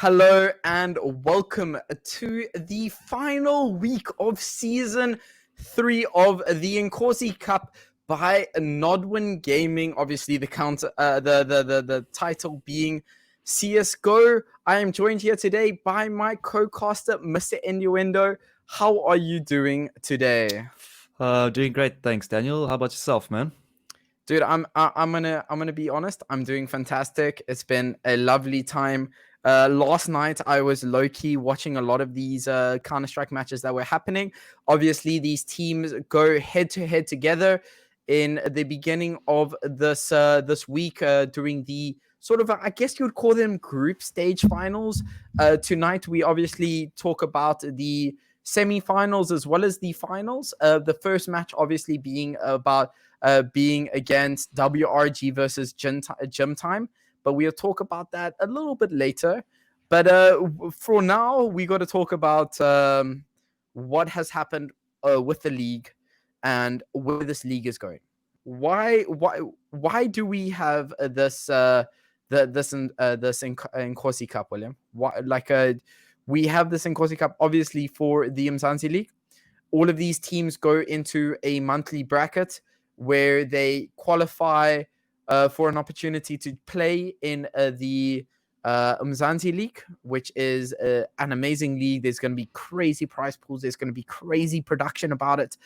Hello and welcome to the final week of season 3 of the Inkosi Cup by Nodwin Gaming. Obviously, the title being CSGO. I am joined here today by my co-caster, Mr. Innuendo. How are you doing today? Doing great, thanks, Daniel. How about yourself, man? Dude, I'm gonna be honest. I'm doing fantastic. It's been a lovely time. Last night I was low key watching a lot of these Counter-Strike matches that were happening. Obviously, these teams go head to head together in the beginning of this week during the sort of, I guess you would call them group stage finals. Tonight we obviously talk about the semi-finals as well as the finals. The first match obviously being about being against WRG versus Gym Time. But we'll talk about that a little bit later. But for now, we got to talk about what has happened with the league and where this league is going. Why do we have this Inkosi Cup, William? We have this Inkosi Cup obviously for the Mzansi League. All of these teams go into a monthly bracket where they qualify for an opportunity to play in the Mzansi League, which is an amazing league. There's going to be crazy prize pools. There's going to be crazy production about it.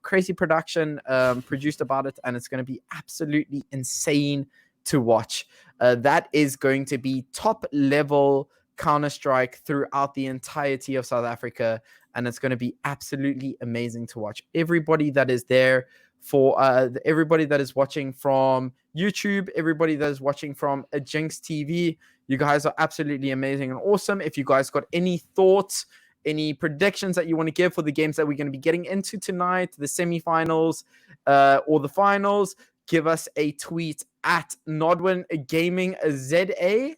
Crazy production produced about it, and it's going to be absolutely insane to watch. That is going to be top level Counter-Strike throughout the entirety of South Africa, and it's going to be absolutely amazing to watch. Everybody that is there, for everybody that is watching from YouTube, everybody that is watching from Jinx TV, you guys are absolutely amazing and awesome. If you guys got any thoughts, any predictions that you want to give for the games that we're going to be getting into tonight, the semifinals or the finals, give us a tweet at Nodwin Gaming ZA.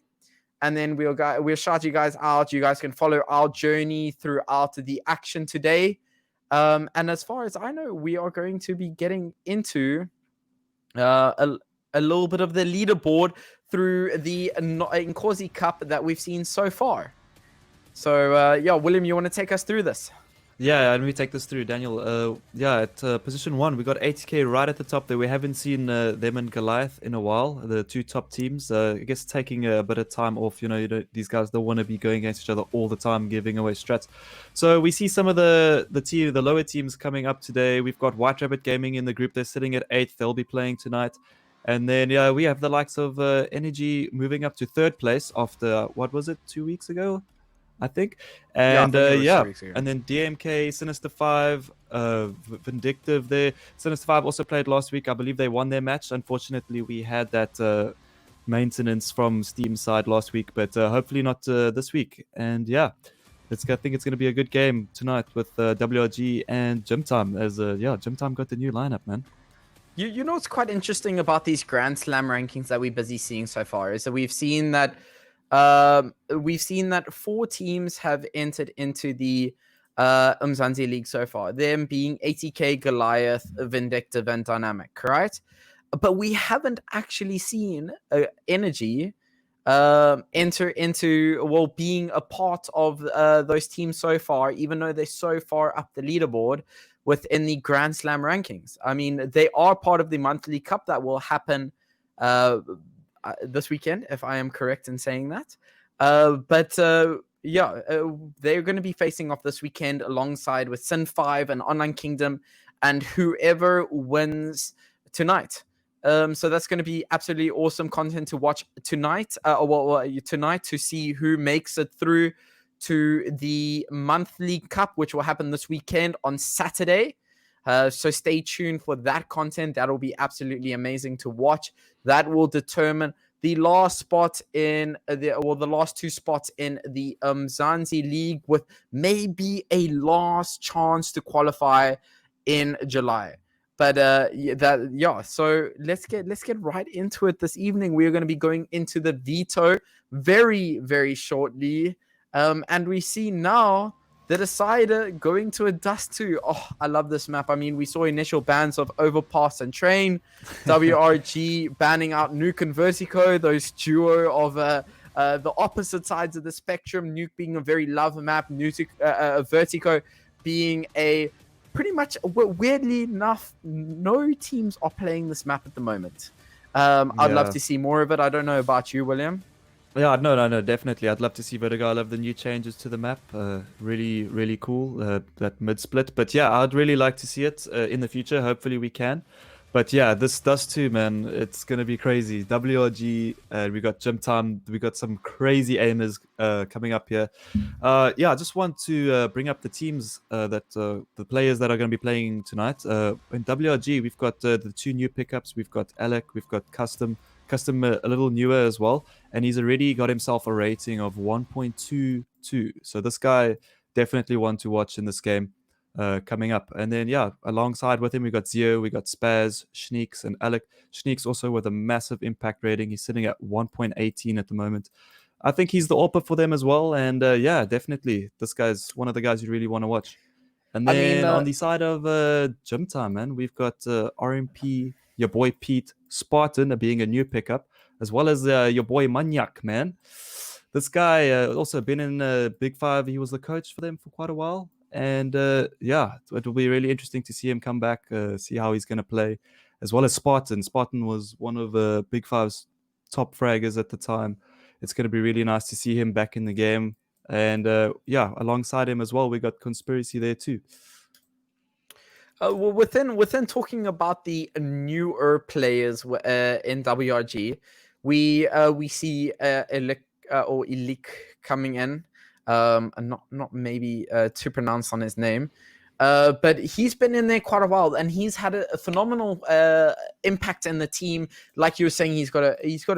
And then we'll shout you guys out. You guys can follow our journey throughout the action today. And as far as I know, we are going to be getting into a little bit of the leaderboard through the Inkosi Cup that we've seen so far. So, William, you want to take us through this? Yeah, and we take this through, Daniel. At position 1, we got 80k right at the top there. We haven't seen them and Goliath in a while, the two top teams. I guess taking a bit of time off. These guys don't want to be going against each other all the time, giving away strats. So we see some of the lower teams coming up today. We've got White Rabbit Gaming in the group. They're sitting at 8th. They'll be playing tonight. And then, we have the likes of Energy moving up to 3rd place after, what was it, 2 weeks ago? I think. And and then DMK, Sinister 5, Vindictive there. Sinister 5 also played last week. I believe they won their match. Unfortunately, we had that maintenance from Steam side last week, but hopefully not this week. And I think it's going to be a good game tonight with WRG and Gym Time, as Gym Time got the new lineup, man. You know what's quite interesting about these Grand Slam rankings that we're busy seeing so far is that we've seen that 4 teams have entered into the Mzansi League so far, them being 80k, Goliath, Vindictive, and Dynamic, right? But we haven't actually seen Energy enter into, being a part of those teams so far, even though they're so far up the leaderboard within the Grand Slam rankings. I mean, they are part of the monthly cup that will happen this weekend, if I am correct in saying that. They're going to be facing off this weekend alongside with Sin 5 and Online Kingdom and whoever wins tonight. So that's going to be absolutely awesome content to watch tonight, tonight, to see who makes it through to the monthly cup, which will happen this weekend on Saturday. So stay tuned for that content. That'll be absolutely amazing to watch. That will determine the last spot in the last 2 spots in the Mzansi League, with maybe a last chance to qualify in July. But so let's get right into it this evening. We're going to be going into the veto very, very shortly. And we see now the Decider going to a Dust 2. Oh, I love this map. I mean, we saw initial bans of Overpass and Train. WRG banning out Nuke and Vertigo, those duo of the opposite sides of the spectrum. Nuke being a very love map, Vertigo being a pretty much, weirdly enough, no teams are playing this map at the moment. I'd love Yeah. to see more of it. I don't know about you, William. Yeah, no, definitely. I'd love to see Vertigo. I love the new changes to the map. Really, really cool, that mid split. But yeah, I'd really like to see it in the future. Hopefully we can. But yeah, this Dust 2, man, it's going to be crazy. WRG, we got Gym Time. We got some crazy aimers coming up here. Yeah, I just want to bring up the teams the players that are going to be playing tonight. In WRG, we've got the two new pickups. We've got Alec, we've got Custom a little newer as well, and he's already got himself a rating of 1.22. So this guy definitely one to watch in this game coming up. And then yeah, alongside with him we got Zio, we got Spaz, Schneeks, and Alec. Schneeks also with a massive impact rating. He's sitting at 1.18 at the moment. I think he's the AWP for them as well, and yeah, definitely this guy's one of the guys you really want to watch. And I mean, then on the side of Gym Time, man, we've got RMP, your boy Pete, Spartan being a new pickup, as well as your boy Maniac, man. This guy also been in Big Five. He was the coach for them for quite a while. And yeah, it will be really interesting to see him come back, see how he's going to play, as well as Spartan. Spartan was one of Big Five's top fraggers at the time. It's going to be really nice to see him back in the game. And yeah, alongside him as well, we got Conspiracy there too. Well, within talking about the newer players in WRG, we see Ilik coming in. And not maybe to pronounce on his name. But he's been in there quite a while, and he's had a phenomenal impact in the team. Like you were saying, he's got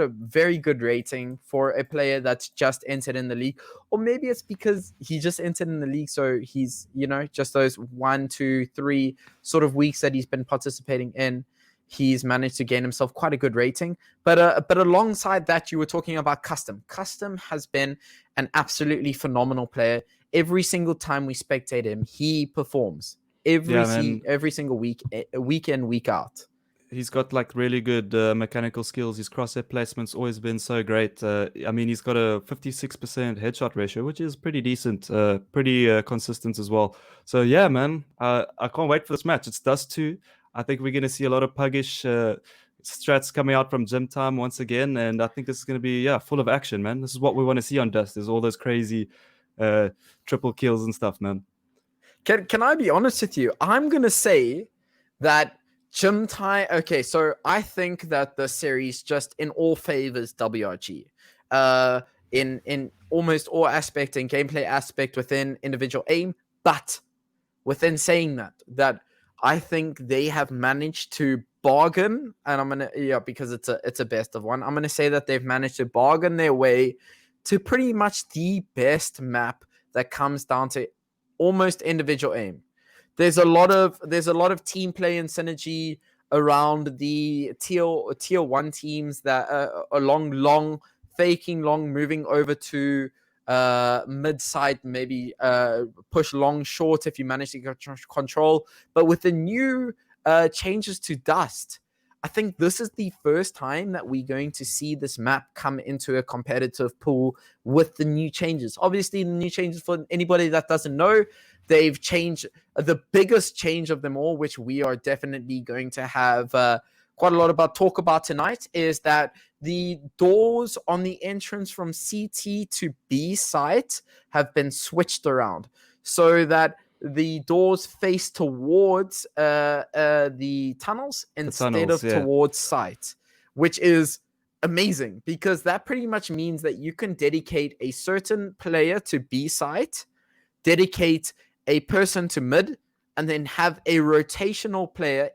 a very good rating for a player that's just entered in the league, or maybe it's because he just entered in the league, so he's just those 1, 2, 3 sort of weeks that he's been participating in. He's managed to gain himself quite a good rating. But alongside that, you were talking about Custom. Custom has been an absolutely phenomenal player. Every single time we spectate him, he performs every single week in, week out. He's got like really good mechanical skills. His crosshair placement's always been so great. I mean, he's got a 56% headshot ratio, which is pretty decent, pretty consistent as well. So yeah, man, I can't wait for this match. It's Dust 2. I think we're going to see a lot of puggish strats coming out from Gym Time once again, and I think this is going to be full of action, man. This is what we want to see on Dust. There's all those crazy triple kills and stuff, man. Can I be honest with you? I'm going to say that Gym Time. Okay, so I think that the series just in all favors WRG. In almost all aspect, in gameplay aspect, within individual aim, but within saying that I think they have managed to bargain, and I'm gonna because it's a best of one. I'm gonna say that they've managed to bargain their way to pretty much the best map that comes down to almost individual aim. There's a lot of team play and synergy around the tier 1 teams that are long faking long, moving over to mid side, maybe push long short if you manage to get control. But with the new changes to Dust, I think this is the first time that we're going to see this map come into a competitive pool with the new changes. Obviously, the new changes, for anybody that doesn't know, they've changed the biggest change of them all, which we are definitely going to have quite a lot about talk about tonight, is that the doors on the entrance from CT to B site have been switched around so that the doors face towards the tunnels instead of towards site, which is amazing because that pretty much means that you can dedicate a certain player to B site, dedicate a person to mid, and then have a rotational player,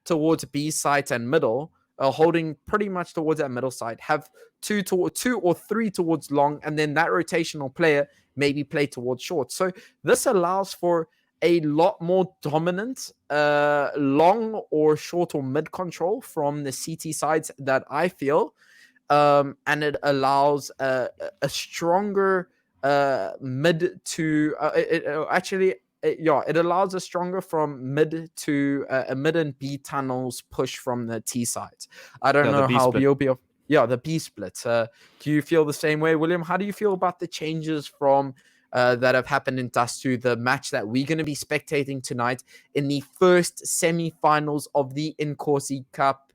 towards B site and middle, holding pretty much towards that middle side, have two or three towards long, and then that rotational player maybe play towards short. So this allows for a lot more dominant long or short or mid control from the CT sides that I feel, and it allows a stronger mid to it allows a stronger from mid to a mid and B tunnels push from the T sides. I don't know how you'll be. the B split. Do you feel the same way, William? How do you feel about the changes from that have happened in Dust 2, the match that we're going to be spectating tonight in the first semi-finals of the Inkosi Cup,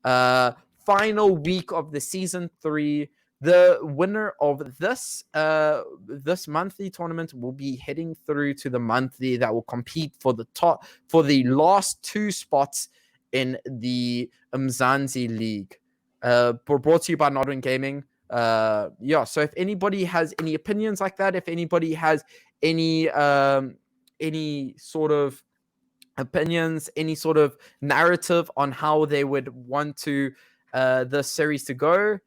final week of the season 3? The winner of this monthly tournament will be heading through to the monthly that will compete for the last 2 spots in the Mzansi League. Brought to you by Nodwin Gaming. So if anybody has any opinions like that, if anybody has any sort of opinions, any sort of narrative on how they would want to the series to go,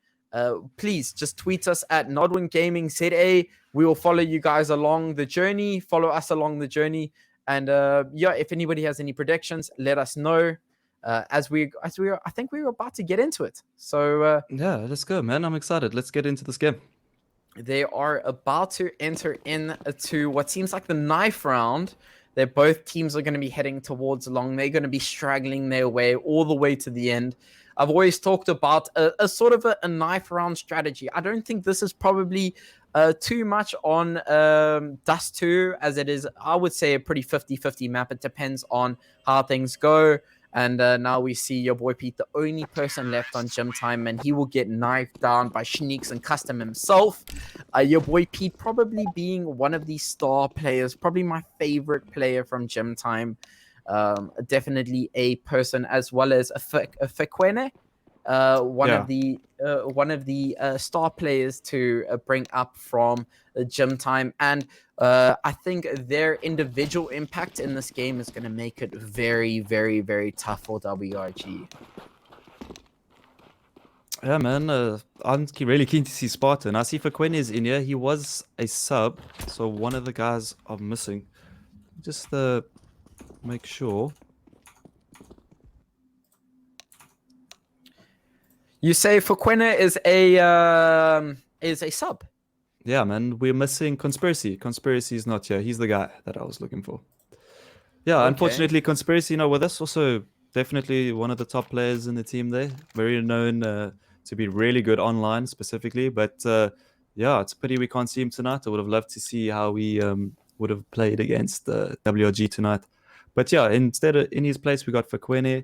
please just tweet us at Nodwin Gaming ZA. We will follow you guys along the journey. Follow us along the journey, and if anybody has any predictions, let us know. I think we were about to get into it. So yeah, let's go, man. I'm excited. Let's get into this game. They are about to enter into what seems like the knife round. Both teams are going to be heading towards long. They're going to be straggling their way all the way to the end. I've always talked about a sort of a knife round strategy. I don't think this is probably too much on Dust 2, as it is, I would say, a pretty 50-50 map. It depends on how things go. And now we see your boy Pete, the only person left on gym time, and he will get knifed down by Shneeks and Custom himself. Your boy Pete probably being one of the star players, probably my favorite player from gym time. Definitely a person, as well as a Fekwene, one of the star players to bring up from gym time. And I think their individual impact in this game is going to make it very, very, very tough for WRG. Yeah, man. I'm really keen to see Spartan. I see Fekwene is in here. He was a sub, so one of the guys are missing. Just make sure. You say Fekwene is a sub? Yeah, man. We're missing Conspiracy. Conspiracy is not here. He's the guy that I was looking for. Yeah, okay. Unfortunately, Conspiracy, with us, also definitely one of the top players in the team there. Very known to be really good online specifically. But yeah, it's a pity we can't see him tonight. I would have loved to see how we would have played against WRG tonight. But yeah, instead of in his place, we got Fekwene.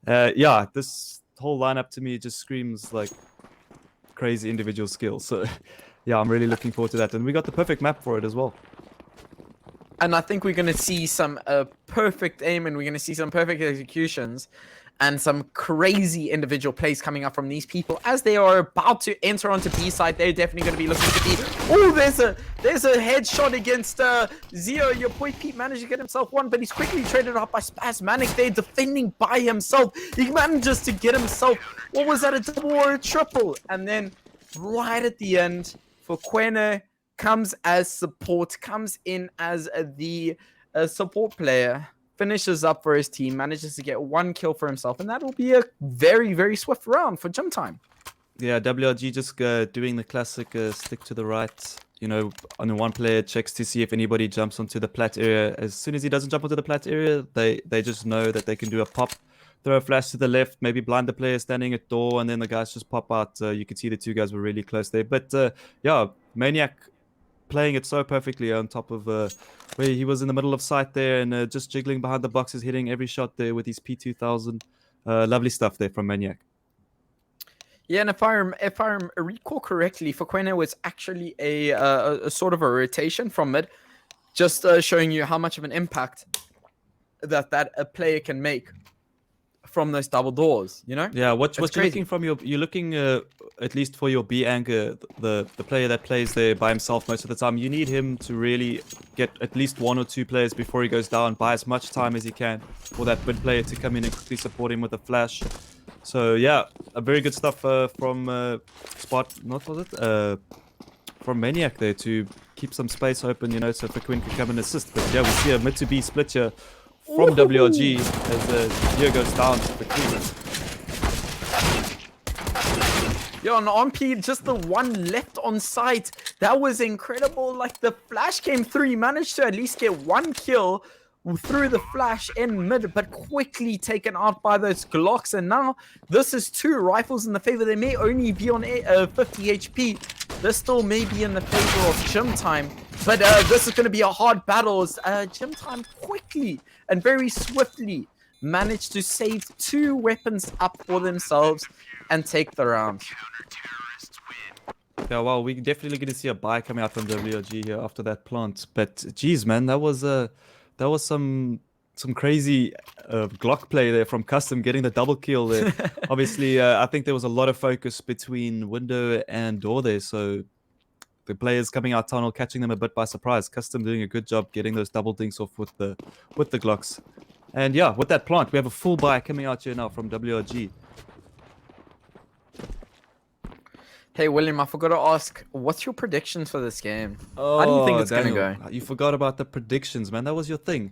Yeah, this whole lineup to me just screams like crazy individual skills. So yeah, I'm really looking forward to that. And we got the perfect map for it as well. And I think we're going to see some perfect aim, and we're going to see some perfect executions and some crazy individual plays coming up from these people as they are about to enter onto B side. They're definitely going to be looking to be... Oh, there's a headshot against Zio. Your boy Pete managed to get himself one, but he's quickly traded up by Spasmanic. They're defending by himself. He manages to get himself... What was that? A double or a triple? And then right at the end, Fekwene comes as support, comes in as the support player, finishes up for his team, manages to get 1 kill for himself, and that will be a very, very swift round for gym time. Yeah, WRG just doing the classic stick to the right. On one player checks to see if anybody jumps onto the plat area. As soon as he doesn't jump onto the plat area, they just know that they can do a pop, throw a flash to the left, maybe blind the player standing at door, and then the guys just pop out. You can see the 2 guys were really close there. But yeah, Maniac playing it so perfectly on top of where he was in the middle of sight there, and just jiggling behind the boxes, hitting every shot there with his P2000. Lovely stuff there from Maniac. Yeah, and if I recall correctly, Fekwene was actually a sort of a rotation from mid, just showing you how much of an impact that a player can make from those double doors, Yeah, what you're looking from you're looking at least for your B anchor, the player that plays there by himself most of the time. You need him to really get at least 1 or 2 players before he goes down, buy as much time as he can for that mid player to come in and quickly support him with a flash. So yeah, a very good stuff from from Maniac there to keep some space open, so Fekwene can come and assist. But yeah, we see a mid to B split here from WRG as Zio goes down to Fekwene. Yo, on Onp, just the one left on site. That was incredible. Like, the flash came through. He managed to at least get 1 kill through the flash in mid, but quickly taken out by those Glocks. And now this is 2 rifles in the favor. They may only be on 50 HP. This still may be in the favor of Gym Time, but this is going to be a hard battle as Gym Time quickly and very swiftly managed to save 2 weapons up for themselves and take the round. Yeah, well, we're definitely going to see a buy coming out from WRG here after that plant. But geez, man, that was some crazy Glock play there from Custom getting the double kill there. Obviously, I think there was a lot of focus between window and door there, so the players coming out tunnel, catching them a bit by surprise. Custom doing a good job getting those double dinks off with the Glocks. And yeah, with that plant, we have a full buy coming out here now from WRG. Hey, William, I forgot to ask, what's your predictions for this game? How do you think it's going to go? You forgot about the predictions, man. That was your thing.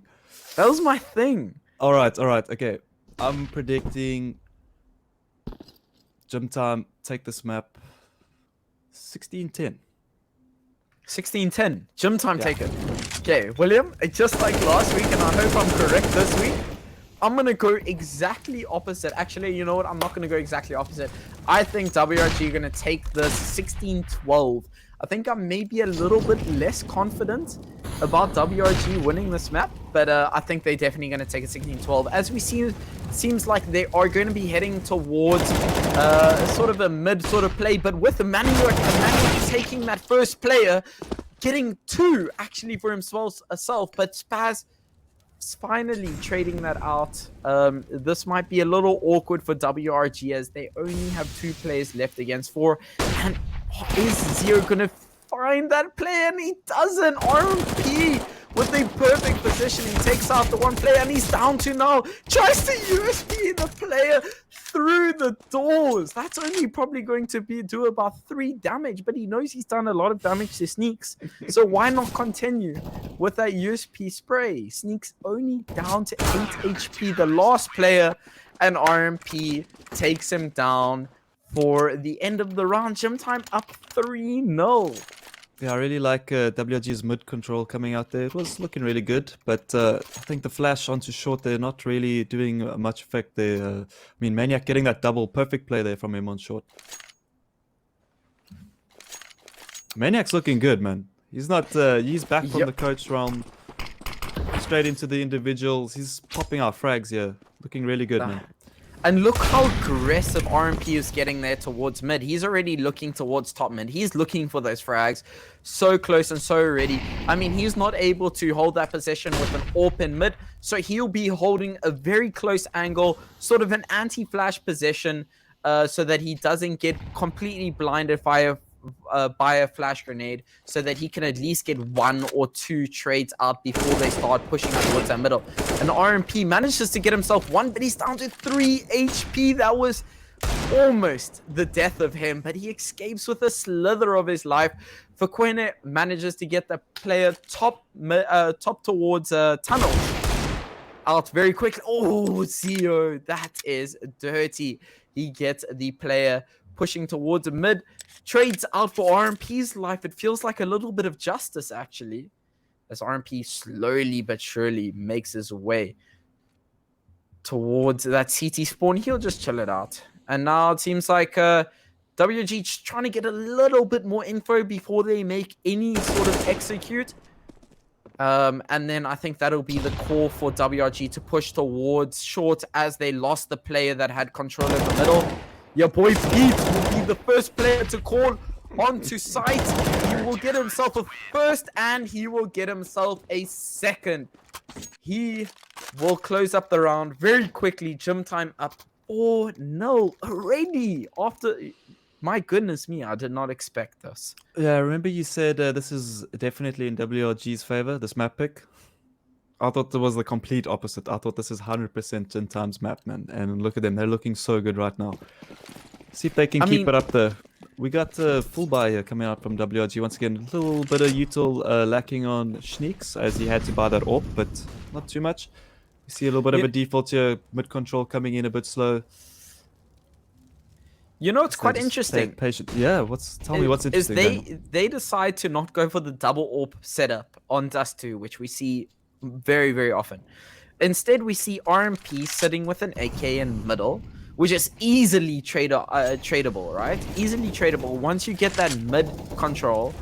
That was my thing. All right. Okay. I'm predicting Gym Time take this map 16-10. 16-10. Gym Time, take it. Okay, William, just like last week, and I hope I'm correct this week, I'm going to go exactly opposite. Actually, you know what? I'm not going to go exactly opposite. I think WRG are going to take this 16-12. I think I'm maybe a little bit less confident about WRG winning this map, but I think they're definitely going to take a 16-12. As we see, seems like they are going to be heading towards sort of a mid sort of play, but with the Maniac taking that first player, getting 2 actually for himself, but Spaz finally trading that out. This might be a little awkward for WRG as they only have 2 players left against 4. And is Zero gonna find that player? And he doesn't. RMP with a perfect position. He takes out the 1 player and he's down to now. Tries to USP the player through the doors. That's only probably going to do about 3 damage, but he knows he's done a lot of damage to Sneaks. So why not continue with that USP spray? Sneaks only down to 8 HP, the last player, and RMP takes him down for the end of the round. Gym Time up 3-0. Yeah, I really like WRG's mid control coming out there. It was looking really good, but I think the flash onto short, they're not really doing much effect there. I mean, Maniac getting that double, perfect play there from him on short. Maniac's looking good, man. He's not, he's back from the coach realm, straight into the individuals. He's popping out frags here, looking really good, man. And look how aggressive RMP is getting there towards mid. He's already looking towards top mid. He's looking for those frags. So close and so ready. I mean, he's not able to hold that position with an AWP in mid. So he'll be holding a very close angle, sort of an anti-flash position, so that he doesn't get completely blinded by a flash grenade, so that he can at least get 1 or 2 trades out before they start pushing towards that middle. And RMP manages to get himself 1, but he's down to 3 HP. That was almost the death of him, but he escapes with a slither of his life. Fakwene manages to get the player top towards tunnel out very quickly. Oh, Zio, that is dirty. He gets the player pushing towards mid, trades out for RMP's life. It feels like a little bit of justice, actually, as RMP slowly but surely makes his way towards that CT spawn. He'll just chill it out. And now it seems like WG just trying to get a little bit more info before they make any sort of execute. And then I think that'll be the call for WRG to push towards short as they lost the player that had control of the middle. Your boy Pete will be the first player to call onto site. He will get himself a first and he will get himself a second. He will close up the round very quickly. Gym Time up 4-0 already. After, my goodness me, I did not expect this. Yeah, I remember you said this is definitely in WRG's favor, this map pick. I thought it was the complete opposite. I thought this is 100% Gym Time's map, man. And look at them. They're looking so good right now. See if they can keep it up there. We got full buy here coming out from WRG. Once again, a little bit of util lacking on Sneaks as he had to buy that AWP, but not too much. You see a little bit of a default here. Mid control coming in a bit slow. You know, it's quite interesting. Patient. Yeah, tell me what's interesting. They decide to not go for the double AWP setup on Dust 2, which we see very, very often. Instead, we see RMP sitting with an AK in middle, which is easily tradable, right? Easily tradable. Once you get that mid control,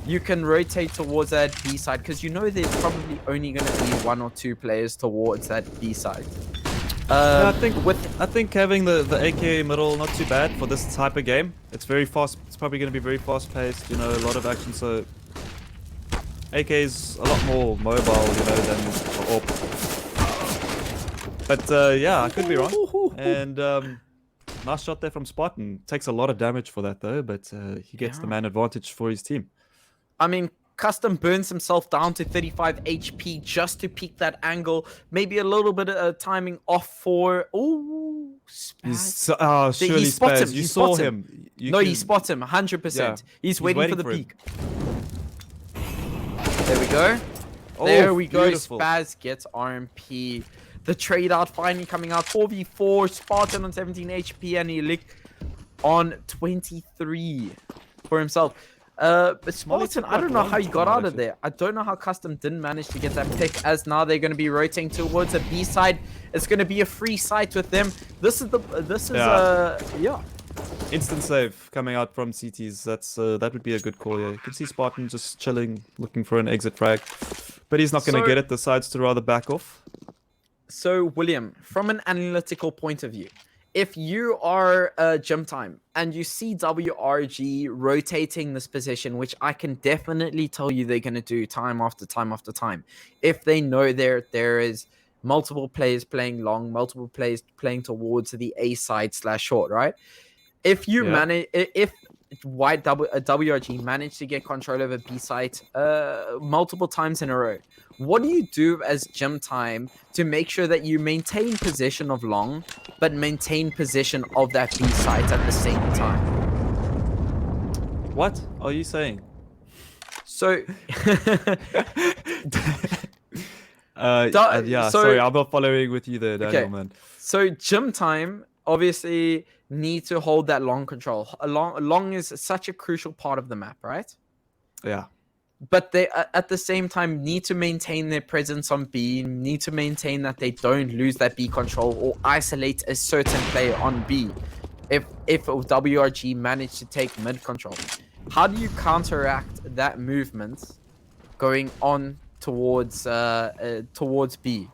you can rotate towards that B side because you know there's probably only going to be 1 or 2 players towards that B side. Yeah, I think having the AK middle not too bad for this type of game. It's very fast. It's probably going to be very fast paced. You know, a lot of action. So AK is a lot more mobile, you know, than AWP. But yeah, I could be wrong. And nice shot there from Spartan. Takes a lot of damage for that though, but he gets the man advantage for his team. I mean, Custom burns himself down to 35 HP just to peak that angle. Maybe a little bit of timing off for... Oh, Spaz. Surely Spaz. You saw him. He spots him 100%. Yeah. He's waiting for the peak. There we go. There we go. Beautiful. Spaz gets RMP. The trade out finally coming out. 4v4. Spartan on 17 HP and Elik on 23 for himself. But Spartan, I don't know how he got out of there. I don't know how Custom didn't manage to get that pick, as now they're going to be rotating towards the B side. It's going to be a free site with them. Yeah. Instant save coming out from CTs. That would be a good call. Yeah, you can see Spartan just chilling, looking for an exit frag, but he's not going to get it. Decides to rather back off. So William, from an analytical point of view, if you are Gym Time and you see WRG rotating this position, which I can definitely tell you they're going to do time after time after time, if they know there is multiple players playing long, multiple players playing towards the A side / short, right? If you manage, if WRG managed to get control over B site multiple times in a row, what do you do as Gym Time to make sure that you maintain possession of long, but maintain possession of that B site at the same time? What are you saying? So, sorry, I'm not following with you there, Daniel, man. So Gym Time obviously need to hold that long control. Long is such a crucial part of the map, right? Yeah. But they, at the same time, need to maintain their presence on B, need to maintain that they don't lose that B control or isolate a certain player on B if WRG manage to take mid control. How do you counteract that movement going on towards B?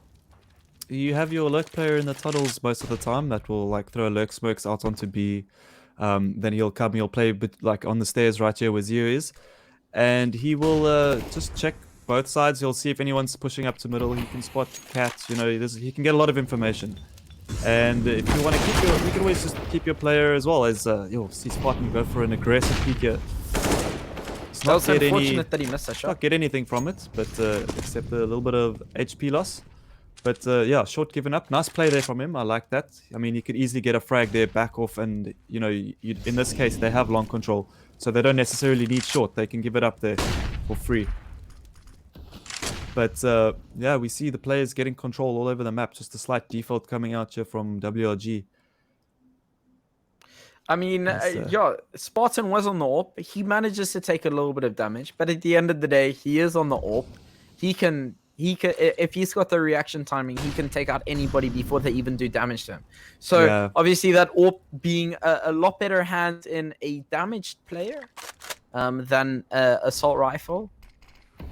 You have your lurk player in the tunnels most of the time that will like throw lurk smokes out onto B. Then he'll play like on the stairs right here where Zio is. And he will just check both sides. He'll see if anyone's pushing up to middle. He can spot cats. You know, he can get a lot of information. And if you want to keep you can always just keep your player as well as you'll see Spartan go for an aggressive peek here. It's not unfortunate that he missed that shot. Not get anything from it, but except a little bit of HP loss. But yeah, short given up. Nice play there from him. I like that. I mean, you could easily get a frag there, back off, and you know, in this case, they have long control. So they don't necessarily need short. They can give it up there for free. But yeah, we see the players getting control all over the map. Just a slight default coming out here from WRG. I mean, yeah, Spartan was on the AWP. He manages to take a little bit of damage. But at the end of the day, he is on the AWP. He can, if he's got the reaction timing, he can take out anybody before they even do damage to him. So yeah, obviously that AWP being a lot better hand in a damaged player than assault rifle.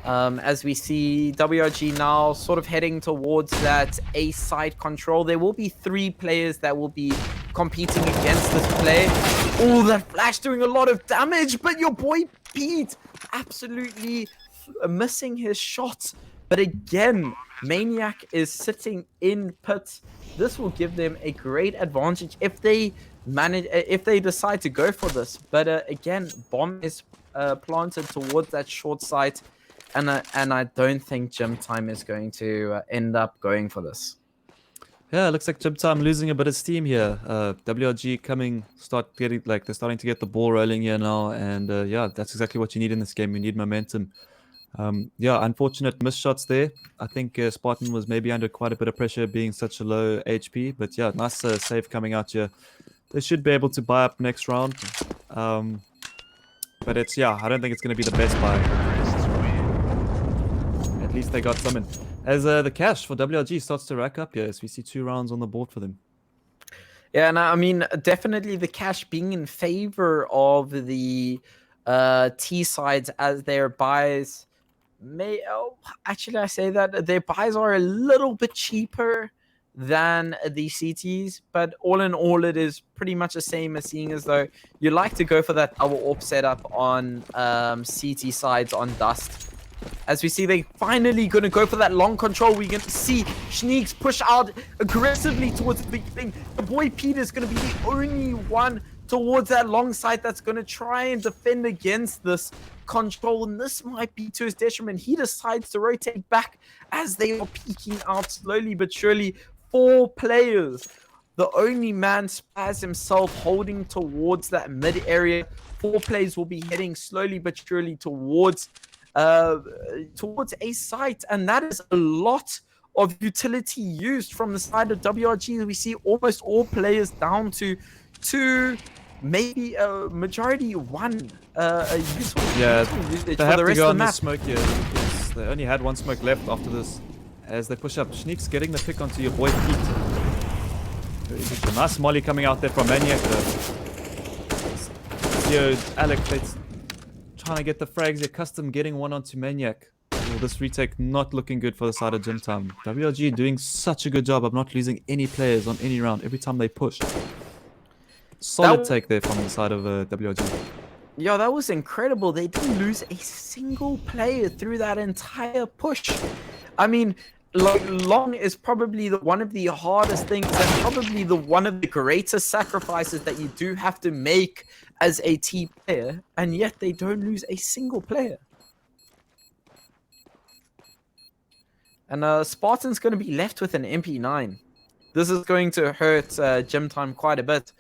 As we see WRG now sort of heading towards that A side control. There will be 3 players that will be competing against this play. Oh, that flash doing a lot of damage, but your boy Pete absolutely missing his shot. But again, Maniac is sitting in pit. This will give them a great advantage if they decide to go for this. But again, bomb is planted towards that short site. And I don't think Gym Time is going to end up going for this. Yeah, it looks like Gym Time losing a bit of steam here. WRG they're starting to get the ball rolling here now, and yeah, that's exactly what you need in this game. You need momentum. Yeah, unfortunate missed shots there. I think Spartan was maybe under quite a bit of pressure being such a low HP, but yeah, nice save coming out here. They should be able to buy up next round. But I don't think it's going to be the best buy. At least they got some in. As the cash for WRG starts to rack up, yes, we see 2 rounds on the board for them. Yeah, and I mean, definitely the cash being in favor of the T sides as their buys actually I say that their buys are a little bit cheaper than the CTs, but all in all, it is pretty much the same as seeing as though you like to go for that double AWP setup on CT sides on Dust. As we see, they finally going to go for that long control. We're going to see Schneeks push out aggressively towards the beginning. The boy Peter is going to be the only one towards that long side that's going to try and defend against this control. And this might be to his detriment. He decides to rotate back as they are peeking out slowly but surely. 4 players. The only man Spaz himself holding towards that mid area. 4 players will be heading slowly but surely towards a site, and that is a lot of utility used from the side of WRG. We see almost all players down to 2, maybe a majority 1 useful usage they for have the to rest go of on the the map. smoke here because they only had 1 smoke left after this. As they push up, Schneeks getting the pick onto your boy Pete. Very good. Nice molly coming out there from Maniac. Here, Alec, trying to get the frags here. Custom getting one onto Maniac. Oh, this retake not looking good for the side of Gym Time. WRG doing such a good job of not losing any players on any round every time they push. Solid take there from the side of WRG. Yo, that was incredible. They didn't lose a single player through that entire push. I mean, like, long is probably one of the hardest things and probably one of the greatest sacrifices that you do have to make as a team player, and yet they don't lose a single player. And Spartan's going to be left with an MP9. This is going to hurt Gym Time quite a bit.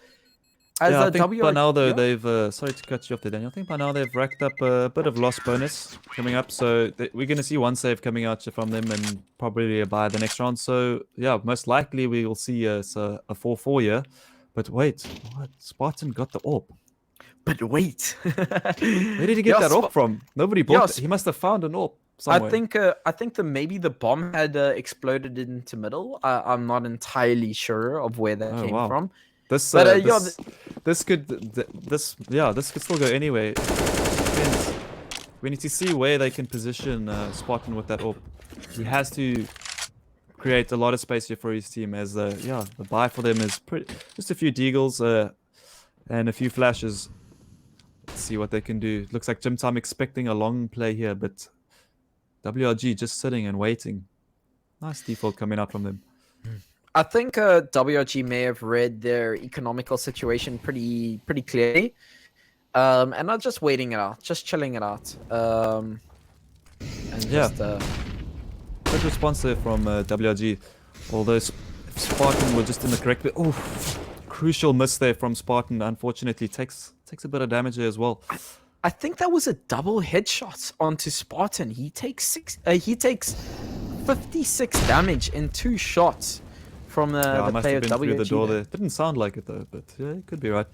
As I think by now, though, they've... sorry to cut you off there, Daniel. I think by now they've racked up a bit of loss bonus coming up. So we're going to see 1 save coming out from them and probably a buy the next round. So, yeah, most likely we will see a 4-4 here. But wait, what? Spartan got the AWP. But wait. Where did he get that AWP from? Nobody bought it. He must have found an AWP somewhere. I think maybe the bomb had exploded into middle. I'm not entirely sure of where that came from. This could still go anyway. We need to see where they can position Spartan with that AWP. He has to create a lot of space here for his team, as the buy for them is just a few deagles and a few flashes. Let's see what they can do. Looks like Gym Time expecting a long play here, but WRG just sitting and waiting. Nice default coming out from them. I think WRG may have read their economical situation pretty clearly, and are just waiting it out, just chilling it out. Good response there from WRG. Although Spartan were just in the correct... crucial miss there from Spartan. Unfortunately, takes a bit of damage there as well. I think that was a double headshot onto Spartan. He takes 56 damage in 2 shots from the player have been through the door there. Didn't sound like it though, but yeah, it could be right.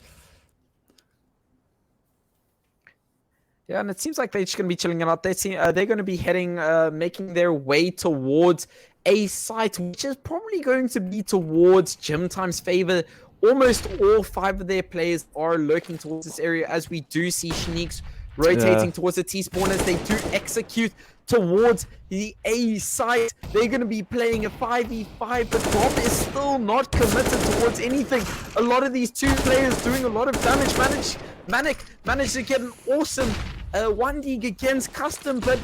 Yeah, and it seems like they're just going to be chilling it out. They're going to be heading, making their way towards a site, which is probably going to be towards Gym Time's favor. Almost all 5 of their players are lurking towards this area, as we do see Schneeks rotating towards the T-spawn as they do execute towards the A site. They're going to be playing a 5v5, but Bob is still not committed towards anything. A lot of these 2 players doing a lot of damage. Manic managed to get an awesome 1D against Custom, but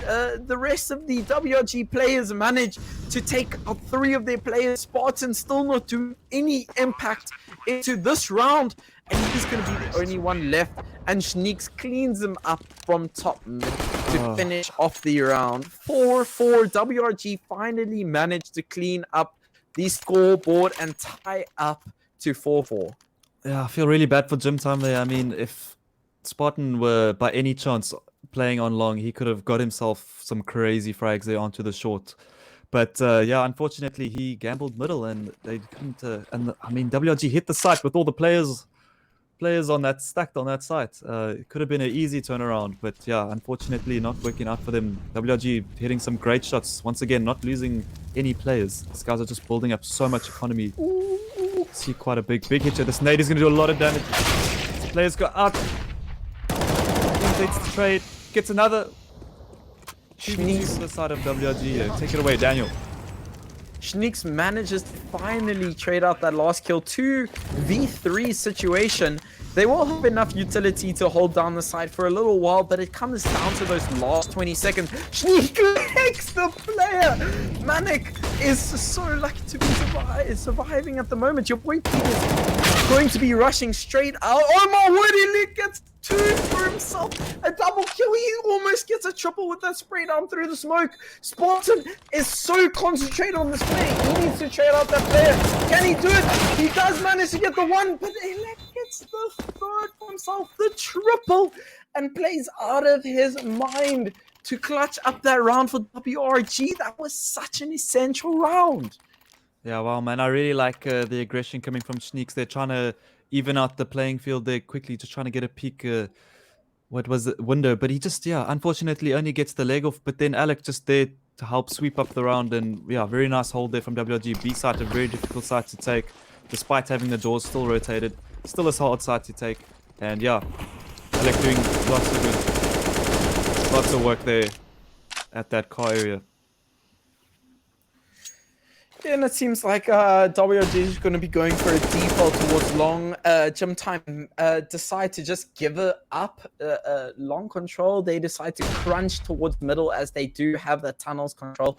the rest of the WRG players managed to take out 3 of their players. Spartan still not doing any impact into this round, and he's going to be the only one left, and Schneeks cleans him up from top mid to finish off the round. 4-4. WRG finally managed to clean up the scoreboard and tie up to 4-4. Yeah, I feel really bad for Gym Time there. I mean, if Spartan were by any chance playing on long, he could have got himself some crazy frags there onto the short. But unfortunately, he gambled middle and they couldn't. I mean, WRG hit the site with all the players players on that stacked on that site. It could have been an easy turnaround, but yeah, unfortunately not working out for them. WRG hitting some great shots. Once again, not losing any players. These guys are just building up so much economy. See quite a big hit here. This nade is going to do a lot of damage. Players go out. Completes the trade. Gets another. Schneeks to the side of WRG here. Take it away, Daniel. Schneeks manages to finally trade out that last kill. 2v3 situation. They will have enough utility to hold down the side for a little while, but it comes down to those last 20 seconds. Schneek licks the player! Manic is so lucky to be surviving at the moment. Your boy Pete is going to be rushing straight out. Oh my word, he gets 2 for himself. A double kill. He almost gets a triple with that spray down through the smoke. Spartan is so concentrated on this play. He needs to trade out that player. Can he do it? He does manage to get the 1, but Elec gets the 3rd for himself, the triple, and plays out of his mind to clutch up that round for WRG. That was such an essential round. Yeah, wow, man. I really like the aggression coming from Schneeks. They're trying to even out the playing field there quickly, just trying to get a peek. What was the window? But he just, yeah, unfortunately only gets the leg off. But then Alec just there to help sweep up the round. And yeah, very nice hold there from WRG. B side, a very difficult side to take, despite having the doors still rotated. Still a hard side to take. And yeah, Alec doing lots of work there at that car area. And it seems like WRG is going to be going for a default towards long. Gym Time decide to just give it up long control. They decide to crunch towards middle as they do have the tunnels control.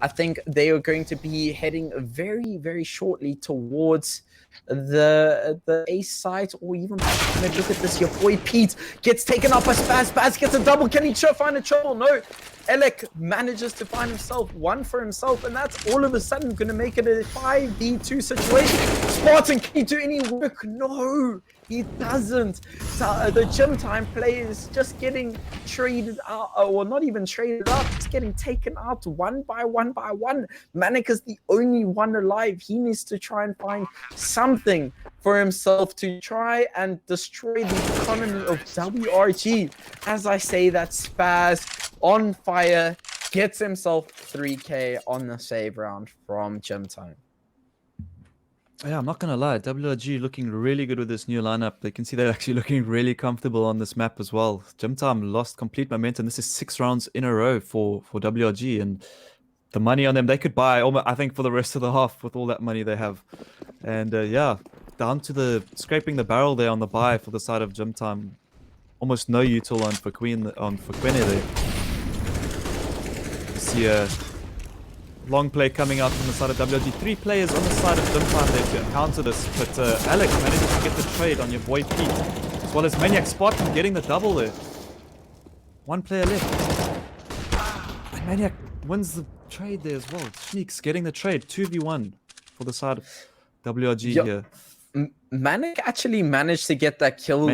I think they are going to be heading very, very shortly towards the A site, or even look at this. Your boy Pete gets taken up by Spaz. Spaz gets a double. Can he find a triple? No. Elec manages to find himself 1 for himself, and that's all of a sudden going to make it a 5v2 situation. Spartan, can he do any work? No, he doesn't. So, the Gym Time player is just getting traded out, or not even traded out, just getting taken out one by one by one. Manic is the only one alive. He needs to try and find something for himself to try and destroy the economy of WRG. As I say, that Spaz on fire gets himself 3k on the save round from Gym Time. Yeah, I'm not gonna lie, WRG looking really good with this new lineup. They can see they're actually looking really comfortable on this map as well. Gym Time lost complete momentum. This is 6 rounds in a row for WRG, and the money on them, they could buy almost, I think, for the rest of the half with all that money they have. And yeah, down to the scraping the barrel there on the buy for the side of Gym Time. Almost no util on for Queen for Quene there. See a long play coming out from the side of WRG. 3 players on the side of Gym Time there to counter this, but Alex manages to get the trade on your boy Pete, as well as Maniac Spartan getting the double there. 1 player left, and Maniac wins the trade there as well. Schneeks getting the trade, 2v1 for the side of WRG here. Manic actually managed to get that kill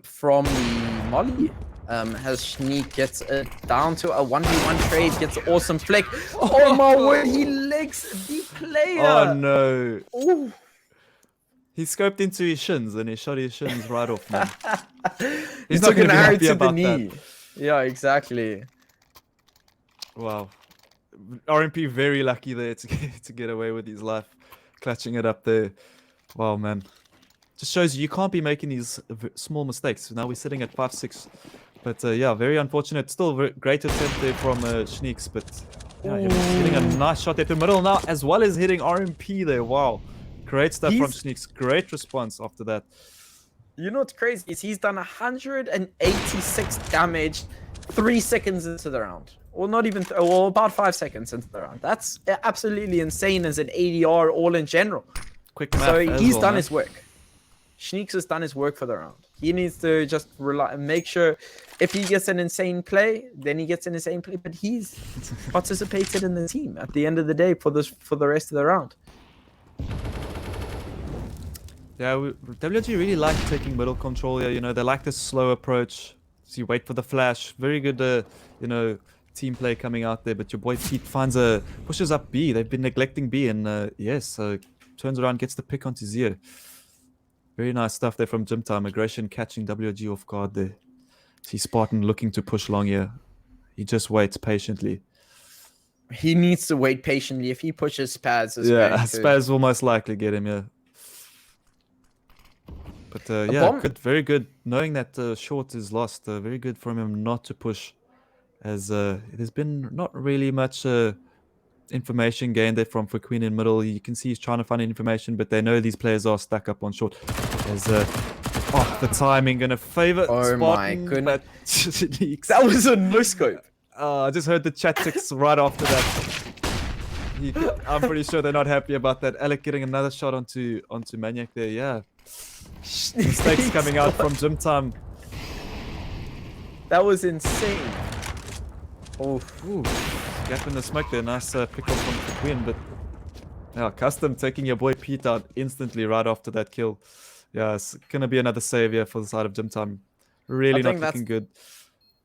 from the Molly. As Schneek gets it down to a 1v1 trade, gets an awesome flick. Oh my word, he legs the player. Oh no. Ooh. He scoped into his shins and he shot his shins right off, man. He's not going to be happy about that. Yeah, exactly. Wow. RMP very lucky there to get away with his life, clutching it up there. Wow, man. Just shows you can't be making these small mistakes. Now we're sitting at 5-6. But yeah, very unfortunate. Still great attempt there from Schneeks, but yeah, he's hitting a nice shot there to the middle now, as well as hitting RMP there. Wow. Great stuff from Schneeks. Great response after that. You know what's crazy is he's done 186 damage 3 seconds into the round. Or not even, or about 5 seconds into the round. That's absolutely insane as an ADR all in general. Quick math. So he's done his work. Schneeks has done his work for the round. He needs to just make sure if he gets an insane play, then he gets an insane play. But he's participated in the team at the end of the day for the rest of the round. Yeah, WG really like taking middle control here. You know, they like this slow approach. So you wait for the flash. Very good, you know, team play coming out there. But your boy Pete pushes up B. They've been neglecting B, and yes, turns around, gets the pick onto Zio. Very nice stuff there from Gym Time. Aggression catching WG off guard there. See Spartan looking to push long here. He just waits patiently. He needs to wait patiently. If he pushes, Spaz is Yeah, going to. Spaz will most likely get him, yeah. But yeah, bomb. good, very good. Knowing that short is lost, very good from him not to push. As there's been not really much information gained there from for Queen in middle. You can see he's trying to find information, but they know these players are stuck up on short. As the timing gonna favor Oh my Spartan, goodness. but That was a no scope. I just heard the chat ticks right after that. I'm pretty sure they're not happy about that. Alec getting another shot onto Maniac there. Yeah, mistakes coming out from Gym Time. That was insane. Ooh, gap in the smoke there. Nice pick up from the Queen, but yeah, Custom taking your boy Pete out instantly right after that kill. Yeah, it's gonna be another savior for the side of Gym Time. Really not looking good.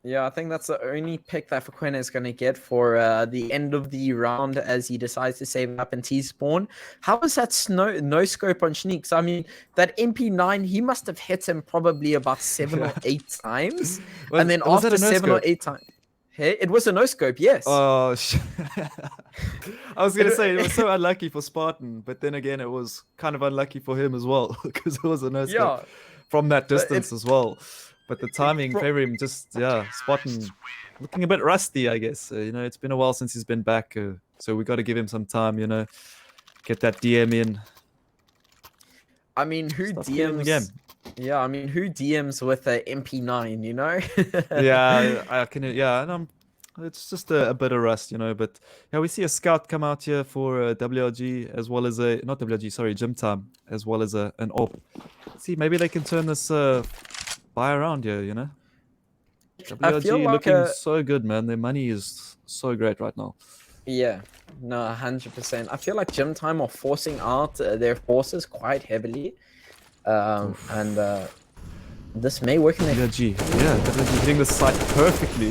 Yeah, I think that's the only pick that Fuquena is going to get for the end of the round as he decides to save up and T-spawn. How was that no scope on Sneaks? I mean, that MP9, he must have hit him probably about 7 or 8 times. And then after 7 or 8 times... Hey, it was a no scope, yes. Oh, I was going to say, it was so unlucky for Spartan, but then again, it was kind of unlucky for him as well, because it was a no scope from that distance as well. But the timing favor him. Just Spartan looking a bit rusty, I guess. It's been a while since he's been back, so we got to give him some time. Get that DM in. I mean, who DMs? Yeah, I mean, who DMs with a MP9? Yeah, I can. Yeah, and it's just a bit of rust, But yeah, we see a scout come out here for WRG as well as not WRG, sorry, Gym Time as well as an AWP. See, maybe they can turn this. Buy around here, WRG like looking so good, man. Their money is so great right now. Yeah, no, 100%. I feel like Gym Time are forcing out their forces quite heavily. And this may work in their... WRG, WRG hitting the site perfectly.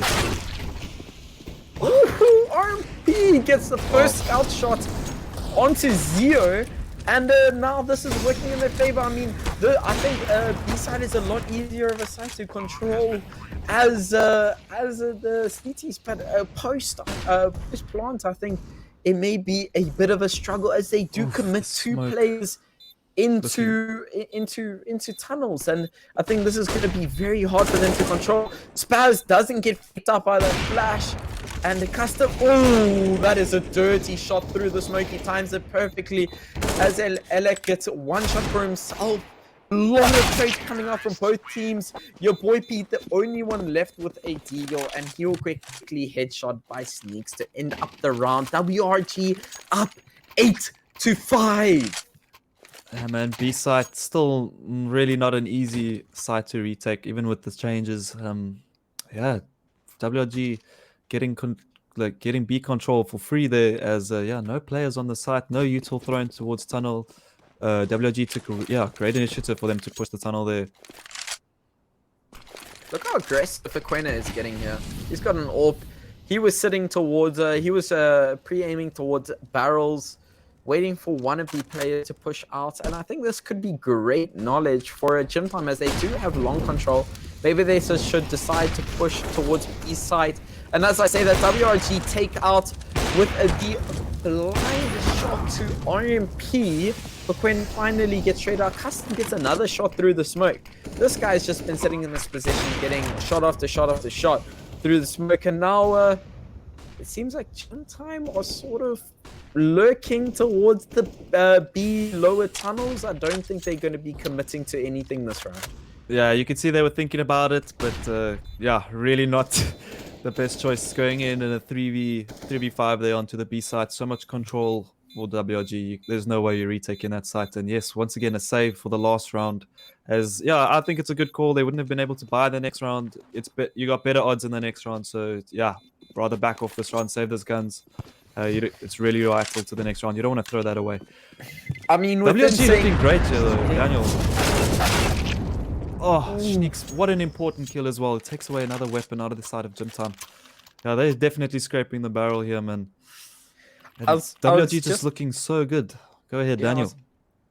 Ooh, RMP gets the first scout shot onto Zio. And now this is working in their favor. I mean, I think B-side is a lot easier of a site to control as the CTs, but post plant, I think it may be a bit of a struggle as they do commit 2 players into tunnels, and I think this is going to be very hard for them to control. Spaz doesn't get picked up by the flash. And the Custom, that is a dirty shot through the smoke. He times it perfectly as Elec gets 1 shot for himself. A lot of trades coming out from both teams. Your boy Pete, the only one left with a deagle, and he'll quickly headshot by Sneaks to end up the round. WRG up 8-5. Yeah, man, B site still really not an easy site to retake, even with the changes. WRG getting B control for free there as no players on the site, no util thrown towards tunnel. WG took great initiative for them to push the tunnel there. Look how aggressive Fuquena is getting here. He's got an AWP. He was sitting towards he was pre-aiming towards barrels, waiting for one of the players to push out, and I think this could be great knowledge for a Gym Time as they do have long control. Maybe they should decide to push towards B side. And as I say that, WRG take out with the blind shot to RMP. But when finally gets straight out, Custom gets another shot through the smoke. This guy's just been sitting in this position, getting shot after shot after shot through the smoke. And now it seems like Gym Time are sort of lurking towards the B lower tunnels. I don't think they're going to be committing to anything this round. Yeah, you can see they were thinking about it, but really not the best choice going in a 3v5 there onto the B side. So much control for WRG. There's no way you're retaking that site. And yes, once again, a save for the last round. As I think it's a good call. They wouldn't have been able to buy the next round. You got better odds in the next round. So rather back off this round, save those guns. It's really vital to the next round. You don't want to throw that away. I mean, WRG looking great here, though, Daniel. Oh, Sneaks, what an important kill as well. It takes away another weapon out of the side of Gym Time. Yeah, they're definitely scraping the barrel here, man. WRG just looking so good. Go ahead, Daniel.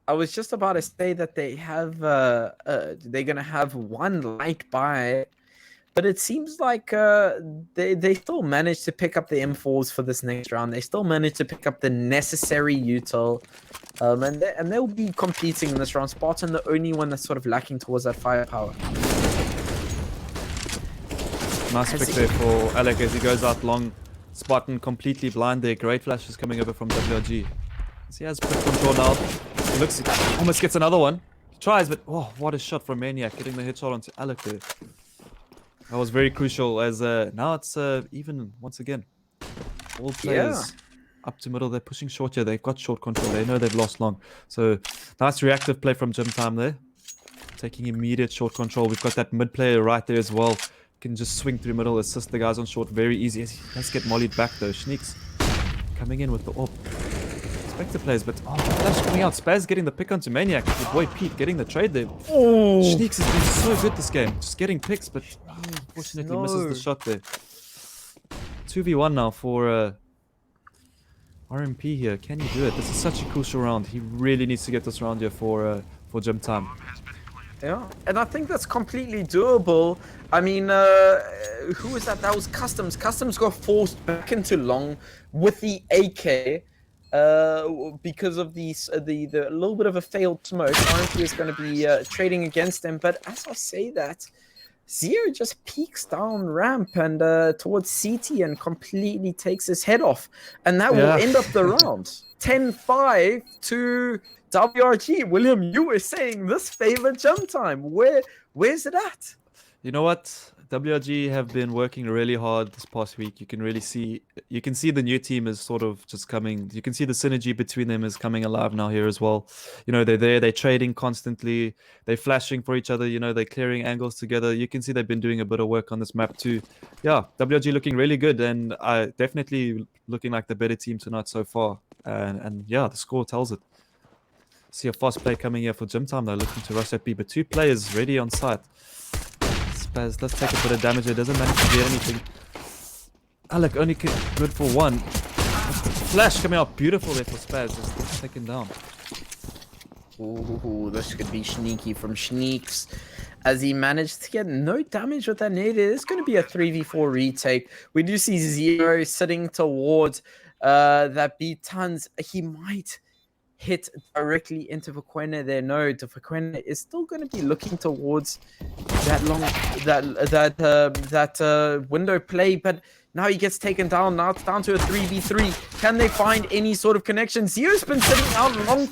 I was just about to say that they're gonna have one light buy, but it seems like they still managed to pick up the M4s for this next round. They still managed to pick up the necessary util, and they'll be competing in this round. Spartan, the only one that's sort of lacking towards that firepower. Nice pick there for Alec as he goes out long. Spartan completely blind there. Great flashes coming over from WRG. So he has quick control now. He looks, almost gets another one. He tries, but oh, what a shot from Maniac, getting the headshot onto Alec there. That was very crucial as now it's even once again. All players up to middle, they're pushing short here. They've got short control. They know they've lost long. So nice reactive play from Gym Time there. Taking immediate short control. We've got that mid player right there as well. Can just swing through middle, assist the guys on short very easy. He has to get mollied back though. Sneaks coming in with the AWP. Spectre plays, but oh, flash coming out. Spaz getting the pick onto Maniac. Your boy Pete getting the trade there. Oh, Sneaks has been so good this game. Just getting picks, but unfortunately misses the shot there. 2v1 now for RMP here. Can he do it? This is such a crucial round. He really needs to get this round here for Gym Time. Yeah, and I think that's completely doable. I mean, who was that? That was Customs. Customs got forced back into long with the AK because of the little bit of a failed smoke. RMP is going to be trading against them. But as I say that, Zero just peeks down ramp and towards CT and completely takes his head off. And that will end up the round. 10-5 to WRG. William, you were saying this favored Gym Time. Where's it at? You know what? WRG have been working really hard this past week. You can really see, the new team is sort of just coming. You can see the synergy between them is coming alive now here as well. You know, they're there, they're trading constantly, they're flashing for each other, you know, they're clearing angles together. You can see they've been doing a bit of work on this map too. Yeah, WRG looking really good and definitely looking like the better team tonight so far. And yeah, the score tells it. See a fast play coming here for Gym Time. They're looking to rush at B, but two players ready on site. Spaz does take a bit of damage. It doesn't manage to get anything. Alec only good for one. Flash coming out beautiful there for Spaz. Just taken down. Ooh, this could be sneaky from Sneaks as he managed to get no damage with that nade. It is going to be a 3v4 retake. We do see Zero sitting towards that B tons. He might hit directly into Vaquena there. No, Vaquena is still going to be looking towards that long window play, but now he gets taken down. Now it's down to a 3v3. Can they find any sort of connection? Zero's been sitting out long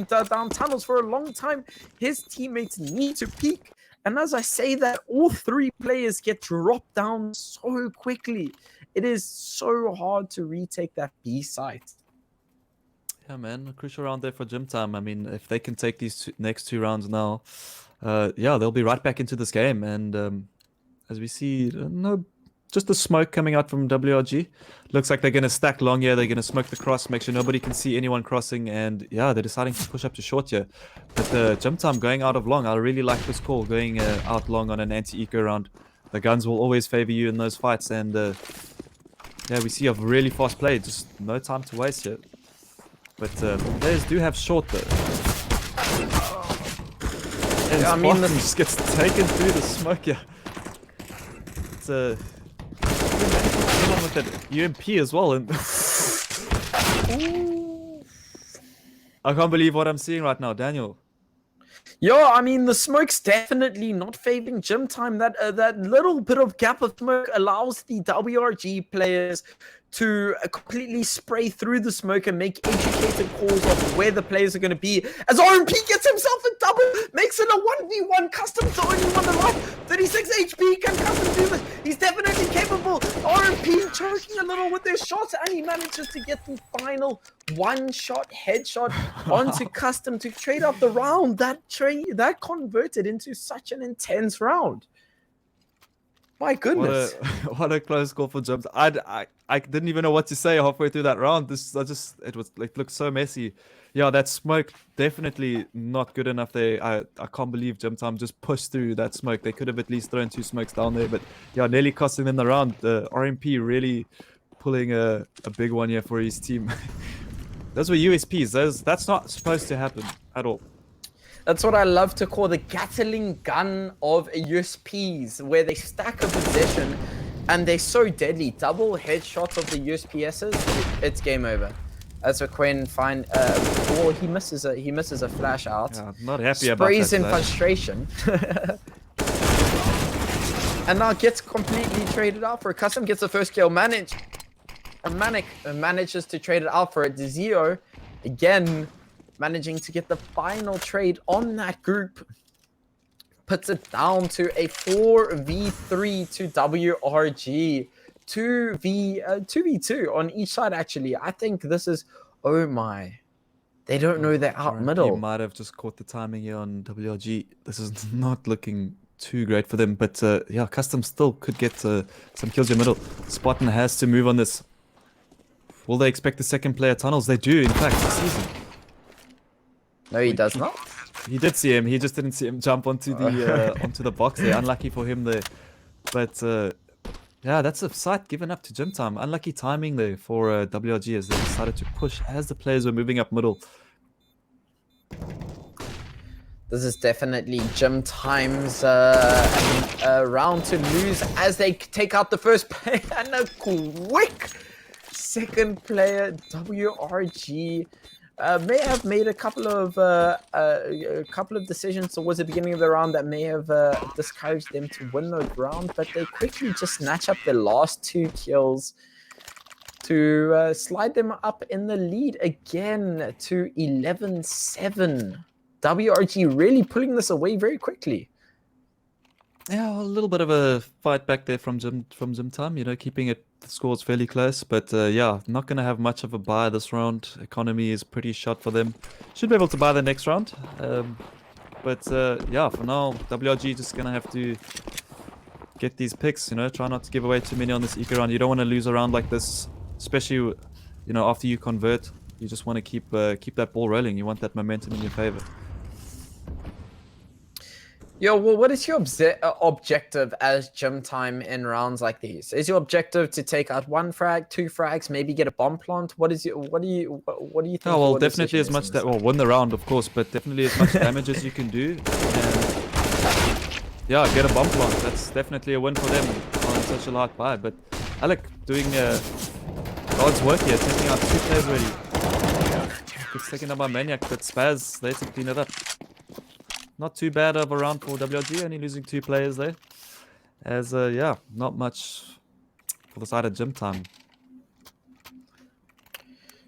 down tunnels for a long time. His teammates need to peek, and as I say that, all three players get dropped down so quickly. It is so hard to retake that B site. Yeah, man, a crucial round there for Gym Time. I mean, if they can take these next two rounds now, yeah, they'll be right back into this game. And as we see, just the smoke coming out from WRG. Looks like they're going to stack long here. They're going to smoke the cross, make sure nobody can see anyone crossing. And yeah, they're deciding to push up to short here. But Gym Time going out of long. I really like this call, going out long on an anti-eco round. The guns will always favor you in those fights. And yeah, we see a really fast play. Just no time to waste here. But players do have short though. And yeah, I mean, this just gets taken through the smoke. Yeah, it's with that UMP as well. And I can't believe what I'm seeing right now, Daniel. Yeah, I mean, the smoke's definitely not favoring Gym Time. That little bit of gap of smoke allows the WRG players to completely spray through the smoke and make educated calls of where the players are going to be. As RMP gets himself a double, makes it a 1v1. Custom's the only one alive. 36 HP. Can Custom do this? He's definitely capable. RMP choking a little with their shots, and he manages to get the final one-shot headshot onto Custom to trade up the round. That converted into such an intense round. My goodness. What a close call for Jumps. I didn't even know what to say halfway through that round. It looked so messy. Yeah, that smoke definitely not good enough there. I can't believe Gym Time just pushed through that smoke. They could have at least thrown two smokes down there, but yeah, nearly costing them the round. The RMP really pulling a big one here for his team. Those were USPs. That's not supposed to happen at all. That's what I love to call the Gatling gun of USPs, where they stack a position and they're so deadly. Double headshots of the USPSs, it's game over. As for Quinn, well, he misses a flash out. Yeah, not happy Sprays about that in flash. frustration. And now gets completely traded out for a custom, gets the first kill. Manages to trade it out for a Zio. Again, managing to get the final trade on that group. Puts it down to a 4v3 to WRG. 2v2 on each side, actually. I think this is... Oh my. They don't know they're out middle. He might have just caught the timing here on WRG. This is not looking too great for them. But yeah, Custom still could get some kills in middle. Spartan has to move on this. Will they expect the second player tunnels? They do, in fact, this season. No, he does not. He did see him. He just didn't see him jump onto the box there. Unlucky for him there. But yeah, that's a sight given up to Gym Time. Unlucky timing there for WRG as they decided to push as the players were moving up middle. This is definitely Gym Time's round to lose as they take out the first player and a quick second player. WRG may have made a couple of decisions towards the beginning of the round that may have discouraged them to win the round, but they quickly just snatch up the last 2 kills to slide them up in the lead again to 11-7. WRG really pulling this away very quickly. Yeah, a little bit of a fight back there from Gym Time, you know, keeping the scores fairly close. But yeah, not going to have much of a buy this round. Economy is pretty shot for them. Should be able to buy the next round. But yeah, for now, WRG just going to have to get these picks, you know, try not to give away too many on this eco round. You don't want to lose a round like this, especially, you know, after you convert. You just want to keep that ball rolling. You want that momentum in your favor. Yo, well, what is your objective as Gym Time in rounds like these? Is your objective to take out 1 frag, 2 frags, maybe get a bomb plant? What do you think? Oh well, definitely as much that win the round, of course, but definitely as much damage as you can do. And yeah, get a bomb plant. That's definitely a win for them on such a light buy. But Alec doing God's work here, taking out 2 players already. It's taken up by Maniac, but Spaz there to clean it up. Not too bad of a round for WRG, only losing 2 players there. As, yeah, not much for the side of Gym Time.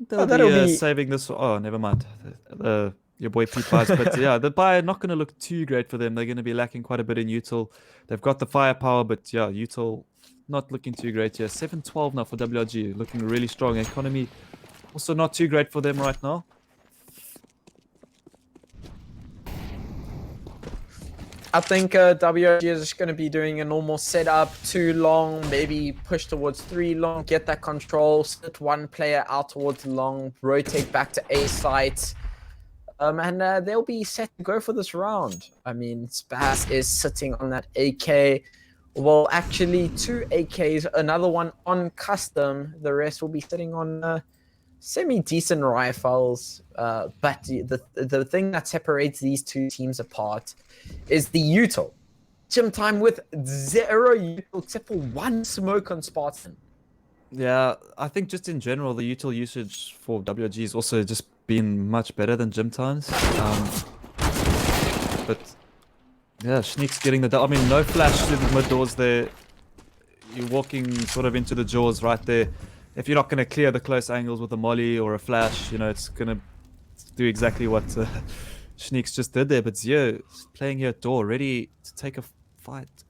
They'll be saving this. Oh, never mind. Your boy Pete buys. But yeah, the buy not going to look too great for them. They're going to be lacking quite a bit in util. They've got the firepower, but yeah, util not looking too great here. 7-12 now for WRG, looking really strong. Economy also not too great for them right now. I think WRG is just going to be doing a normal setup, 2 long, maybe push towards 3 long, get that control, sit 1 player out towards long, rotate back to A site, and they'll be set to go for this round. I mean, Spaz is sitting on that AK. Well, actually, 2 AKs, another one on custom. The rest will be sitting on semi-decent rifles. But the thing that separates these 2 teams apart is the util. Gym Time with 0 util except for 1 smoke on Spartan. Yeah, I think just in general, the util usage for WRG has also just been much better than Gym Time's. But yeah, Schneek's getting the... I mean, no flash to the mid doors there. You're walking sort of into the jaws right there. If you're not going to clear the close angles with a molly or a flash, you know, it's going to do exactly what Schneeks just did there. But Zio playing here at door, ready to take a fight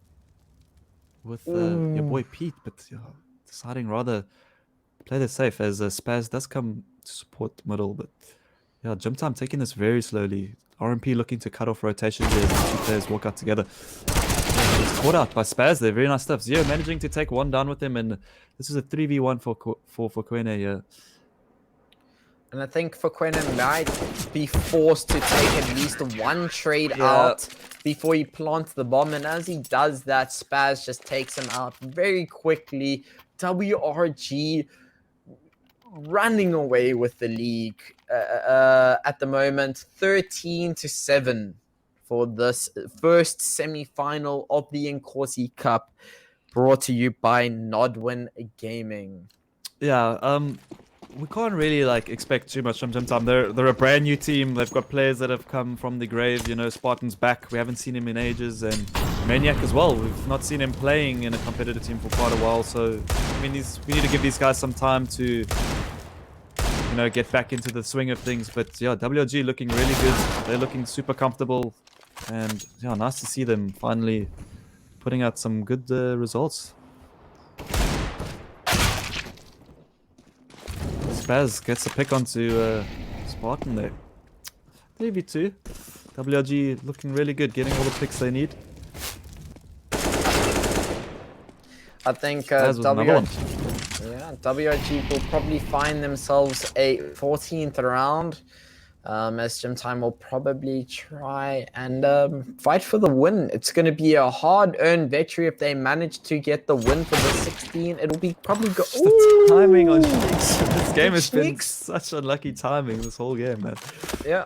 with your boy Pete, but deciding rather play this safe as Spaz does come to support the middle. But yeah, Gym Time taking this very slowly. RMP looking to cut off rotations there. The 2 players walk out together. It's caught out by Spaz there. Very nice stuff. Zio managing to take 1 down with him, and this is a 3v1 for Kwene here. And I think Kwene might be forced to take at least 1 trade out before he plants the bomb. And as he does that, Spaz just takes him out very quickly. WRG running away with the league at the moment, 13-7 for this first semi-final of the Inkosi Cup, brought to you by Nodwin Gaming. Yeah, we can't really like expect too much from Jim Time. They're a brand new team. They've got players that have come from the grave. You know, Spartan's back. We haven't seen him in ages, and Maniac as well. We've not seen him playing in a competitive team for quite a while. So I mean, we need to give these guys some time to, you know, get back into the swing of things. But yeah, WLG looking really good. They're looking super comfortable, and yeah, nice to see them finally putting out some good results. Spaz gets a pick onto Spartan there. Maybe two. WLG looking really good, getting all the picks they need. I think WRG will probably find themselves a 14th round, as Gym Time will probably try and fight for the win. It's going to be a hard-earned victory if they manage to get the win for the 16. It'll be probably go. The timing on Shneeks. This game has been such unlucky timing this whole game, man. Yeah.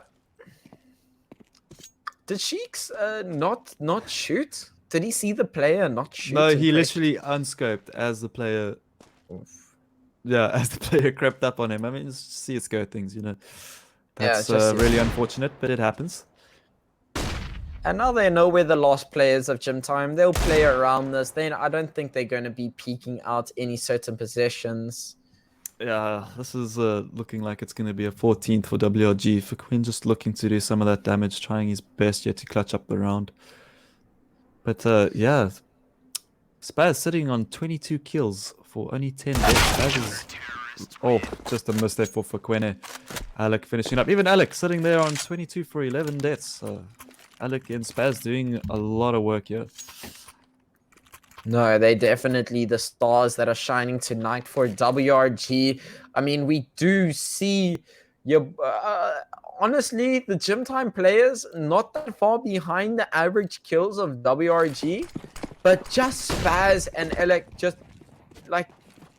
Did Sheeks not shoot? Did he see the player not shoot? No, he literally unscoped as the player. Oof. Yeah, as the player crept up on him. I mean, it's CSGO things, you know. That's yeah, really unfortunate, but it happens. And now they know where the last players of Gym Time. They'll play around this. I don't think they're going to be peeking out any certain possessions. Yeah, this is looking like it's going to be a 14th for WLG. For Quinn just looking to do some of that damage, trying his best yet to clutch up the round. But yeah, Spaz sitting on 22 kills for only 10 deaths. That is... Oh, just a miss there for Quene. Alec finishing up. Even Alec sitting there on 22 for 11 deaths. Alec and Spaz doing a lot of work here. No, they're definitely the stars that are shining tonight for WRG. I mean, we do see honestly, the Gym Time players not that far behind the average kills of WRG, but just Spaz and Alec just like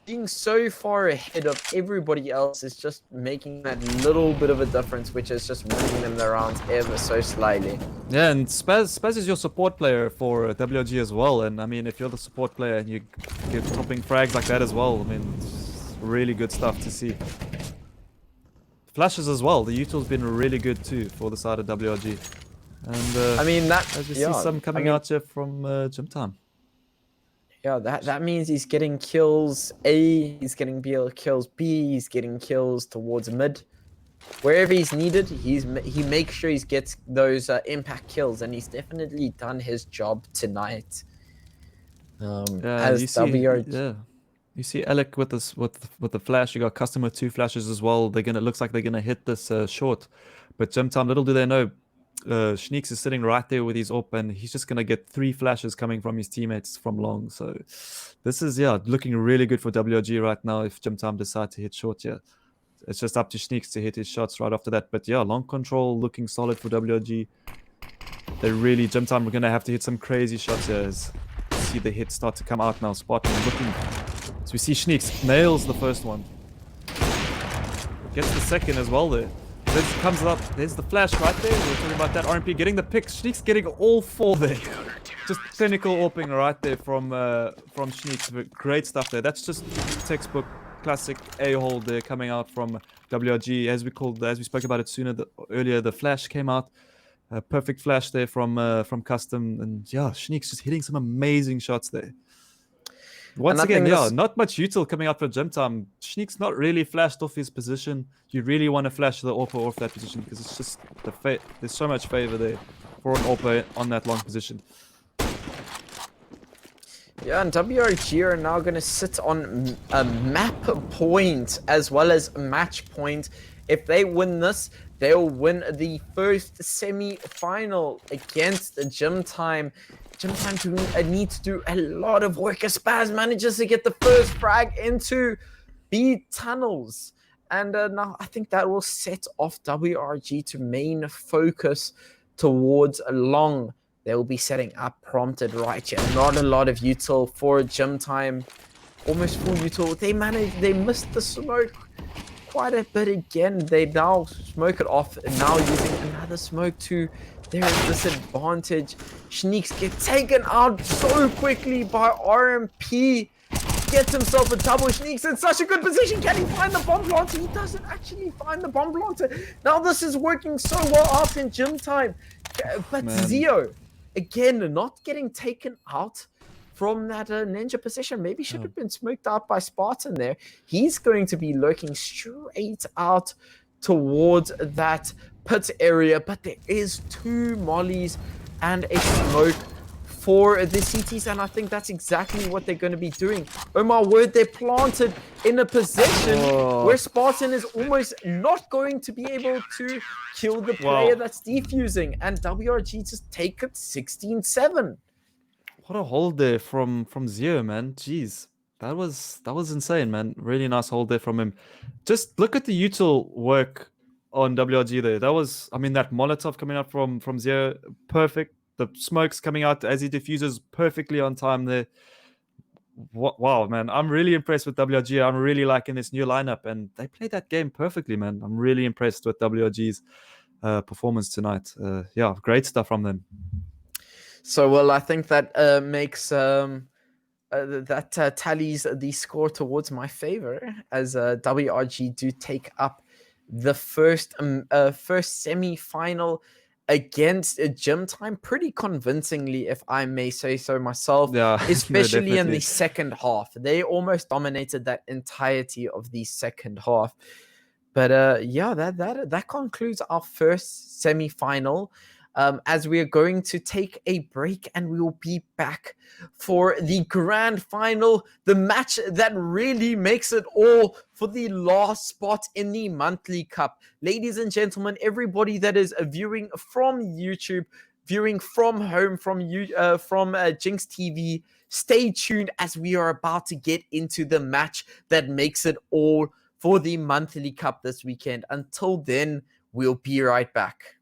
being so far ahead of everybody else is just making that little bit of a difference, which is just winning them the rounds ever so slightly. Yeah, and Spaz is your support player for WLG as well. And I mean, if you're the support player and you get topping frags like that as well, I mean, it's really good stuff to see. Flashes as well. The util's been really good too for the side of WLG. And I mean, that as we see some coming out here from Gym Time. Yeah, that means he's getting kills A, he's getting kills B, he's getting kills towards mid. Wherever he's needed, he makes sure he gets those impact kills, and he's definitely done his job tonight. As WRG. You see Alec with this with the flash. You got Custom with 2 flashes as well. Looks like they're gonna hit this short, but Gym Time, little do they know, Shneeks is sitting right there with his AWP, and he's just gonna get 3 flashes coming from his teammates from long. So this is looking really good for WLG right now. If Gym Time decide to hit short here, it's just up to Shneeks to hit his shots right after that. But yeah, long control looking solid for WLG. They really, Gym Time, we're gonna have to hit some crazy shots here as we see the hits start to come out now. Spartan looking. So we see Shneeks nails the first one, gets the second as well there. This comes up, there's the flash right there. We were talking about that RMP getting the pick. Shneeks getting all 4 there. Just clinical AWPing right there from Shneeks. Great stuff there. That's just textbook classic A-hole there coming out from WRG. As we spoke about it earlier, the flash came out. A perfect flash there from Custom, and yeah, Shneeks just hitting some amazing shots there. Once again, not much util coming out for Gym Time. Shneek's not really flashed off his position. You really want to flash the AWP off that position because it's just there's so much favor there for an AWP on that long position. Yeah, and WRG are now going to sit on a map point as well as a match point. If they win this, they'll win the first semi-final against the Gym Time. Gym Time need to do a lot of work as Spaz manages to get the first frag into B tunnels. And now I think that will set off WRG to main focus towards long. They will be setting up prompted right here. Not a lot of util for Gym Time. almost full util. They missed the smoke quite a bit again. They now smoke it off, and now using another smoke to their disadvantage. Sneaks get taken out so quickly by RMP. Gets himself a double. Sneaks in such a good position. Can he find the bomb planter? He doesn't actually find the bomb planter. Now this is working so well out in gym time. But Zio, again, not getting taken out from that ninja position. Maybe should have been smoked out by Spartan there. He's going to be lurking straight out towards that pit area. But there is 2 mollies and a smoke for the CTs, and I think that's exactly what they're going to be doing. Oh my word, they're planted in a position where Spartan is almost not going to be able to kill the player that's defusing, and WRG just take it 16-7. What a hold there from Zio, man. Jeez. That was insane, man. Really nice hold there from him. Just look at the util work on WRG there. That was, I mean, that Molotov coming out from Zio, perfect. The smoke's coming out as he diffuses perfectly on time there. Wow, man. I'm really impressed with WRG. I'm really liking this new lineup, and they played that game perfectly, man. I'm really impressed with WRG's performance tonight. Yeah, great stuff from them. So, well, I think that makes that tallies the score towards my favor, as WRG do take up the first semi-final against Gym Time pretty convincingly, if I may say so myself. Yeah, especially no, in the second half. They almost dominated that entirety of the second half. But yeah, that concludes our first semi-final. As we are going to take a break, and we will be back for the grand final, the match that really makes it all for the last spot in the monthly cup. Ladies and gentlemen, everybody that is viewing from YouTube, viewing from home, from Jinx TV, stay tuned, as we are about to get into the match that makes it all for the monthly cup this weekend. Until then, we'll be right back.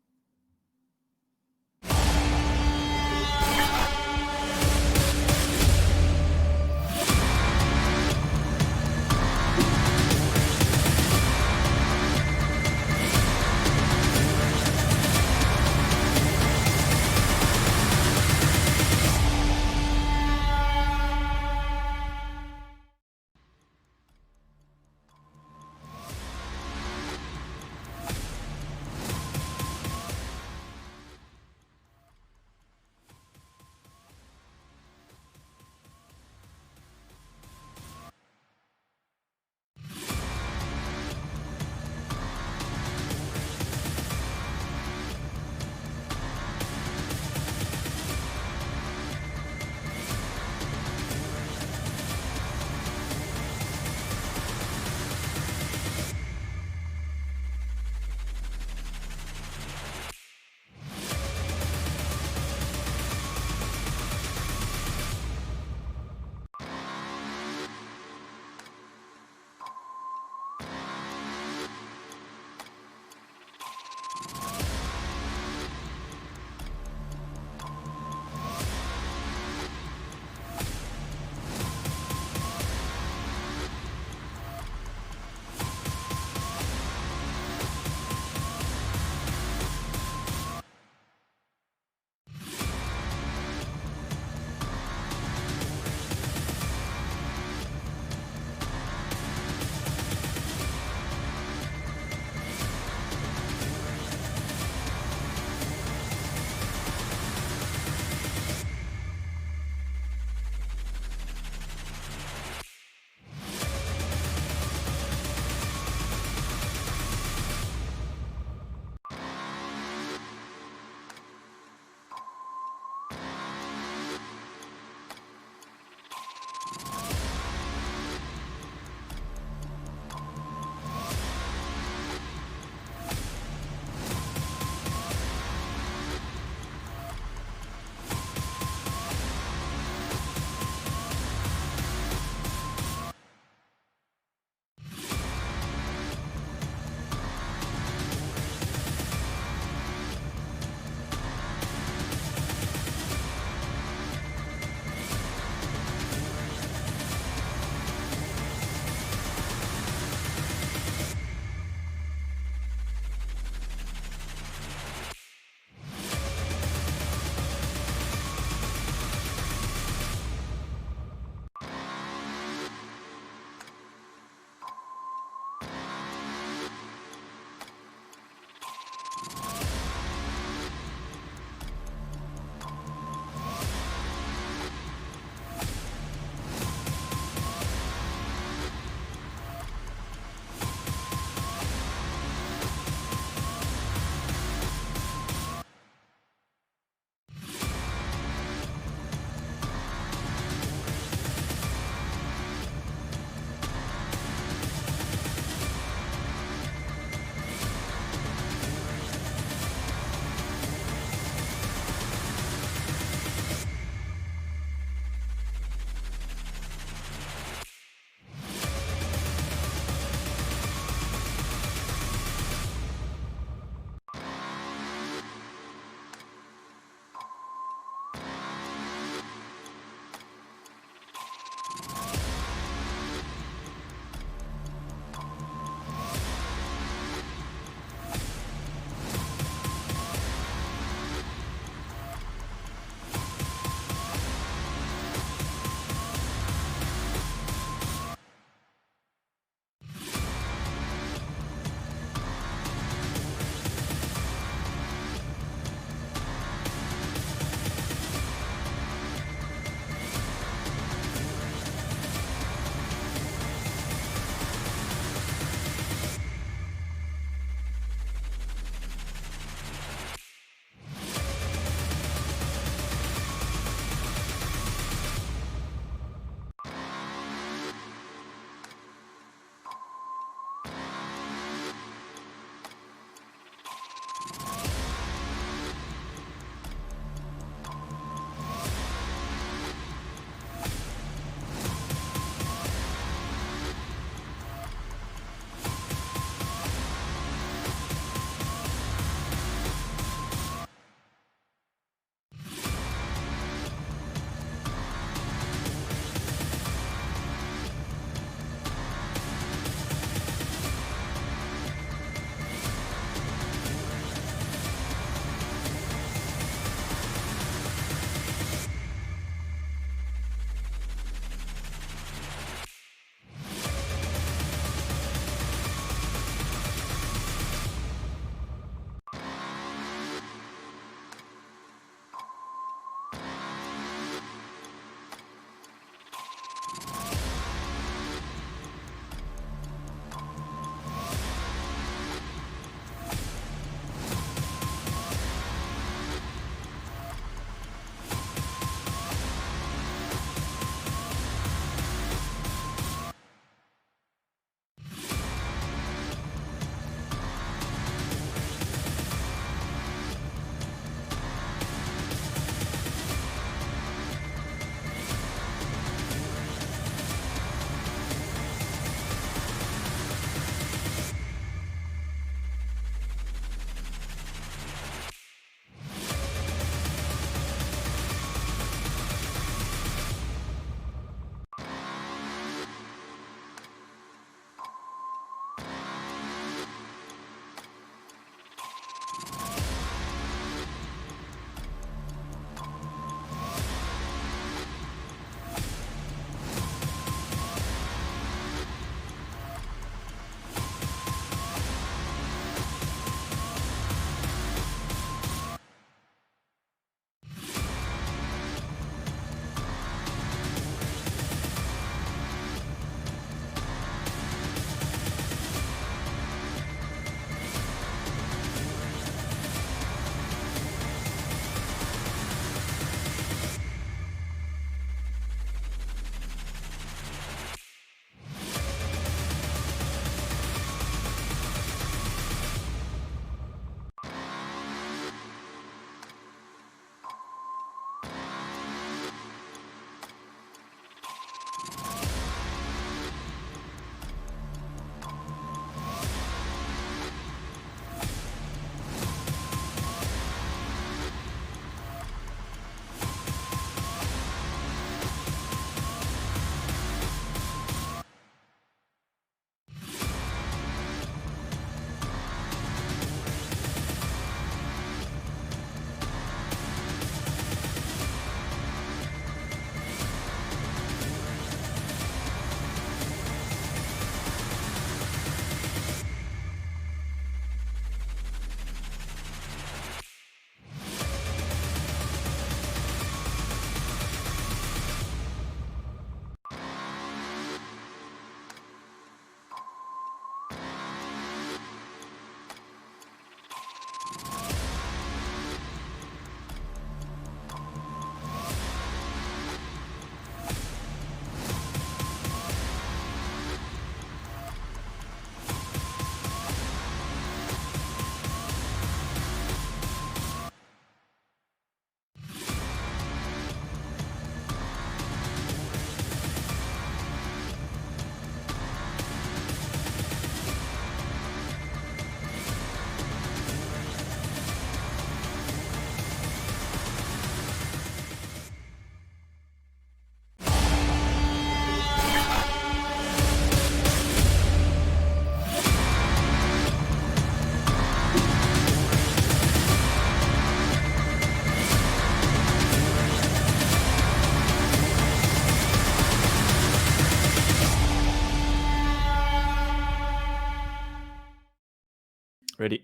Ready.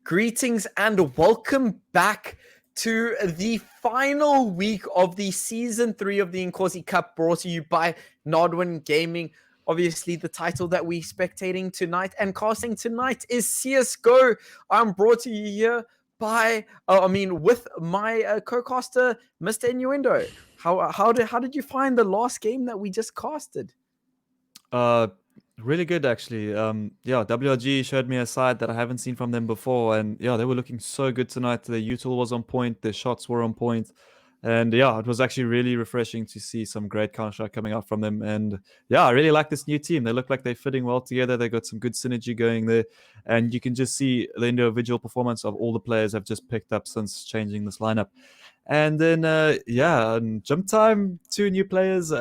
Greetings and welcome back to the final week of the season 3 of the Inkosi Cup, brought to you by Nodwin Gaming. Obviously, the title that we're spectating tonight and casting tonight is CSGO. I'm brought to you here by, with my co-caster, Mr. Innuendo. How did you find the last game that we just casted? Really good actually. WRG showed me a side that I haven't seen from them before, and yeah, they were looking so good tonight. Their util was on point, their shots were on point, and yeah, it was actually really refreshing to see some great counter coming out from them. And yeah, I really like this new team. They look like they're fitting well together. They got some good synergy going there, and you can just see the individual performance of all the players have just picked up since changing this lineup. And then in gym time, 2 new players.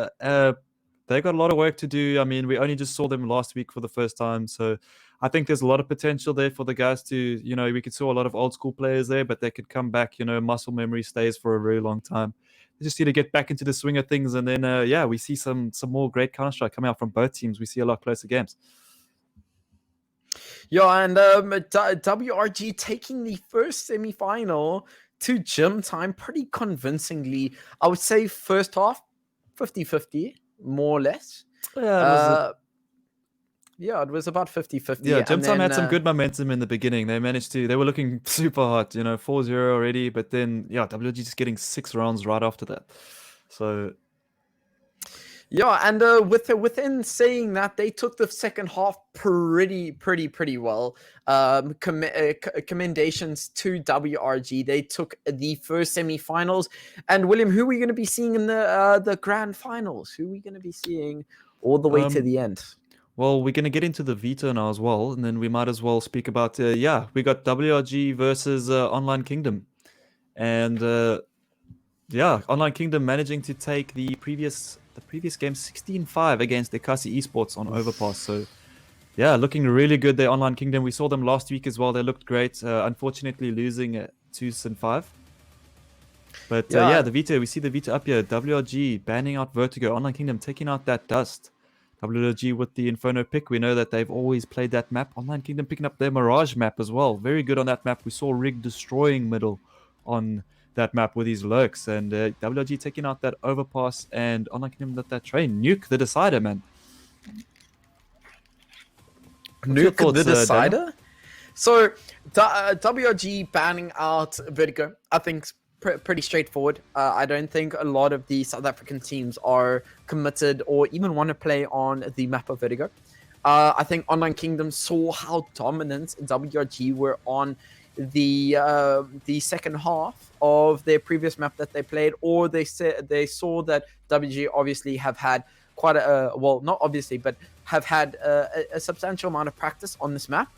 They got a lot of work to do. I mean, we only just saw them last week for the first time. So I think there's a lot of potential there for the guys to, we could see a lot of old school players there, but they could come back, muscle memory stays for a very long time. They just need to get back into the swing of things. And then, we see some more great Counter-Strike coming out from both teams. We see a lot closer games. Yeah, and WRG taking the first semi-final to gym time pretty convincingly. I would say first half, 50-50. More or less. Yeah, it was about 50-50. Yeah, Gym Time had some good momentum in the beginning. They were looking super hot, 4-0 already, but then, WG just getting 6 rounds right after that. So... Yeah, and within saying that, they took the second half pretty well. Commendations to WRG. They took the first semi-finals. And William, who are we going to be seeing in the grand finals? Who are we going to be seeing all the way to the end? Well, we're going to get into the veto now as well, and then we might as well speak about, we got WRG versus Online Kingdom. And Online Kingdom managing to take the previous game 16-5 against Inkosi Esports on Overpass. So yeah, looking really good there, Online Kingdom. We saw them last week as well. They looked great. Unfortunately losing at 2-5. But the veto, we see the veto up here. WRG banning out Vertigo. Online Kingdom taking out that Dust. WRG with the Inferno pick. We know that they've always played that map. Online Kingdom picking up their Mirage map as well. Very good on that map. We saw Rig destroying middle on that map with his lurks, and WRG taking out that Overpass, and Online Kingdom that train. Nuke the decider, man. Nuke thoughts, the decider? Daniel? So WRG banning out Vertigo, I think pretty straightforward. I don't think a lot of the South African teams are committed or even want to play on the map of Vertigo. I think Online Kingdom saw how dominant WRG were on the second half of their previous map that they played, or they saw that WG obviously have had quite not obviously, but have had a substantial amount of practice on this map.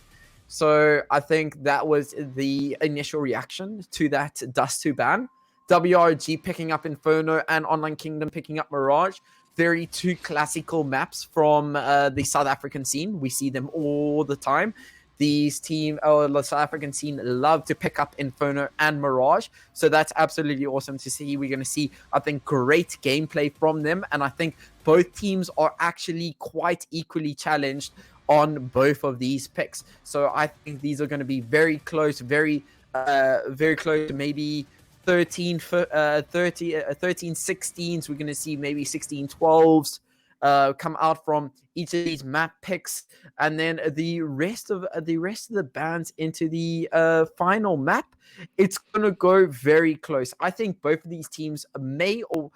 So I think that was the initial reaction to that Dust 2 ban. WRG picking up Inferno and Online Kingdom picking up Mirage. Very two classical maps from the South African scene. We see them all the time. The South African scene love to pick up Inferno and Mirage. So that's absolutely awesome to see. We're going to see, I think, great gameplay from them. And I think both teams are actually quite equally challenged on both of these picks. So I think these are going to be very close, very close to maybe 13 16s. We're going to see maybe 16 12s. Come out from each of these map picks, and then the rest of the bands into the final map. It's gonna go very close. I think both of these teams may, or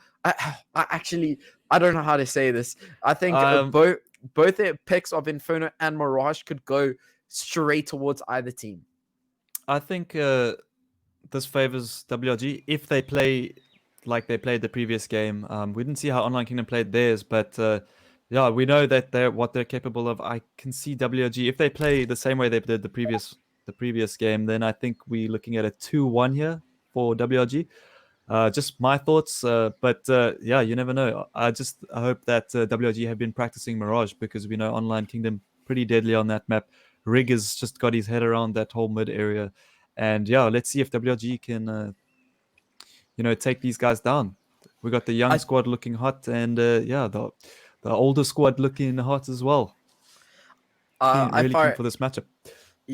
actually, I don't know how to say this. I think both their picks of Inferno and Mirage could go straight towards either team. I think this favors WRG if they play like they played the previous game. We didn't see how Online Kingdom played theirs, but we know that what they're capable of. I can see WRG if they play the same way they did the previous game, then I think we're looking at a 2-1 here for WRG. Just my thoughts, but you never know. I hope that WRG have been practicing Mirage, because we know Online Kingdom pretty deadly on that map. Rig has just got his head around that whole mid area, and let's see if WRG can take these guys down. We got the young squad looking hot, and the older squad looking hot as well. Really keen for this matchup.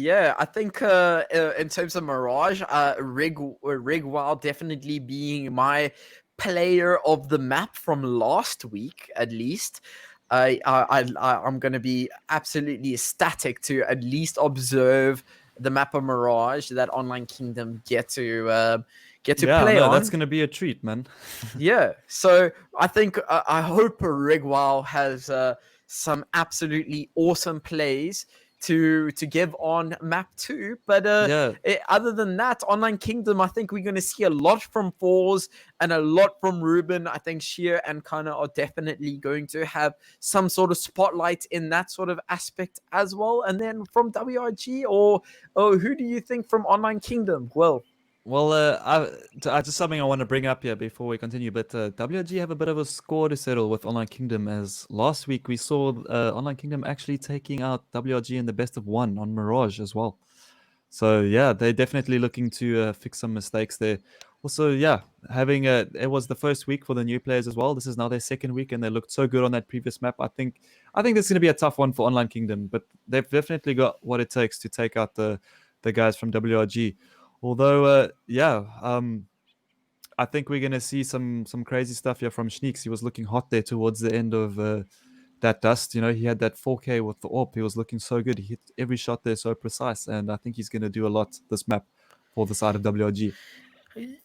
Yeah, I think in terms of Mirage, Rigwell definitely being my player of the map from last week, at least. I'm going to be absolutely ecstatic to at least observe the map of Mirage that Online Kingdom get to Yeah, play no, that's on. gonna be a treat, man. Yeah, so I think I hope Rigwell has some absolutely awesome plays to give on map 2. But Yeah, other than that, Online Kingdom, I think we're going to see a lot from Fours and a lot from Ruben. I think Sheer and Kana are definitely going to have some sort of spotlight in that sort of aspect as well. And then from WRG, or who do you think from Online Kingdom? Well, well, just something I want to bring up here before we continue. But WG have a bit of a score to settle with Online Kingdom, as last week we saw Online Kingdom actually taking out WRG in the best of one on Mirage as well. So yeah, they're definitely looking to fix some mistakes there. Also, yeah, having it was the first week for the new players as well. This is now their second week, and they looked so good on that previous map. I think this is going to be a tough one for Online Kingdom, but they've definitely got what it takes to take out the guys from WRG. Although, I think we're gonna see some crazy stuff here from Schneeks. He was looking hot there towards the end of that dust. You know, he had that 4K with the AWP. He was looking so good. He hit every shot there so precise, and I think he's gonna do a lot this map for the side of WRG.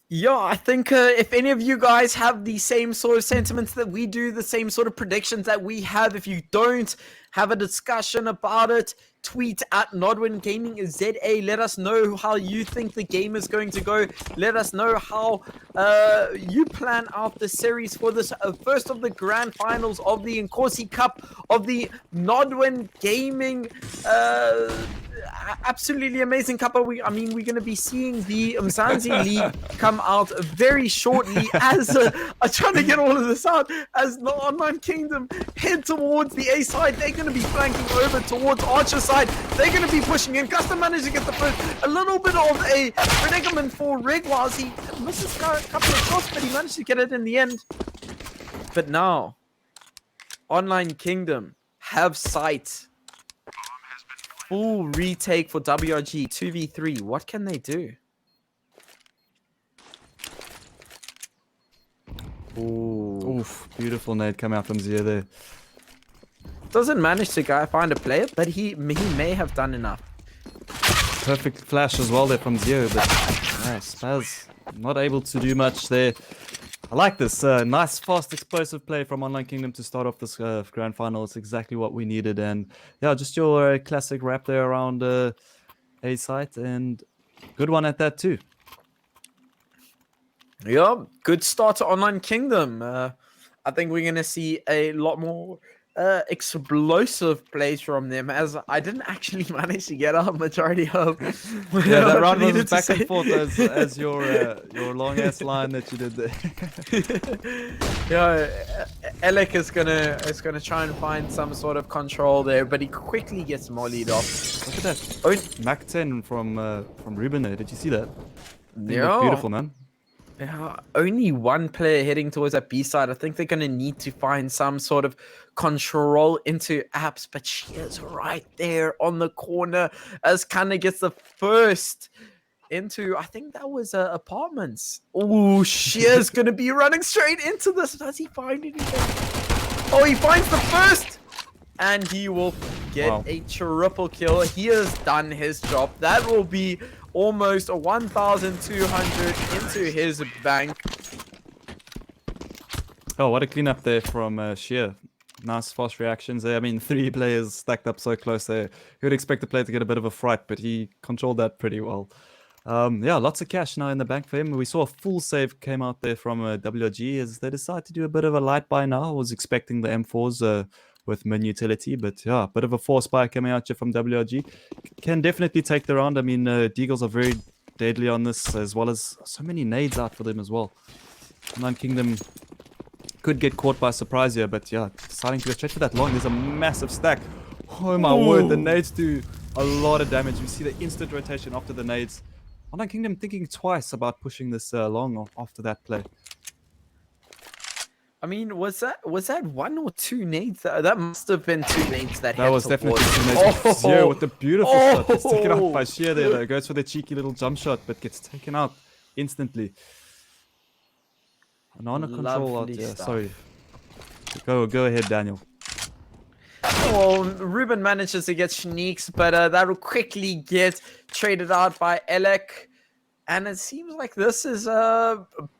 yeah, I think if any of you guys have the same sort of sentiments that we do, the same sort of predictions that we have, if you don't, have a discussion about it. Tweet at Nodwin Gaming ZA. Let us know how you think the game is going to go. Let us know how you plan out the series for this first of the grand finals of the Inkosi Cup of the Nodwin Gaming. Absolutely amazing cup. We're going to be seeing the Mzansi League come out very shortly as I'm trying to get all of this out as the Online Kingdom head towards the A side. They're going to be flanking over towards Archer side. They're going to be pushing in. Custom managed to get the first. A little bit of a predicament for Rig whilst he misses a couple of shots, but he managed to get it in the end. But now, Online Kingdom have sight. Full retake for WRG 2v3. What can they do? Ooh. Oof, beautiful nade coming out from Zia there. Doesn't manage to find a player, but he may have done enough. Perfect flash as well there from Zia, but Spaz not able to do much there. I like this. Nice, fast, explosive play from Online Kingdom to start off this grand final. It's exactly what we needed. And yeah, just your classic wrap there around A site, and good one at that too. Yeah, good start to Online Kingdom. I think we're going to see a lot more explosive plays from them, as I didn't actually manage to get a majority of. Yeah, that round was back and forth as your long ass line that you did there. Yeah, Alec is gonna try and find some sort of control there, but he quickly gets mollied off. Look at that. Mac 10 from Ruben there. Did you see that? Yeah, beautiful, man. Yeah, only one player heading towards that B side. I think they're going to need to find some sort of control into apps, but she is right there on the corner as Kana gets the first into, I think that was apartments. Oh, Shear's going to be running straight into this. Does he find anything? Oh, he finds the first, and he will get a triple kill. He has done his job. That will be almost 1,200 into his bank. Oh, what a cleanup there from Sheer. Nice fast reactions there. I mean, 3 players stacked up so close there. You would expect the player to get a bit of a fright, but he controlled that pretty well. Yeah, lots of cash now in the bank for him. We saw a full save came out there from WRG as they decided to do a bit of a light buy now. I was expecting the M4s with min utility, but yeah, a bit of a force buy coming out here from WRG. Can definitely take the round. I mean, Deagles are very deadly on this, as well as so many nades out for them as well. Nine Kingdom could get caught by surprise here, but yeah, deciding to go straight for that long. There's a massive stack. Oh my word, the nades do a lot of damage. We see the instant rotation after the nades. Online Kingdom thinking twice about pushing this long after that play. I mean, was that one or two nades? That must have been two nades that That hit was definitely towards. too Zero with the beautiful shot. Gets taken out by Oh! Sheer there though. Goes for the cheeky little jump shot, but gets taken out instantly. Banana control out Lovely there. stuff. Sorry. Go ahead, Daniel. Well, Ruben manages to get Shneeks, but that'll quickly get traded out by Elec. And it seems like this has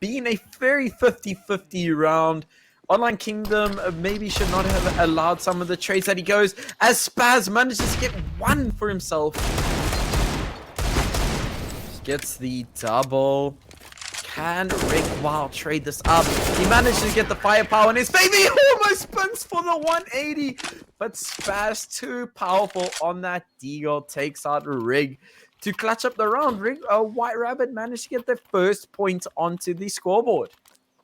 been a very 50-50 round. Online Kingdom maybe should not have allowed some of the trades that he goes, as Spaz manages to get one for himself. Gets the double. Can Rick Wild trade this up? He manages to get the firepower in his favor. He almost spins for the 180. But Spaz too powerful on that Deagle. Takes out Rig to clutch up the round. White Rabbit managed to get their first point onto the scoreboard.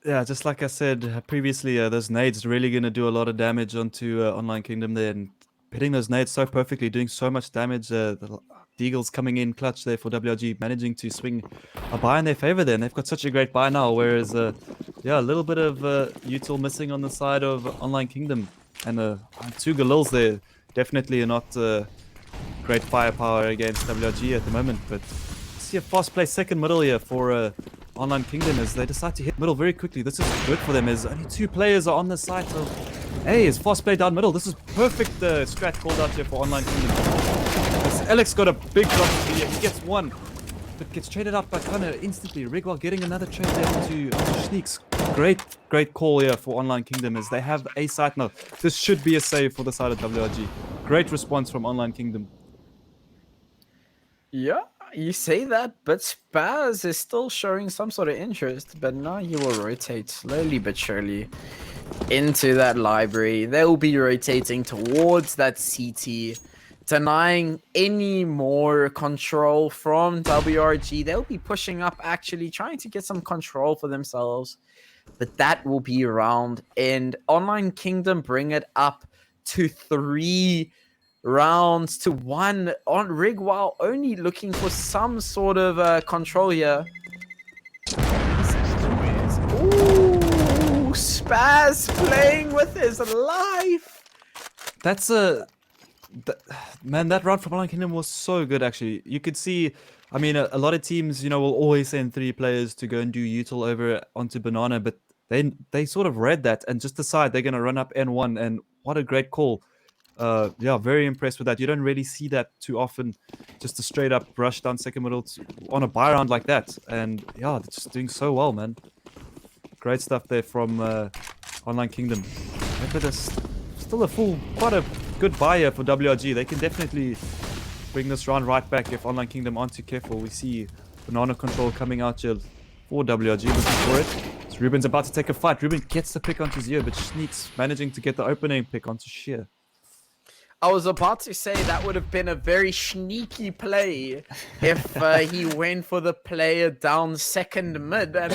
Yeah, just like I said previously, those nades really going to do a lot of damage onto Online Kingdom there. And hitting those nades so perfectly, doing so much damage. The Deagle's coming in clutch there for WRG, managing to swing a buy in their favor there. And they've got such a great buy now. Whereas, yeah, a little bit of util missing on the side of Online Kingdom. And two Galils there definitely are not great firepower against WRG at the moment. But see a fast play second middle here for Online Kingdom as they decide to hit middle very quickly. This is good for them as only two players are on the side. So, hey, it's fast play down middle. This is perfect strat called out here for Online Kingdom. As Alex got a big drop here. He gets one, but gets traded out by Connor instantly. Rigwell getting another trade there to Sneaks. Great call here for Online Kingdom as they have a side now. This should be a save for the side of WRG. Great response from Online Kingdom. Yeah, you say that, but Spaz is still showing some sort of interest. But now he will rotate slowly but surely into that library. They will be rotating towards that CT, denying any more control from WRG. They'll be pushing up, actually trying to get some control for themselves. But that will be round end. Online Kingdom bring it up to 3 rounds to 1 on Rig, while only looking for some sort of control here. Ooh, Spaz playing with his life. That's man, that round from Online Kingdom was so good actually. You could see, I mean, a lot of teams, will always send 3 players to go and do util over onto Banana, but they sort of read that and just decide they're going to run up N1, and what a great call. Yeah, very impressed with that. You don't really see that too often, just a straight up rush down second middle on a buy round like that. And yeah, they're just doing so well, man. Great stuff there from Online Kingdom. But there's still quite a good buy here for WRG. They can definitely bring this round right back if Online Kingdom aren't too careful. We see Banana control coming out here for WRG, looking for it. So Ruben's about to take a fight. Ruben gets the pick onto Zio, but Sneaks managing to get the opening pick onto Sheer. I was about to say that would have been a very sneaky play if he went for the player down second mid, and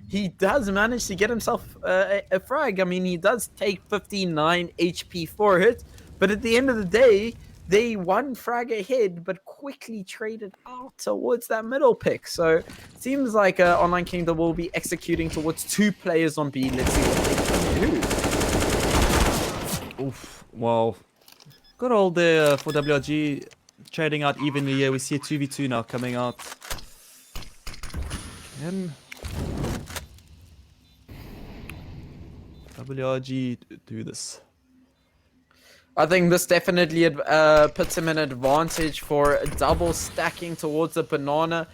he does manage to get himself a frag. I mean, he does take 59 HP for it, but at the end of the day, they one frag ahead, but quickly traded out towards that middle pick. So it seems like Online Kingdom will be executing towards 2 players on B. Let's see what they can do. Oof, wow. Good old there for WRG, trading out evenly here. We see a 2v2 now coming out. Can WRG do this? I think this definitely puts him in advantage for double stacking towards the Banana.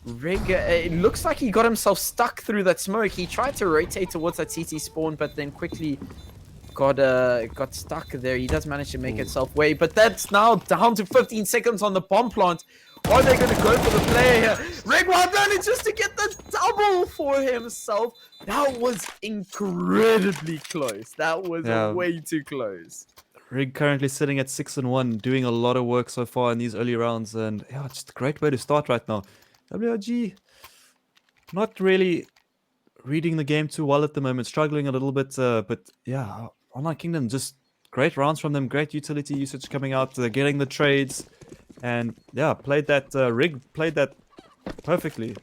Rig, it looks like he got himself stuck through that smoke. He tried to rotate towards that CT spawn, but then quickly got stuck there. He does manage to make himself way, but that's now down to 15 seconds on the bomb plant. Are they going to go for the player here? Rigwald manages to get the double for himself. That was incredibly close. That was way too close. Rig currently sitting at 6-1, doing a lot of work so far in these early rounds, and yeah, just a great way to start right now. WRG not really reading the game too well at the moment, struggling a little bit, but yeah, Online Kingdom, just great rounds from them, great utility usage coming out, getting the trades, and yeah, Rig played that perfectly.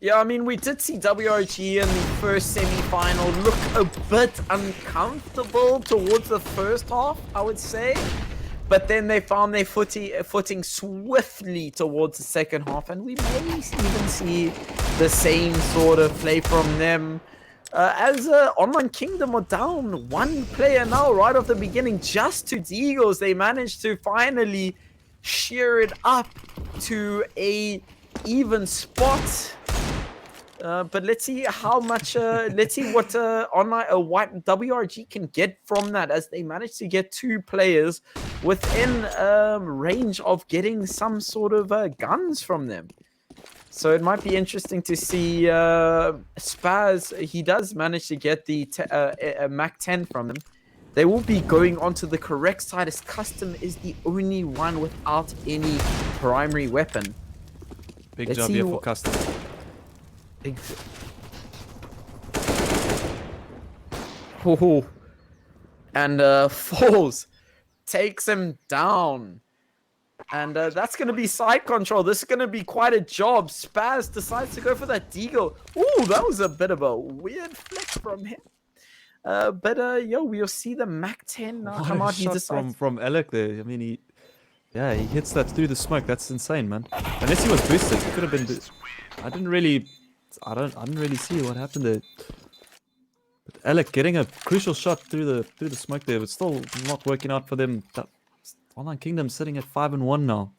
Yeah, I mean, we did see WRG in the first semi-final look a bit uncomfortable towards the first half, I would say. But then they found their footing swiftly towards the second half, and we may even see the same sort of play from them. As Online Kingdom are down one player now right off the beginning, just to Deagles. They managed to finally shear it up to a even spot. But let's see how much. Let's see what White WRG can get from that, as they managed to get two players within range of getting some sort of guns from them. So it might be interesting to see Spaz. He does manage to get the Mac 10 from them. They will be going onto the correct side, as Custom is the only one without any primary weapon. Big job here for Custom. Oh, and Falls takes him down. And that's going to be side control. This is going to be quite a job. Spaz decides to go for that deagle. Ooh, that was a bit of a weird flick from him. Yo, we'll see the Mac 10 now come out. He decides from Alec there. I mean, he hits that through the smoke. That's insane, man. Unless he was boosted, he could have been. I didn't really see what happened there. But Alec getting a crucial shot through the smoke there, but still not working out for them. Online Kingdom sitting at 5-1 now.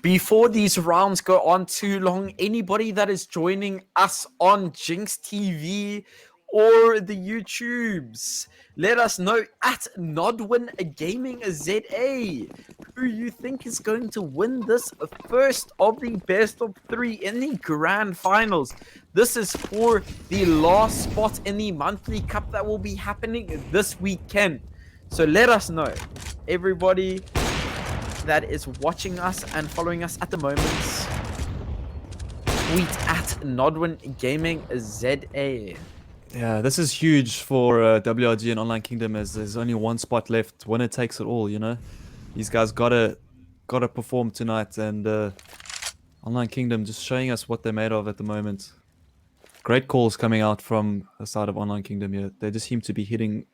Before these rounds go on too long, anybody that is joining us on Jinx TV or the YouTubes, let us know at Nodwin Gaming ZA who you think is going to win this first of the best of 3 in the grand finals. This is for the last spot in the monthly cup that will be happening this weekend. So let us know, everybody that is watching us and following us at the moment. Tweet at Nodwin Gaming ZA. Yeah, this is huge for WRG and Online Kingdom, as there's only one spot left. Winner takes it all, you know. These guys gotta perform tonight, and Online Kingdom just showing us what they're made of at the moment. Great calls coming out from the side of Online Kingdom here. They just seem to be hitting,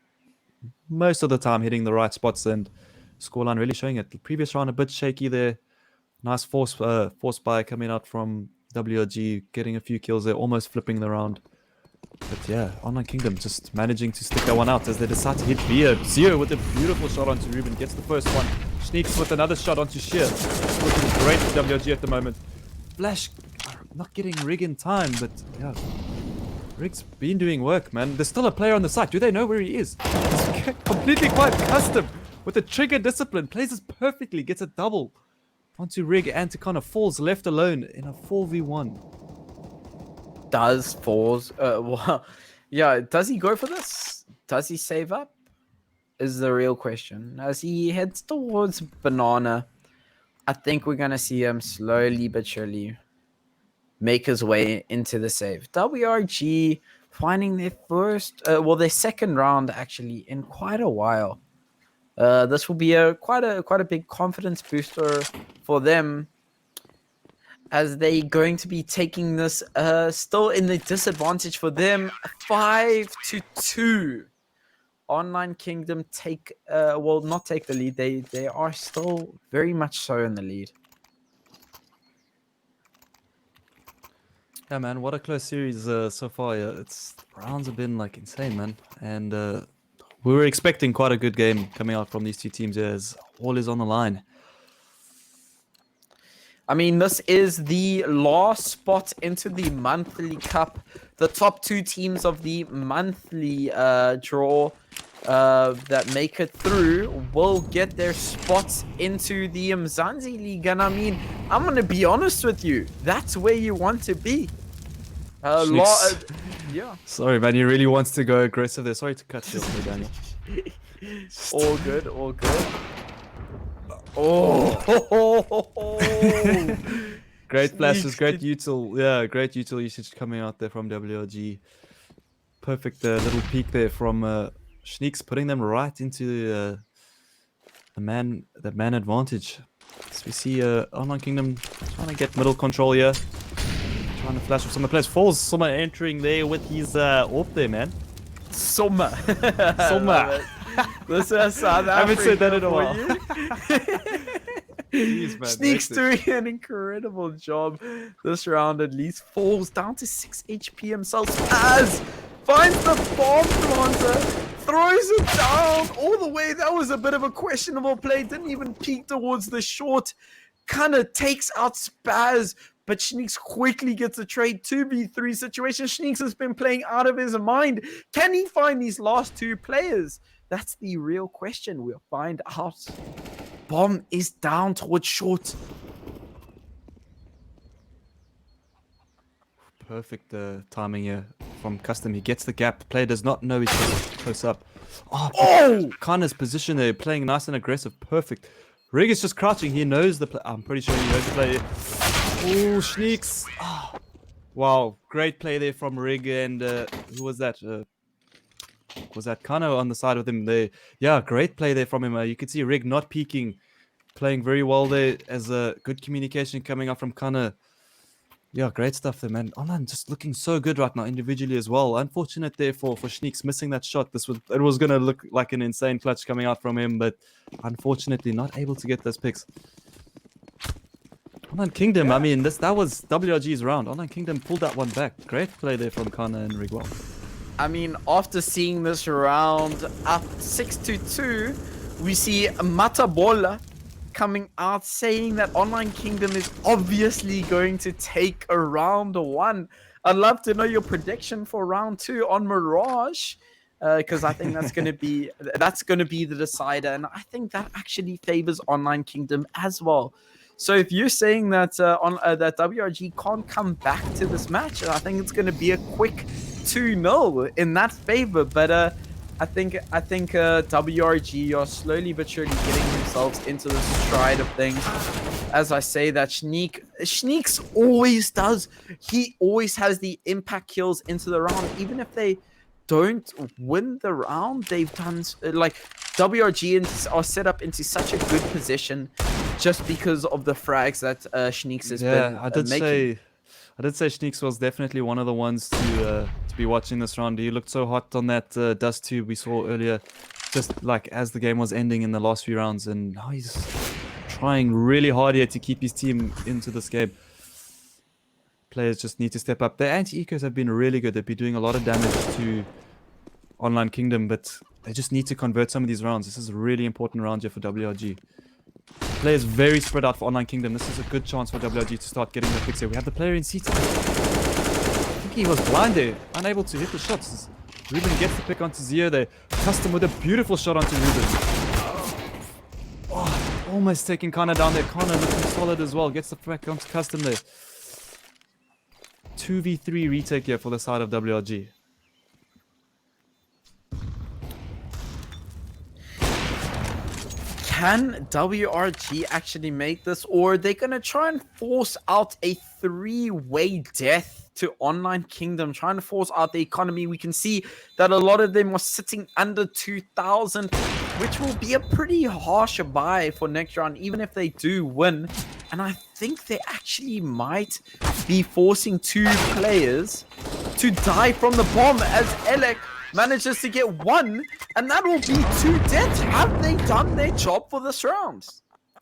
most of the time, hitting the right spots, and scoreline really showing it. The previous round a bit shaky there. Nice force buy coming out from WRG, getting a few kills there, almost flipping the round. But yeah, Online Kingdom just managing to stick that one out as they decide to hit Via. Zero with a beautiful shot onto Ruben, gets the first one. Sneaks with another shot onto Sheer. It's looking great for WRG at the moment. Flash not getting Rig in time, but yeah, Rig's been doing work, man. There's still a player on the side. Do they know where he is? He's completely quite Custom with the trigger discipline. Plays this perfectly, gets a double onto Rig, and to kind of Falls left alone in a 4v1. Does Falls well, yeah, does he go for this? Does he save up? Is the real question. As he heads towards Banana, I think we're gonna see him slowly but surely make his way into the save. WRG finding their first their second round actually in quite a while. This will be quite a big confidence booster for them, as they going to be taking this still in the disadvantage for them, 5-2. Online Kingdom take not take the lead. They are still very much so in the lead. Yeah, man, what a close series so far. Yeah, rounds have been like insane, man, and we were expecting quite a good game coming out from these two teams, as all is on the line. I mean, this is the last spot into the monthly cup. The top 2 teams of the monthly draw that make it through will get their spots into the Mzansi League. And I mean, I'm going to be honest with you. That's where you want to be. Yeah. Sorry, man. He really wants to go aggressive there. Sorry to cut you off there, Daniel. All good, all good. Oh, great flashes, great util. Yeah, great util usage coming out there from WRG. Perfect little peek there from Schneeks, putting them right into the man advantage. So we see Online Kingdom trying to get middle control here, trying to flash with some players. Falls Summer entering there with his off there, man. Summer. Summer. This is South Africa. I haven't said that in a for while. you. Jeez, man, Sneak's hectic. doing an incredible job this round at least. Falls down to 6 HP himself as finds the bomb planter, throws it down all the way. That was a bit of a questionable play. Didn't even peek towards the short. Kind of takes out Spaz, but Schneeks quickly gets a trade. 2v3 situation. Schneeks has been playing out of his mind. Can he find these last two players? That's the real question. We'll find out. Bomb is down towards short. Perfect timing here from Custom. He gets the gap. Player does not know he's close up. Oh! Kana's position there, playing nice and aggressive. Perfect. Rig is just crouching. He knows the play. I'm pretty sure he knows the play. Oh, Schneeks. Oh. Wow, great play there from Rig. And who was that? Was that Kano on the side with him there? Yeah, great play there from him. You could see Rig not peeking, playing very well there as a good communication coming up from Kano. Yeah, great stuff there, man. Online just looking so good right now individually as well. Unfortunate there for Schneeks missing that shot. It was gonna look like an insane clutch coming out from him, but unfortunately not able to get those picks. Online Kingdom, I mean, that was WRG's round. Online Kingdom pulled that one back. Great play there from Kana and Rigwell. I mean, after seeing this round up 6-2, we see Matabola coming out saying that Online Kingdom is obviously going to take a round one. I'd love to know your prediction for round 2 on Mirage, because I think that's going to be the decider, and I think that actually favors Online Kingdom as well. So if you're saying that that WRG can't come back to this match, I think it's going to be a quick 2-0 in that favor. But I think WRG are slowly but surely getting themselves into the stride of things. As I say that, Schneeks always does. He always has the impact kills into the round, even if they don't win the round. They've done like WRG are set up into such a good position just because of the frags that Schneeks has been making. I did say Schneeks was definitely one of the ones to be watching this round. He looked so hot on that dust tube we saw earlier, just like as the game was ending in the last few rounds, and now he's trying really hard here to keep his team into this game. Players just need to step up. The anti-ecos have been really good. They've been doing a lot of damage to Online Kingdom, but they just need to convert some of these rounds. This is a really important round here for WRG. Players very spread out for Online Kingdom. This is a good chance for WRG to start getting the picks here. We have the player in CT. I think he was blind there, unable to hit the shots. Ruben gets the pick onto Zio there. Custom with a beautiful shot onto Ruben. Oh, almost taking Kana down there. Kana looking solid as well. Gets the pick onto Custom there. 2v3 retake here for the side of WRG. Can WRG actually make this, or are they going to try and force out a 3-way death to Online Kingdom, trying to force out the economy? We can see that a lot of them are sitting under 2,000, which will be a pretty harsh buy for next round, even if they do win. And I think they actually might be forcing 2 players to die from the bomb as Elec manages to get 1, and that will be 2 deaths. Have they done their job for this round?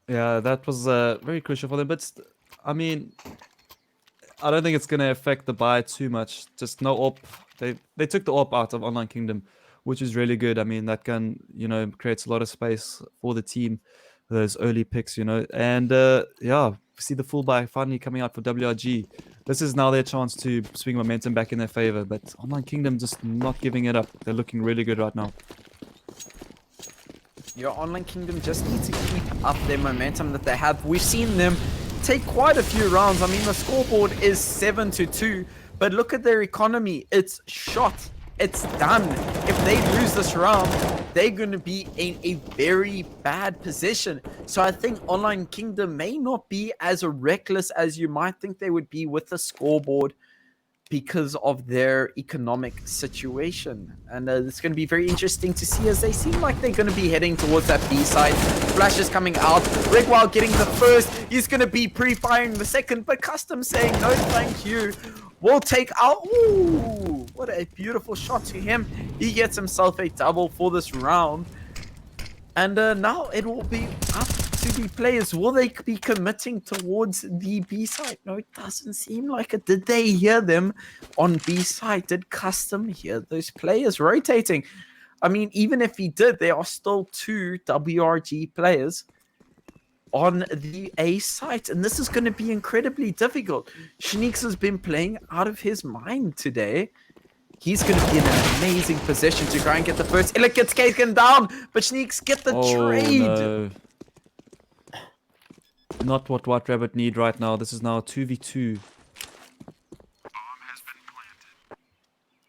Yeah, that was very crucial for them. But I mean, I don't think it's going to affect the buy too much. Just no AWP. They took the AWP out of Online Kingdom, which is really good. I mean, that gun, creates a lot of space for the team. Those early picks, and yeah, see the full buy finally coming out for WRG. This is now their chance to swing momentum back in their favor, but Online Kingdom just not giving it up. They're looking really good right now. Your Online Kingdom just need to keep up their momentum that they have. We've seen them take quite a few rounds. I mean, the scoreboard is 7-2, but look at their economy. It's shot. It's done. If they lose this round, they're going to be in a very bad position. So I think Online Kingdom may not be as reckless as you might think they would be with the scoreboard. because of their economic situation. And it's going to be very interesting to see as they seem like they're going to be heading towards that B side. Flash is coming out. Rigwell getting the first. He's going to be pre-firing the second, but Custom saying no thank you. We'll take out. Ooh, what a beautiful shot to him. He gets himself a double for this round. And now it will be up to the players. Will they be committing towards the B side? No, it doesn't seem like it. Did they hear them on B side? Did Custom hear those players rotating? I mean, even if he did, there are still 2 WRG players on the A site, and this is going to be incredibly difficult. Shneeks has been playing out of his mind today. He's going to be in an amazing position to try and get the first. Illick gets taken down, but Shneeks get the trade. No. Not what White Rabbit need right now. This is now 2v2.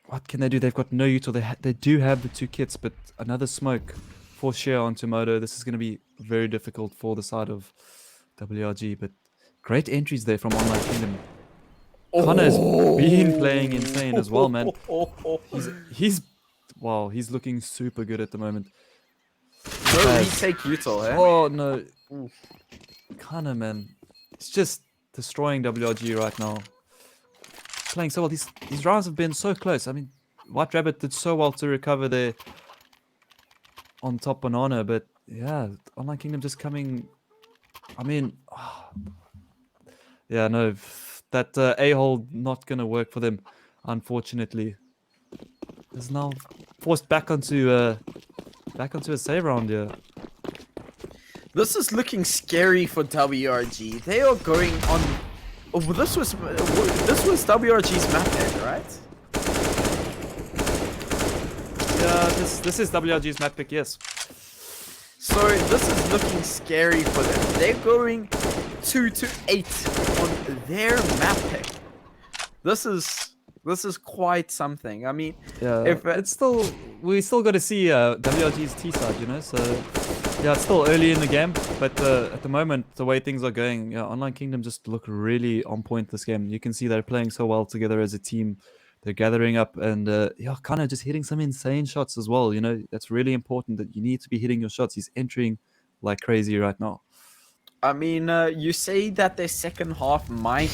What can they do? They've got no util. They do have the 2 kits, but another smoke for share onto Moto. This is going to be very difficult for the side of WRG, but great entries there from Online Kingdom. Connor's been playing insane as well, man. He's looking super good at the moment. No retake util, eh? Oh no. Connor, man. It's just destroying WRG right now. Playing so well. These rounds have been so close. I mean, White Rabbit did so well to recover there on top Banana, but yeah, Online Kingdom just coming. I mean, yeah, no. That A-hole not going to work for them, unfortunately. Is now forced back onto a save round here. This is looking scary for WRG. They are going on. Oh, this was WRG's map pick, right? Yeah, this is WRG's map pick, yes. So this is looking scary for them. They're going 2-8 on their map pick. This is quite something. I mean, yeah, if we still got to see WRG's T side, you know. So yeah, it's still early in the game, but at the moment, the way things are going, yeah, Online Kingdom just look really on point this game. You can see they're playing so well together as a team. They're gathering up and yeah, kind of just hitting some insane shots as well. You know, that's really important that you need to be hitting your shots. He's entering like crazy right now. I mean, you say that their second half might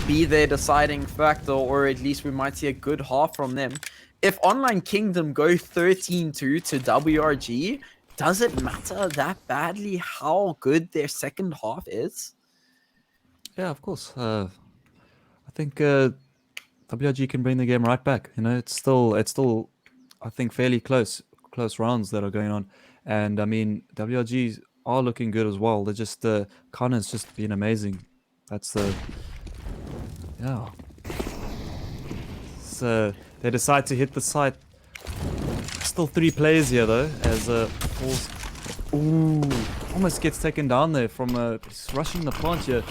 be their deciding factor, or at least we might see a good half from them. If Online Kingdom go 13-2 to WRG, does it matter that badly how good their second half is? Yeah, of course. I think WRG can bring the game right back. You know, it's still I think fairly close rounds that are going on, and I mean WRG are looking good as well. They're just Connor's just been amazing. That's yeah. So they decide to hit the site. Still 3 players here though, as falls. Ooh, almost gets taken down there from rushing the plant here.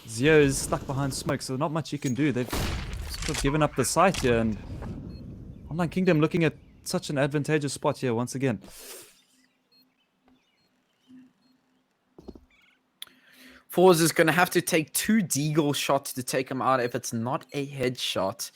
Zio is stuck behind smoke, so not much you can do. They've sort of given up the site here, and Online Kingdom looking at such an advantageous spot here once again. Forz is going to have to take 2 deagle shots to take him out if it's not a headshot,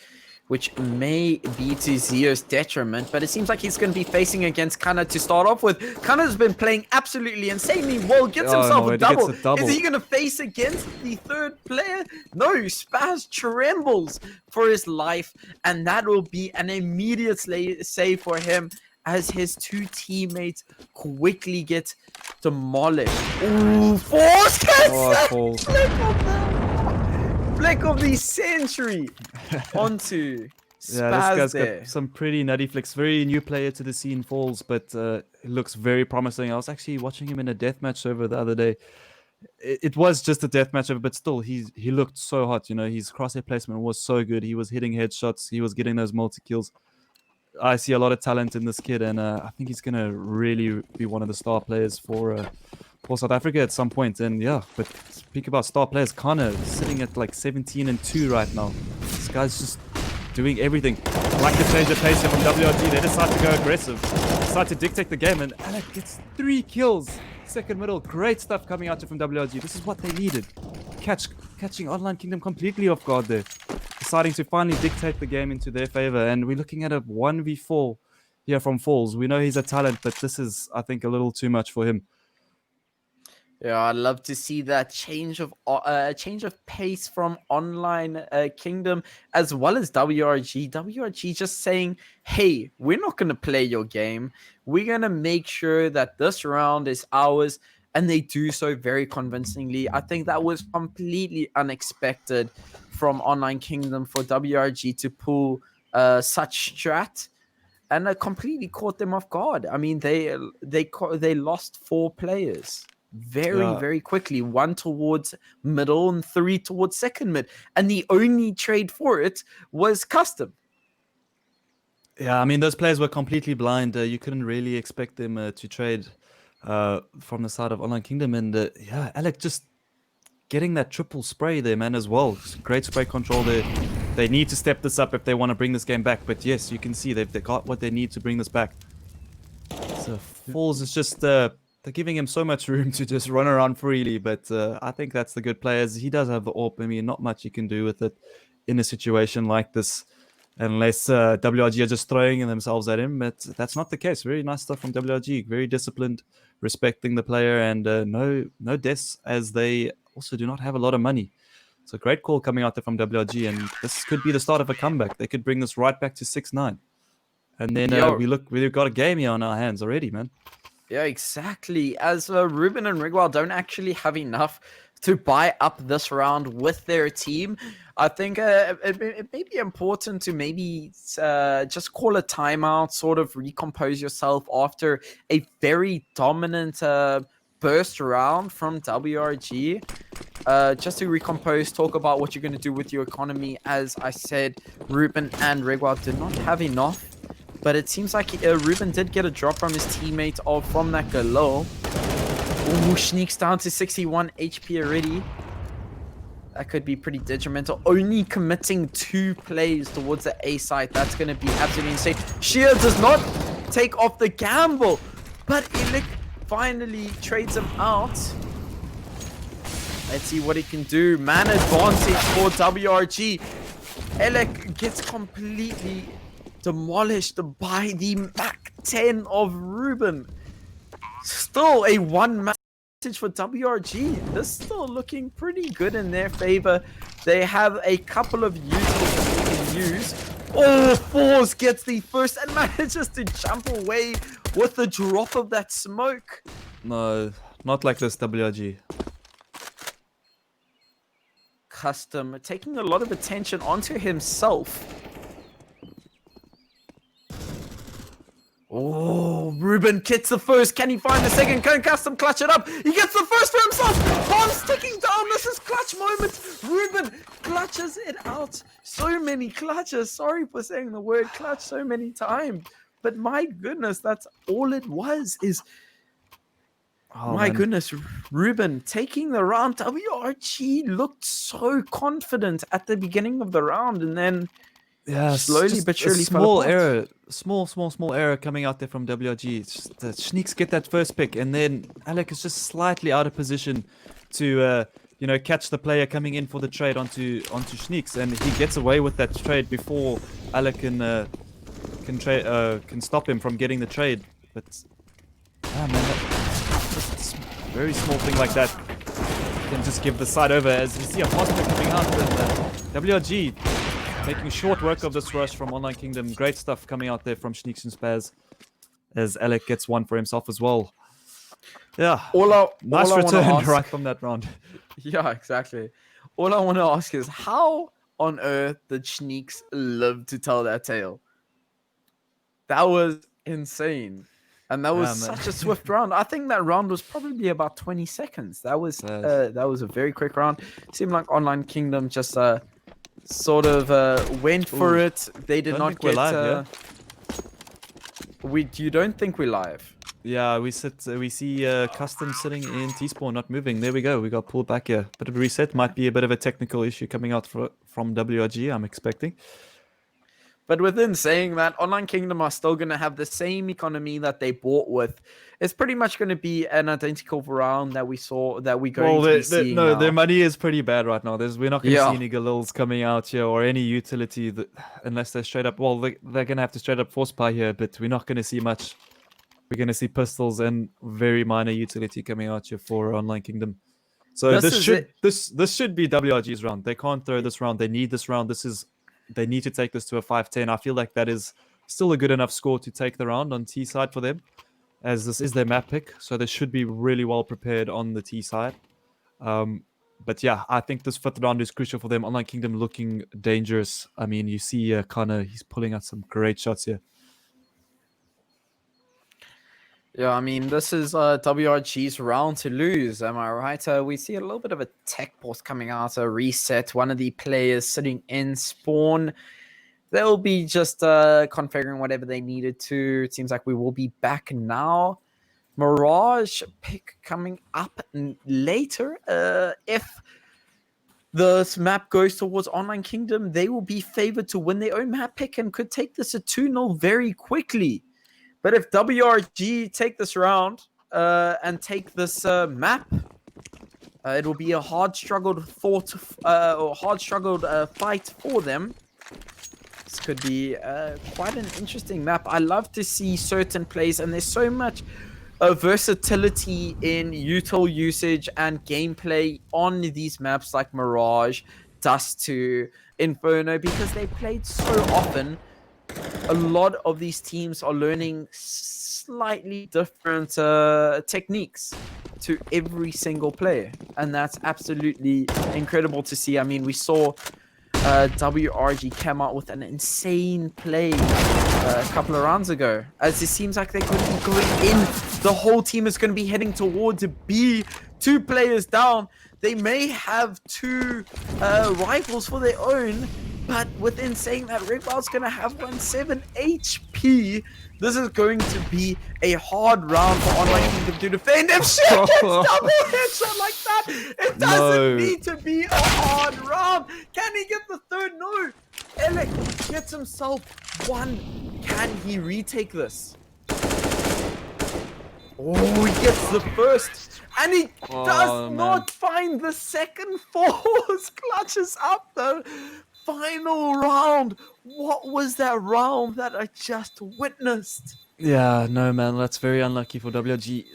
which may be to Zio's detriment, but it seems like he's going to be facing against Kana to start off with. Kana's been playing absolutely insanely well, gets himself a double. Is he going to face against the third player? No, Spaz trembles for his life, and that will be an immediate save for him as his 2 teammates quickly get demolished. Ooh, Force gets flick of the century onto Spaz. Yeah, this guy's got some pretty nutty flicks. Very new player to the scene, Falls, but it looks very promising. I was actually watching him in a deathmatch server the other day. It was just a deathmatch server, but still, he looked so hot. You know, his crosshair placement was so good. He was hitting headshots. He was getting those multi-kills. I see a lot of talent in this kid, and I think he's going to really be one of the star players for South Africa at some point. And yeah, but speak about star players, Connor sitting at like 17-2 right now. This guy's just doing everything. I like the change of pace here from WRG. They decide to go aggressive, decide to dictate the game, and Alec gets 3 kills. Second middle, great stuff coming out from WRG. This is what they needed. Catching Online Kingdom completely off guard there. The deciding to finally dictate the game into their favor. And we're looking at a 1v4 here from Falls. We know he's a talent, but this is, I think, a little too much for him. Yeah, I'd love to see that change of pace from online Kingdom as well as WRG. WRG just saying, "Hey, we're not going to play your game. We're going to make sure that this round is ours." And they do so very convincingly. I think that was completely unexpected from Online Kingdom for WRG to pull such strat, and completely caught them off guard. I mean, they lost 4 players very, Yeah. very quickly. 1 towards middle and 3 towards second mid. And the only trade for it was custom. Yeah, I mean, those players were completely blind. You couldn't really expect them to trade from the side of Online Kingdom. And yeah, Alec just getting that triple spray there, man, as well. Great spray control there. They need to step this up if they want to bring this game back. But yes, you can see they've got what they need to bring this back. So Falls is just... they're giving him so much room to just run around freely, but I think that's the good players. He does have the AWP. I mean, not much you can do with it in a situation like this, unless WRG are just throwing themselves at him. But that's not the case. Very nice stuff from WRG. Very disciplined, respecting the player, and no deaths, as they also do not have a lot of money. So great call coming out there from WRG, and this could be the start of a comeback. They could bring this right back to 6-9. And then we've got a game here on our hands already, man. Yeah, exactly. As Ruben and Rigwell don't actually have enough to buy up this round with their team, I think it may be important to maybe just call a timeout, sort of recompose yourself after a very dominant burst round from WRG. Just to recompose, talk about what you're going to do with your economy. As I said, Ruben and Rigwell did not have enough. But it seems like Ruben did get a drop from his teammate from that Galil. Ooh, sneaks down to 61 HP already. That could be pretty detrimental. Only committing 2 plays towards the A site. That's going to be absolutely insane. Sheer does not take off the gamble. But Ilik finally trades him out. Let's see what he can do. Man advantage for WRG. Elec gets completely demolished by the Mac 10 of Ruben. Still a 1 message for WRG. This is still looking pretty good in their favor. They have a couple of uses that they can use. Oh, Force gets the first and manages to jump away with the drop of that smoke. No, not like this, WRG. Custom taking a lot of attention onto himself. Oh, Ruben gets the first. Can he find the second? Can Custom clutch it up? He gets the first for himself. Bombs ticking down. This is clutch moment. Ruben clutches it out. So many clutches. Sorry for saying the word clutch so many times. But my goodness, that's all it was. Goodness, Ruben taking the round. WRG looked so confident at the beginning of the round, and then slowly but surely small error, small error coming out there from WRG. It's just, the Sneaks get that first pick, and then Alec is just slightly out of position to catch the player coming in for the trade onto Sneaks, and he gets away with that trade before Alec can stop him from getting the trade. But just very small thing like that can just give the side over, as you see a positive coming out, and WRG making short work of this rush from Online Kingdom. Great stuff coming out there from Sneaks and Spaz, as Alec gets one for himself as well. Yeah, nice return right from that round. Yeah, exactly. All I want to ask is, how on earth did Sneaks live to tell that tale? That was insane. And that was such a swift round. I think that round was probably about 20 seconds. That was a very quick round. Seemed like Online Kingdom just sort of went for it. They did not get live, you don't think we're live? Yeah, we see Custom sitting in T-Spawn, not moving. There we go. We got pulled back here. Bit of a reset. Might be a bit of a technical issue coming out from WRG, I'm expecting. But within saying that, Online Kingdom are still going to have the same economy that they bought with. It's pretty much going to be an identical round that we're going to be seeing no, now. their money is pretty bad right now. We're not going to see Yeah. any Galils coming out here or any utility unless they're straight up. Well, they're going to have to straight up force buy here, but we're not going to see much. We're going to see pistols and very minor utility coming out here for Online Kingdom. So this should be WRG's round. They can't throw this round. They need this round. They need to take this to a 5-10. I feel like that is still a good enough score to take the round on T side for them, as this is their map pick. So they should be really well prepared on the T side. But yeah, I think this 5th round is crucial for them. Online Kingdom looking dangerous. I mean, you see Connor, he's pulling out some great shots here. Yeah, I mean, this is WRG's round to lose, am I right? We see a little bit of a tech port coming out, a reset. One of the players sitting in spawn. They'll be just configuring whatever they needed to. It seems like we will be back now. Mirage pick coming up later. If this map goes towards Online Kingdom, they will be favored to win their own map pick and could take this a 2-0 very quickly. But if WRG take this round and take this map, it will be a hard-struggled fight for them. This could be quite an interesting map. I love to see certain plays, and there's so much versatility in util usage and gameplay on these maps like Mirage, Dust 2, Inferno, because they played so often. A lot of these teams are learning slightly different techniques to every single player, and that's absolutely incredible to see. I mean, we saw WRG come out with an insane play a couple of rounds ago, as it seems like they're going to be going in. The whole team is going to be heading towards B, 2 players down. They may have 2 rifles for their own, but within saying that, Rigbow's going to have 7 HP. This is going to be a hard round for Online Kingdom to defend. If shit gets double headshot like that, it doesn't need to be a hard round. Can he get the 3rd? No. Elec gets himself 1. Can he retake this? Oh, he gets the 1st. And he does not find the 2nd. Force clutches up the final round. What was that round that I just witnessed? Yeah, no, man, that's very unlucky for WRG.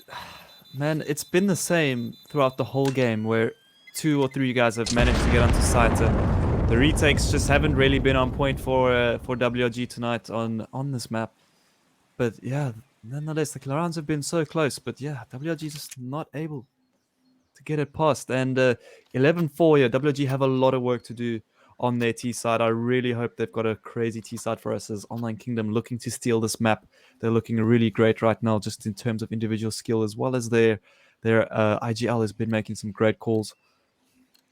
Man, it's been the same throughout the whole game, where 2 or 3 guys have managed to get onto site, and the retakes just haven't really been on point for WRG tonight on this map. But yeah, nonetheless, the rounds have been so close. But yeah, WRG just not able to get it past. And 11-4 here, WRG have a lot of work to do on their T side. I really hope they've got a crazy T side for us, as Online Kingdom looking to steal this map. They're looking really great right now, just in terms of individual skill, as well as their IGL has been making some great calls.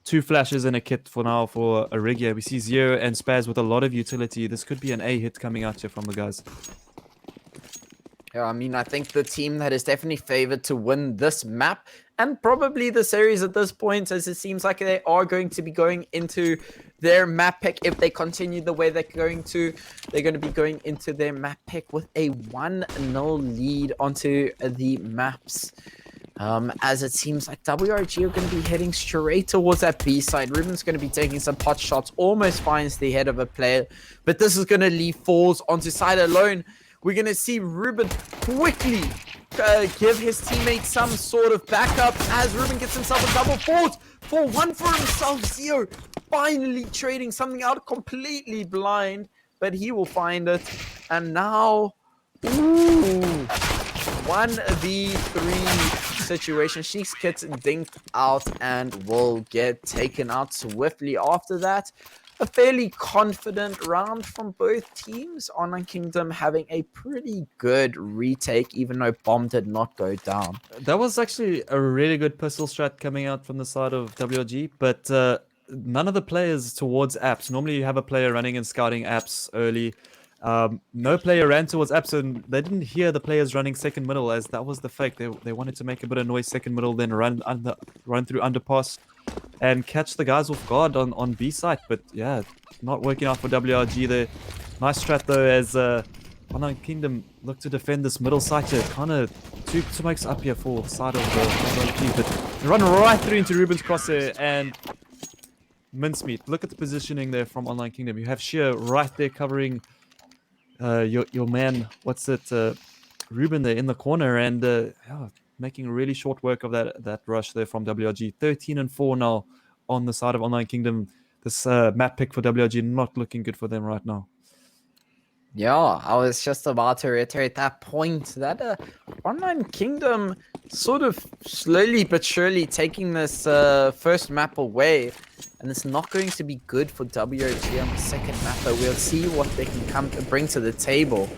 2 flashes and a kit for now for a rig here. We see Zero and Spaz with a lot of utility. This could be an A hit coming out here from the guys. Yeah, I mean, I think the team that is definitely favored to win this map and probably the series at this point, as it seems like they are going to be going into their map pick. If they continue the way they're going to be going into their map pick with a 1-0 lead onto the maps. As it seems like WRG are going to be heading straight towards that B side. Ruben's going to be taking some pot shots, almost finds the head of a player, but this is going to leave Falls onto side alone. We're going to see Ruben quickly give his teammates some sort of backup, as Ruben gets himself a double fort for 1 for himself. Zero finally trading something out, completely blind, but he will find it. And now, 1v3 situation. Sheik's gets dinked out and will get taken out swiftly after that. A fairly confident round from both teams. Online Kingdom having a pretty good retake, even though bomb did not go down. That was actually a really good pistol strat coming out from the side of WRG, but none of the players towards apps. Normally you have a player running and scouting apps early. No player ran towards apps, and they didn't hear the players running second middle, as that was the fake. They wanted to make a bit of noise second middle, then run through underpass and catch the guys off guard on B site. But yeah, not working out for WRG there. Nice strat though, as Online Kingdom look to defend this middle side here. Kind of two smokes up here for the side of the WRG, but they run right through into Ruben's crosshair and mincemeat. Look at the positioning there from Online Kingdom. You have Sheer right there covering your man. What's it? Ruben there in the corner, and yeah, making really short work of that rush there from WRG. 13-4 now on the side of Online Kingdom. This map pick for WRG not looking good for them right now. Yeah, I was just about to reiterate that point that Online Kingdom sort of slowly but surely taking this first map away, and it's not going to be good for WRG on the second map, but we'll see what they can bring to the table.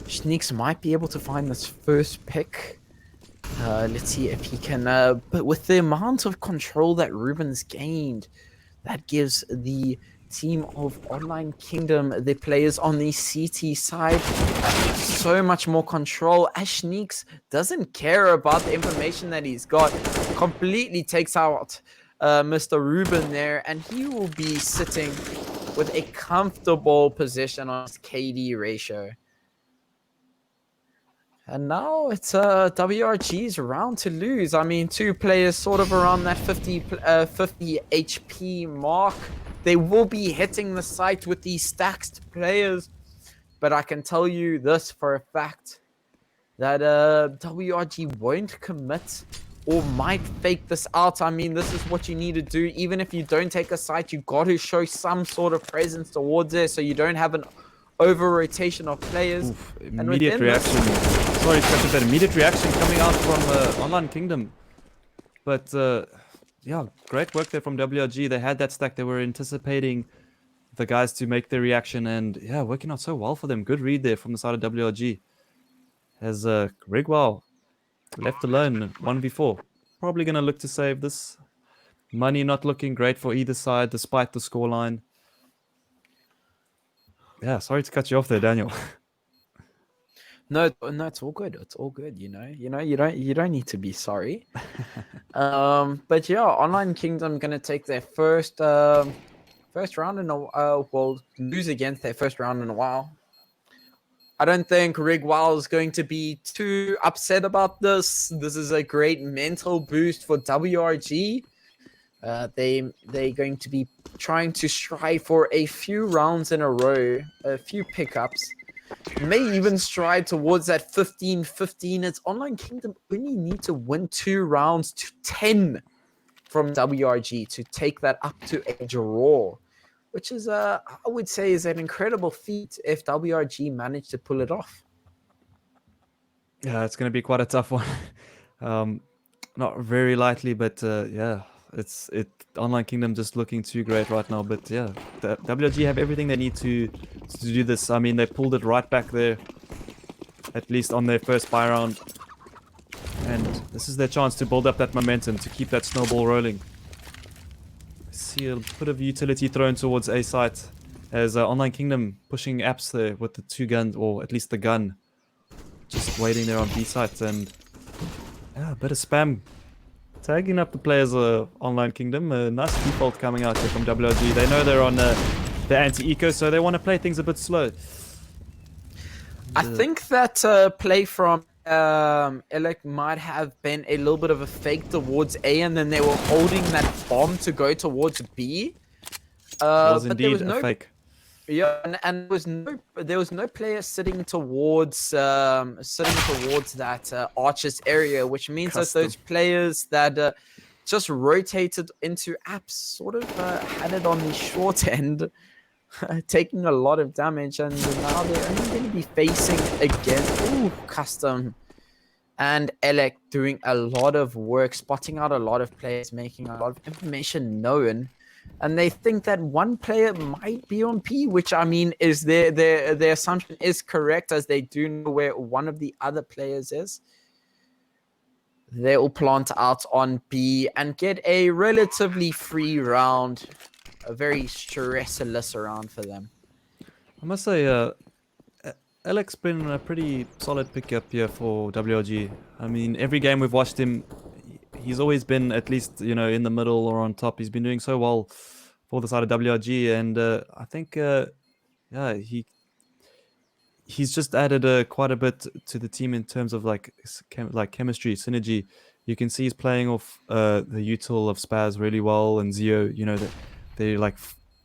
Schneeks might be able to find this first pick. Let's see if he can, but with the amount of control that Ruben's gained, that gives the team of Online Kingdom, the players on the CT side, so much more control. Schneeks doesn't care about the information that he's got, completely takes out Mr. Ruben there, and he will be sitting with a comfortable position on his KD ratio. And now it's WRG's round to lose. I mean, two players sort of around that 50 HP mark. They will be hitting the site with these stacked players. But I can tell you this for a fact, that WRG won't commit or might fake this out. I mean, this is what you need to do. Even if you don't take a site, you got to show some sort of presence towards it so you don't have an over-rotation of players. Oof, immediate reaction. Sorry, such a bad immediate reaction coming out from Online Kingdom. But yeah, great work there from WRG. They had that stack. They were anticipating the guys to make their reaction, and yeah, working out so well for them. Good read there from the side of WRG. As Rigwell left alone 1v4. Probably going to look to save this. Money not looking great for either side despite the scoreline. Yeah, sorry to cut you off there, Daniel. No, it's all good. It's all good. You don't need to be sorry. But yeah, Online Kingdom gonna take their first round in a well, lose against their first round in a while. I don't think Rigwell is going to be too upset about this. This is a great mental boost for WRG. They're going to be trying to strive for a few rounds in a row, a few pickups. May even stride towards that 15-15. It's Online Kingdom only need to win 2 rounds to 10 from WRG to take that up to a draw, which is I would say is an incredible feat if WRG managed to pull it off. Yeah, it's going to be quite a tough one. Not very likely, but yeah, it's Online Kingdom just looking too great right now. But yeah, the WRG have everything they need to do this. I mean, they pulled it right back there, at least on their first buy round. And this is their chance to build up that momentum, to keep that snowball rolling. See a bit of utility thrown towards A site as Online Kingdom pushing apps there with the 2 guns, or at least the gun. Just waiting there on B site, and yeah, a bit of spam. Tagging up the players of Online Kingdom. Nice default coming out here from WRG. They know they're on the anti-eco, so they want to play things a bit slow. I think that play from Elec might have been a little bit of a fake towards A, and then they were holding that bomb to go towards B. Was but indeed there was a fake. Yeah, and there was no player sitting towards that arches area, which means that those players that just rotated into apps sort of had it on the short end, taking a lot of damage, and now they're only going to be facing against custom and Elec doing a lot of work, spotting out a lot of players, making a lot of information known. And they think that one player might be on P, which I mean is their assumption is correct, as they do know where one of the other players is. They'll plant out on B and get a relatively free round, a very stressless round for them. I must say, Alec's been a pretty solid pickup here for WRG. I mean, every game we've watched him, he's always been at least, you know, in the middle or on top. He's been doing so well for the side of WRG, and I think, yeah, yeah, he's just added quite a bit to the team in terms of like chemistry, synergy. You can see he's playing off the util of Spaz really well, and Zio. You know that they're like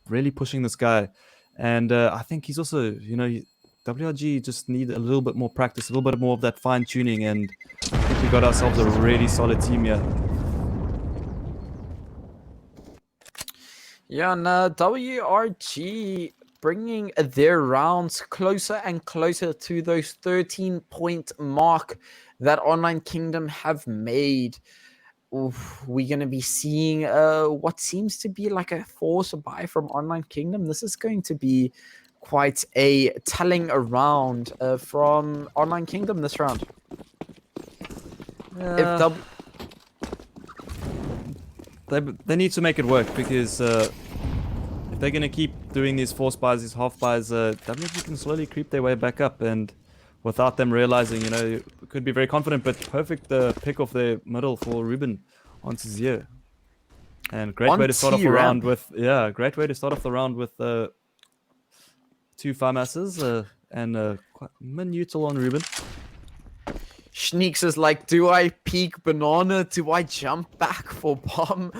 really pushing this guy, and I think he's also WRG just need a little bit more practice, a little bit more of that fine tuning, and I think we got ourselves a really solid team here. Yeah, and WRG bringing their rounds closer and closer to those 13-point mark that Online Kingdom have made. Oof, we're going to be seeing what seems to be like a force buy from Online Kingdom. This is going to be quite a telling round from Online Kingdom this round. If they need to make it work, because if they're going to keep doing these force buys, these half buys, WG can slowly creep their way back up, and without them realizing, could be very confident, but perfect pick off their middle for Ruben onto Zio. And great way to start off the round with, great way to start off the round with 2 FAMASs and quite minutal on Ruben. Schneeks is like, do I peek banana? Do I jump back for bomb?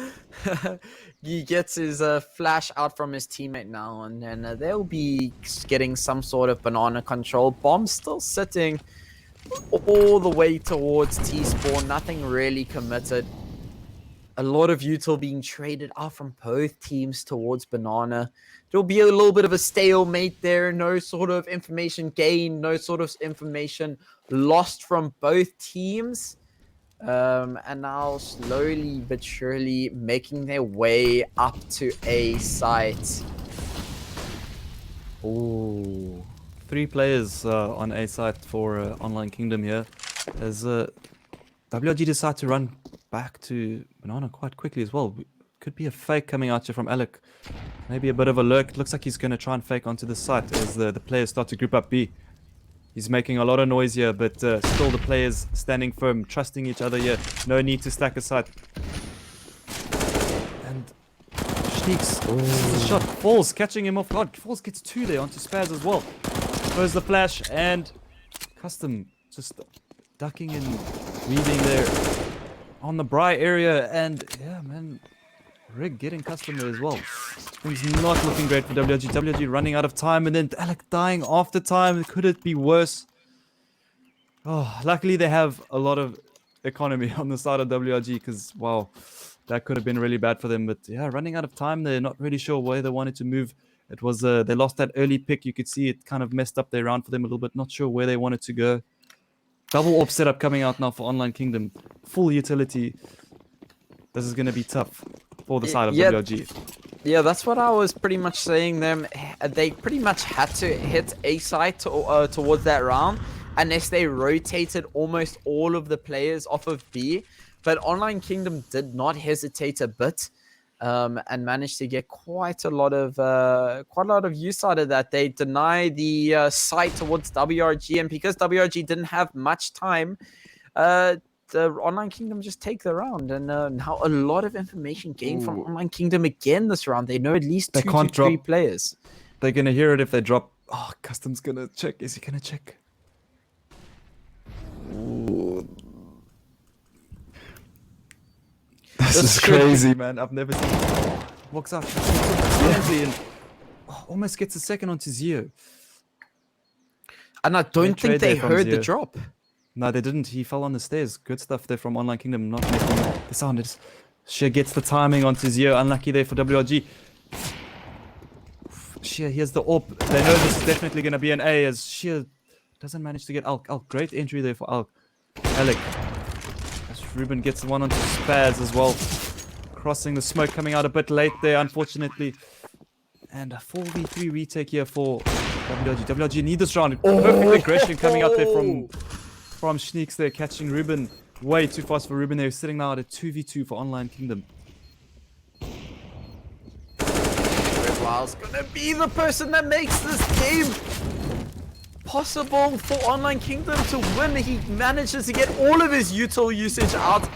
He gets his flash out from his teammate now, and then they'll be getting some sort of banana control. Bomb still sitting all the way towards T-Spawn. Nothing really committed. A lot of util being traded out from both teams towards banana. There'll be a little bit of a stalemate there. No sort of information gained. No sort of information lost from both teams. And now slowly but surely making their way up to A site. Ooh. 3 players on A site for Online Kingdom here. As WRG decide to run back to banana quite quickly as well. Could be a fake coming out here from Alec. Maybe a bit of a lurk. Looks like he's going to try and fake onto the site as the players start to group up B. He's making a lot of noise here, but still the players standing firm, trusting each other here. No need to stack a site. And Schneeks, the shot falls, catching him off guard. Falls gets 2 there onto Spaz as well. Throws the flash, and Custom just ducking and weaving there on the Bri area. And yeah, man, Rig getting Custom there as well. Things not looking great for WRG. WRG running out of time, and then Alec dying after time. Could it be worse? Oh, luckily they have a lot of economy on the side of WRG, because wow, that could have been really bad for them. But yeah, running out of time, they're not really sure where they wanted to move. It was they lost that early pick. You could see it kind of messed up their round for them a little bit. Not sure where they wanted to go. Double AWP setup coming out now for Online Kingdom. Full utility. This is going to be tough for the side of WRG. Yeah, that's what I was pretty much saying. They pretty much had to hit A site towards that round, unless they rotated almost all of the players off of B. But Online Kingdom did not hesitate a bit, and managed to get quite a lot of use out of that. They deny the site towards WRG, and because WRG didn't have much time, the Online Kingdom just take the round, and now a lot of information gained from Online Kingdom again this round. They know at least 2 to 3 players. They're gonna hear it if they drop. Oh, Custom's gonna check. Is he gonna check? Ooh. This is crazy, man. I've never seen. Walks out and almost gets a second onto Zio. And I don't think they heard the drop. No, they didn't. He fell on the stairs. Good stuff there from Online Kingdom. Not making the sound. Sheer gets the timing onto Zio. Unlucky there for WRG. Sheer, here's the AWP. They know this is definitely going to be an A, as Sheer doesn't manage to get Alk. Great entry there for Alk. Alec. As Ruben gets one onto Spaz as well. Crossing the smoke, coming out a bit late there, unfortunately. And a 4v3 retake here for WRG. WRG need this round. Perfect aggression coming out there from Schneeks there, catching Ruben. Way too fast for Ruben there. Sitting now at a 2v2 for Online Kingdom. Redwild's gonna be the person that makes this game possible for Online Kingdom to win. He manages to get all of his util usage out.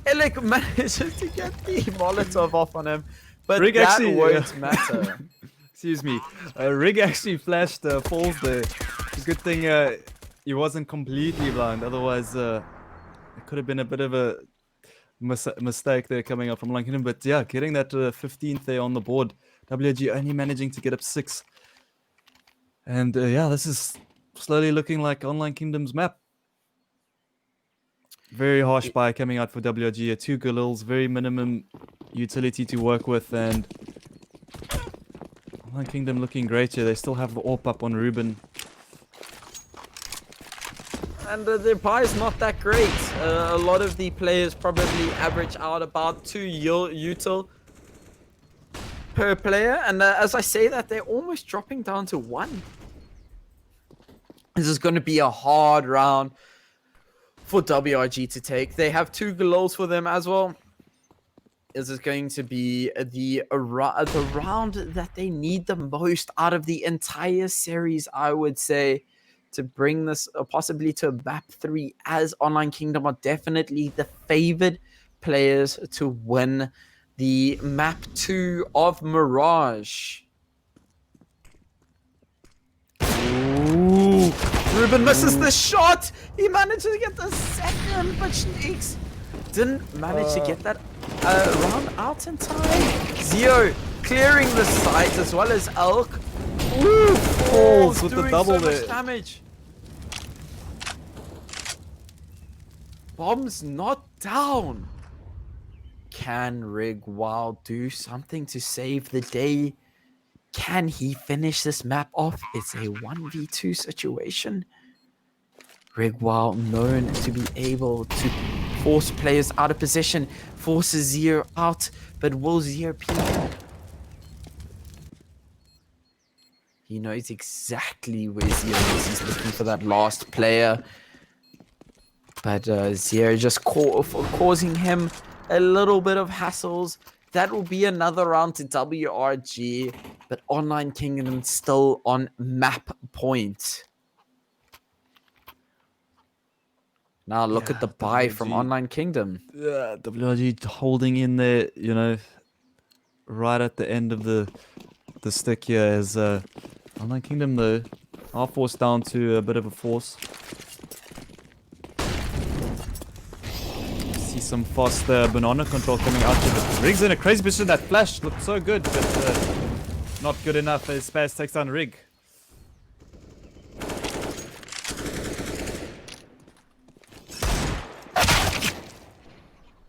Alec manages to get the Molotov off on him, but Rig that won't matter. Excuse me. Rig actually flashed falls there. Good thing he wasn't completely blind. Otherwise, it could have been a bit of a mistake there coming up from Online But yeah, getting that 15th there on the board. WG only managing to get up 6. And yeah, this is slowly looking like Online Kingdom's map. Very harsh buy coming out for WG. 2 Galils, very minimum utility to work with, and Online Kingdom looking great here. They still have the AWP up on Ruben. And their buy is not that great. A lot of the players probably average out about 2 util per player. And as I say that, they're almost dropping down to 1. This is going to be a hard round for WRG to take. They have 2 goals for them as well. This is going to be the round that they need the most out of the entire series, I would say, to bring this possibly to map 3, as Online Kingdom are definitely the favored players to win the map 2 of Mirage. Ooh, Ruben misses the shot. He managed to get the second, but Snakes didn't manage to get that round out in time. Zio clearing the site as well as Elk. Ooh, falls with the double so there. much damage. Bomb's not down. Can Rig Wild do something to save the day? Can he finish this map off? It's a 1v2 situation. Rig Wild known to be able to force players out of position, forces Zero out, but will Zero peek? He knows exactly where Zero is. He's looking for that last player. But Zero just causing him a little bit of hassles. That will be another round to WRG. But Online Kingdom still on map point. Now look at the buy from Online Kingdom. Yeah, WRG holding in there, you know, right at the end of the stick here, as Online Kingdom though are forced down to a bit of a force. See some fast banana control coming out to the Rig's in a crazy position. That flash looked so good, but not good enough as Spaz takes down Rig.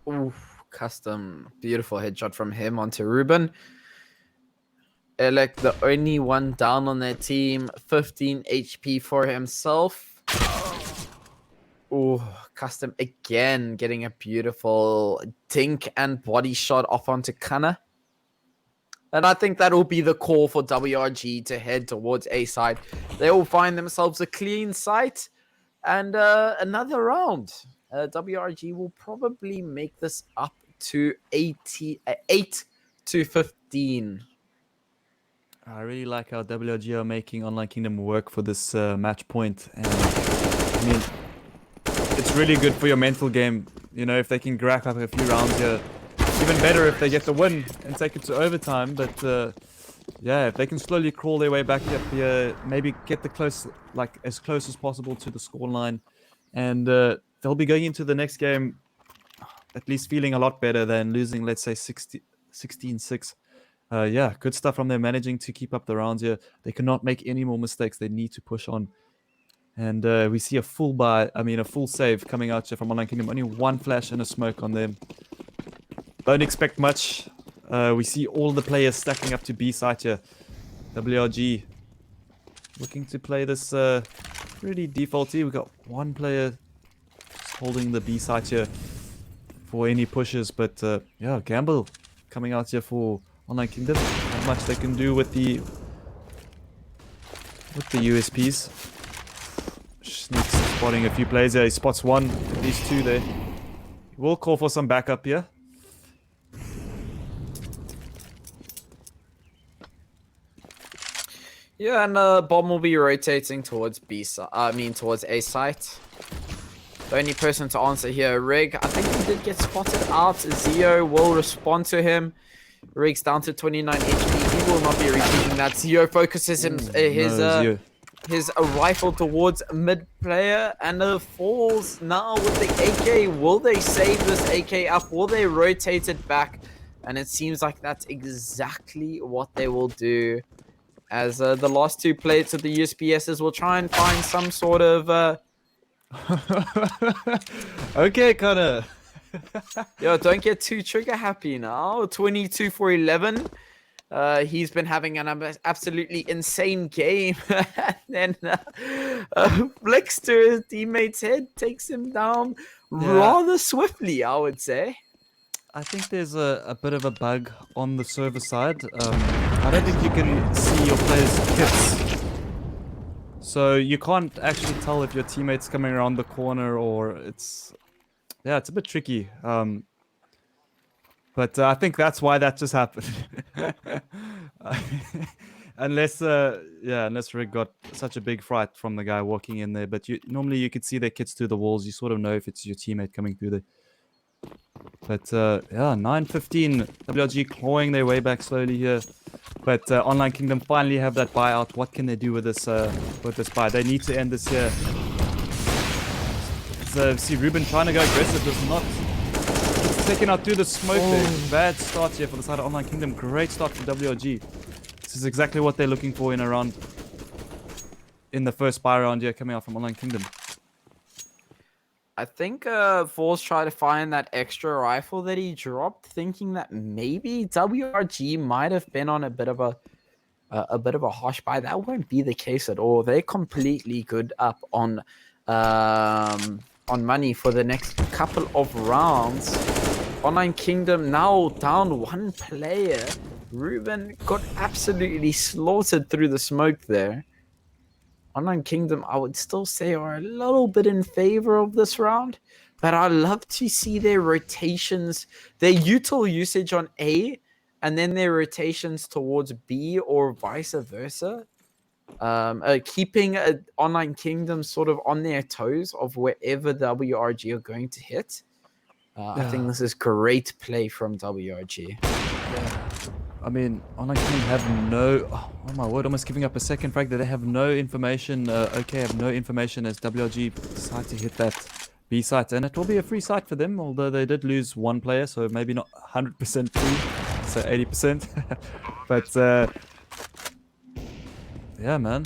Oof, custom. Beautiful headshot from him onto Ruben. Elec, the only one down on their team. 15 HP for himself. Oh, custom again getting a beautiful dink and body shot off onto Kana. And I think that will be the call for WRG to head towards A side. They will find themselves a clean site and another round. WRG will probably make this up to 8 to 15. I really like how WRG are making Online Kingdom work for this match point. And I mean, it's really good for your mental game. You know, if they can rack up a few rounds here. Even better if they get the win and take it to overtime. But yeah, if they can slowly crawl their way back up here, maybe get as close as possible to the scoreline, and they'll be going into the next game at least feeling a lot better than losing, let's say, 16-6. Yeah, good stuff from them, managing to keep up the rounds here. They cannot make any more mistakes. They need to push on. And we see a full save coming out here from Online Kingdom. Only one flash and a smoke on them. Don't expect much. We see all the players stacking up to B site here. WRG looking to play this pretty defaulty. We've got one player holding the B site here for any pushes. But yeah, Gamble coming out here for Online Kingdom. Not much they can do with the USPs. Sneaks spotting a few players there. He spots one, at least 2 there. We'll call for some backup here. Yeah, and bomb will be rotating towards towards A site. The only person to answer here, Rig. I think he did get spotted out. Zio will respond to him. Rig's down to 29 HP. He will not be repeating that. Zio focuses his rifle towards mid player and falls now with the AK. Will they save this AK up? Will they rotate it back? And it seems like that's exactly what they will do. As the last two plates of the USPSs will try and find some sort of... Okay, Connor. Yo, don't get too trigger happy now. 22 for 11. He's been having an absolutely insane game. And then flicks to his teammate's head, takes him down rather swiftly, I would say. I think there's a bit of a bug on the server side. I don't think you can see your players' kits. So you can't actually tell if your teammate's coming around the corner or it's... Yeah, it's a bit tricky. But I think that's why that just happened. Unless Rick got such a big fright from the guy walking in there. But normally you could see their kits through the walls. You sort of know if it's your teammate coming through there. But yeah, 9-15. WRG clawing their way back slowly here. But Online Kingdom finally have that buyout. What can they do with this buy? They need to end this here. So see Ruben trying to go aggressive. Does not. It's taken out through the smoke there. Bad start here for the side of Online Kingdom. Great start for WRG. This is exactly what they're looking for in a round. In the first buy round here coming out from Online Kingdom. I think Falls tried to find that extra rifle that he dropped, thinking that maybe WRG might have been on a bit of a harsh buy. That won't be the case at all. They're completely good up on money for the next couple of rounds. Online Kingdom now down one player. Ruben got absolutely slaughtered through the smoke there. Online Kingdom, I would still say, are a little bit in favor of this round, but I love to see their rotations, their util usage on A, and then their rotations towards B or vice versa. Keeping Online Kingdom sort of on their toes of wherever WRG are going to hit. I think this is great play from WRG. Yeah. I mean, Online Kingdom have no... Oh my word, almost giving up a second frag that they have no information. Okay, have no information as WRG decide to hit that B site. And it will be a free site for them, although they did lose one player, so maybe not 100% free, so 80%. But, yeah, man.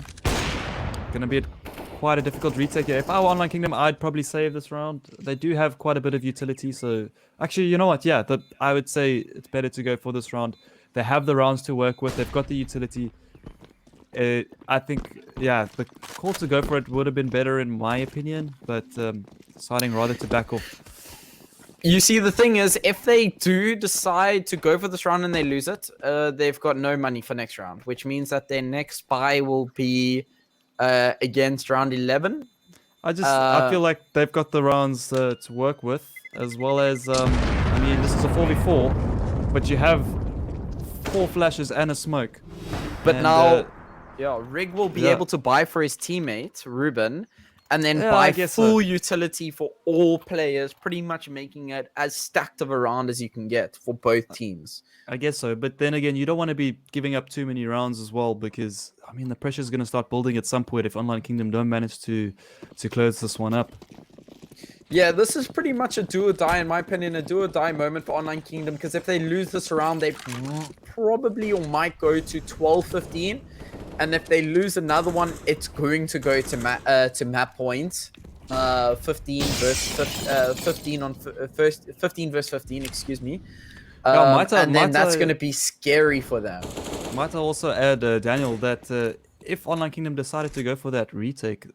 Gonna be quite a difficult retake here. If I were Online Kingdom, I'd probably save this round. They do have quite a bit of utility, so... Actually, you know what? Yeah, I would say it's better to go for this round. They have the rounds to work with. They've got the utility. I think, yeah, the call to go for it would have been better in my opinion, but deciding rather to back off. You see, the thing is, if they do decide to go for this round and they lose it, they've got no money for next round, which means that their next buy will be against round 11. I feel like they've got the rounds to work with, as well as, I mean, this is a 4v4, but you have 4 flashes and a smoke. But now, Rig will be able to buy for his teammate, Ruben, and then buy full utility for all players, pretty much making it as stacked of a round as you can get for both teams. I guess so, but then again, you don't want to be giving up too many rounds as well, because, I mean, the pressure is going to start building at some point if Online Kingdom don't manage to close this one up. Yeah, this is pretty much a do or die, in my opinion, a do or die moment for Online Kingdom, because if they lose this round, they probably or might go to 12-15, and if they lose another one, it's going to go to map points. 15 versus 15, excuse me. And then that's going to be scary for them. Might I also add, Daniel, that if Online Kingdom decided to go for that retake,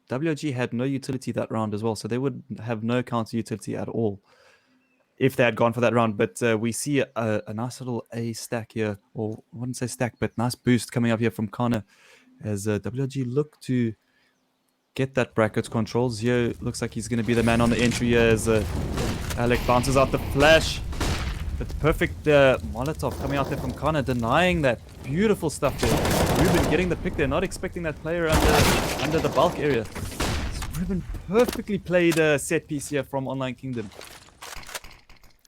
WG had no utility that round as well, so they would have no counter utility at all if they had gone for that round. But we see a nice little A stack here, or I wouldn't say stack, but nice boost coming up here from Connor as WG look to get that bracket control. Zio looks like he's going to be the man on the entry here as Alec bounces out the flash. But perfect Molotov coming out there from Connor, denying that. Beautiful stuff there. Ruben getting the pick there, not expecting that player under the bulk area. So Ruben perfectly played a set piece here from Online Kingdom.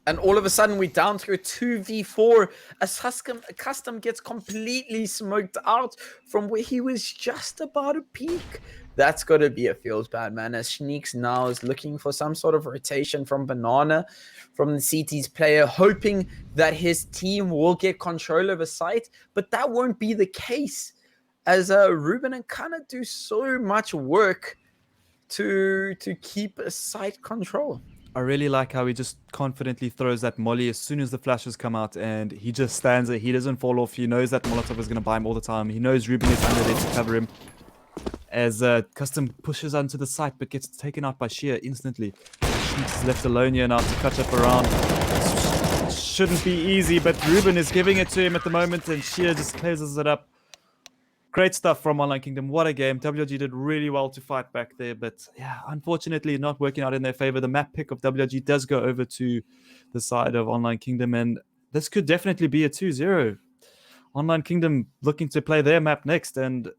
And all of a sudden, we're down to a 2v4 as Custom gets completely smoked out from where he was just about to peak. That's got to be a feels bad, man. As Sneaks now is looking for some sort of rotation from Banana, from the CT's player, hoping that his team will get control over site. But that won't be the case, as Ruben and Kana do so much work to keep a site control. I really like how he just confidently throws that molly as soon as the flashes come out, and he just stands there. He doesn't fall off. He knows that Molotov is going to buy him all the time. He knows Ruben is under there to cover him. As Custom pushes onto the site but gets taken out by Sheer instantly. He's left alone here now to catch up around. Shouldn't be easy, but Ruben is giving it to him at the moment, and Sheer just closes it up. Great stuff from Online Kingdom. What a game. WRG did really well to fight back there, but yeah, unfortunately not working out in their favor. The map pick of WRG does go over to the side of Online Kingdom, and this could definitely be a 2-0. Online Kingdom looking to play their map next, and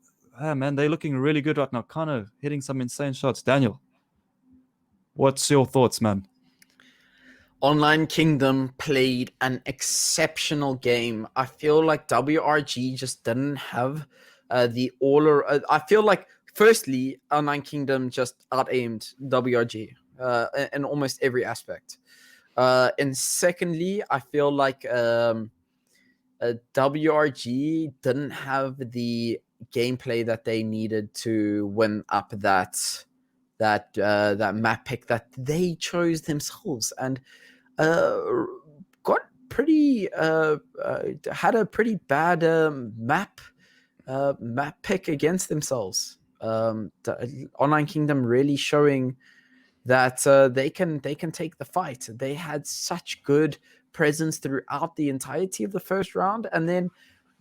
man, they're looking really good right now. Kind of hitting some insane shots. Daniel, what's your thoughts, man? Online Kingdom played an exceptional game. I feel like WRG just didn't have the I feel like, firstly, Online Kingdom just out-aimed WRG in almost every aspect. And secondly, I feel like WRG didn't have the gameplay that they needed to win up that map pick that they chose themselves, and got pretty had a pretty bad map pick against themselves. The Online Kingdom really showing that they can take the fight. They had such good presence throughout the entirety of the first round, and then